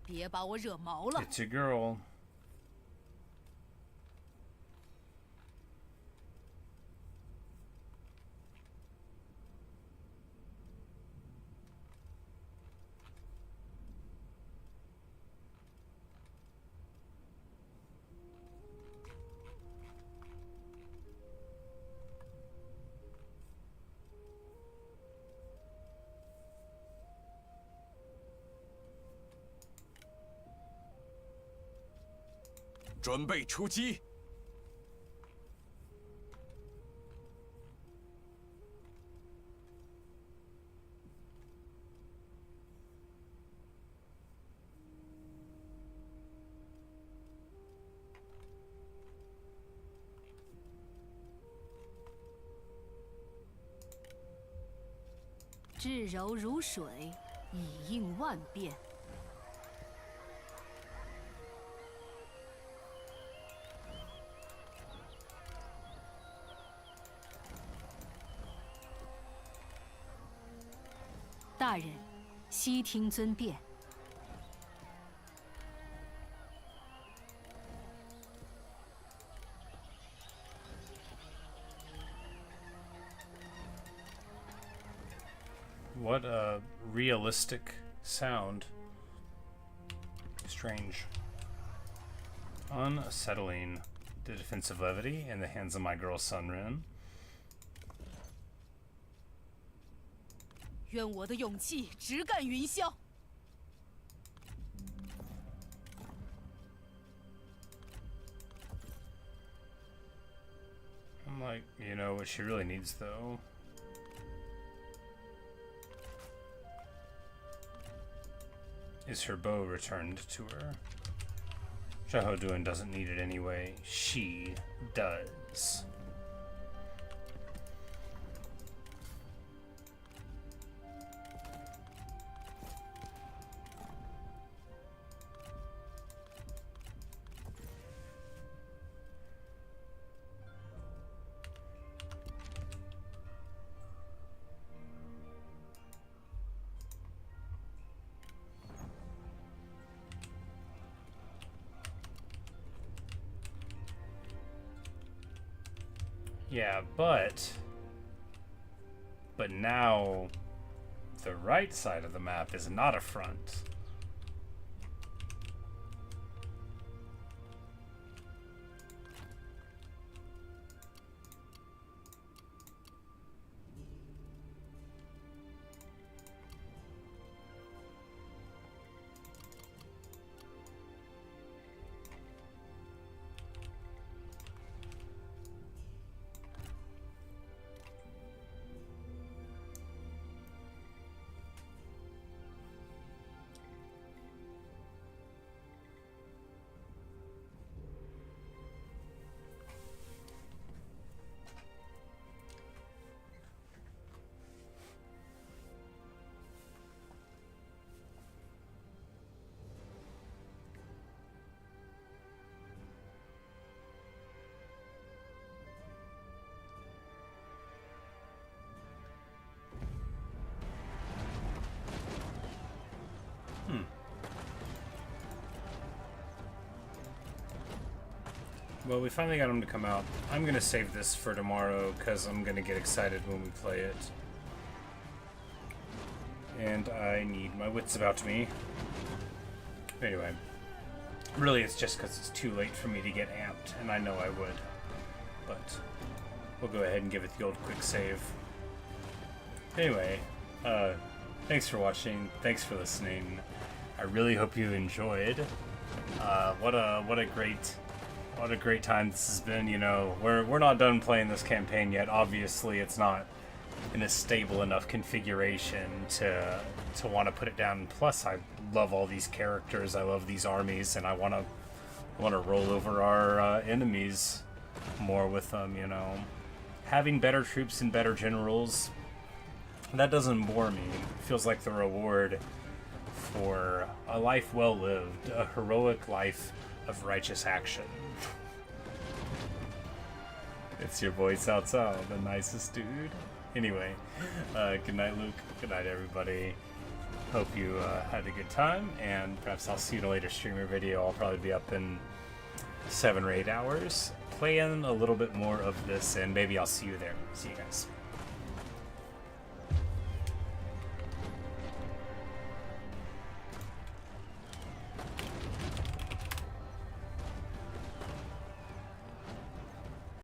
别把我惹毛了。 It's a girl. 准备出击！至柔如水，以应万变。 大人，悉听尊便。 What a realistic sound. Strange. Unsettling. The defensive levity in the hands of my girl Sunrin. 愿我的勇气直干云霄。 I'm like, you know what she really needs though? Is her bow returned to her? Jahoduin doesn't need it anyway. She does. Yeah, but now the right side of the map is not a front. Well, we finally got him to come out. I'm going to save this for tomorrow because I'm going to get excited when we play it. And I need my wits about me. Anyway, really it's just because it's too late for me to get amped, and I know I would. But we'll go ahead and give it the old quick save. Anyway, thanks for watching. Thanks for listening. I really hope you enjoyed. What a great time this has been. You know, we're not done playing this campaign yet. Obviously, it's not in a stable enough configuration to want to put it down. Plus, I love all these characters. I love these armies, and I want to roll over our enemies more with them. You know, having better troops and better generals, that doesn't bore me. It feels like the reward for a life well lived, a heroic life of righteous action. It's your boy Cao Cao, the nicest dude. Anyway, good night, Luke. Good night, everybody. Hope you had a good time, and perhaps I'll see you in a later stream or video. I'll probably be up in 7 or 8 hours, playing a little bit more of this, and maybe I'll see you there. See you guys.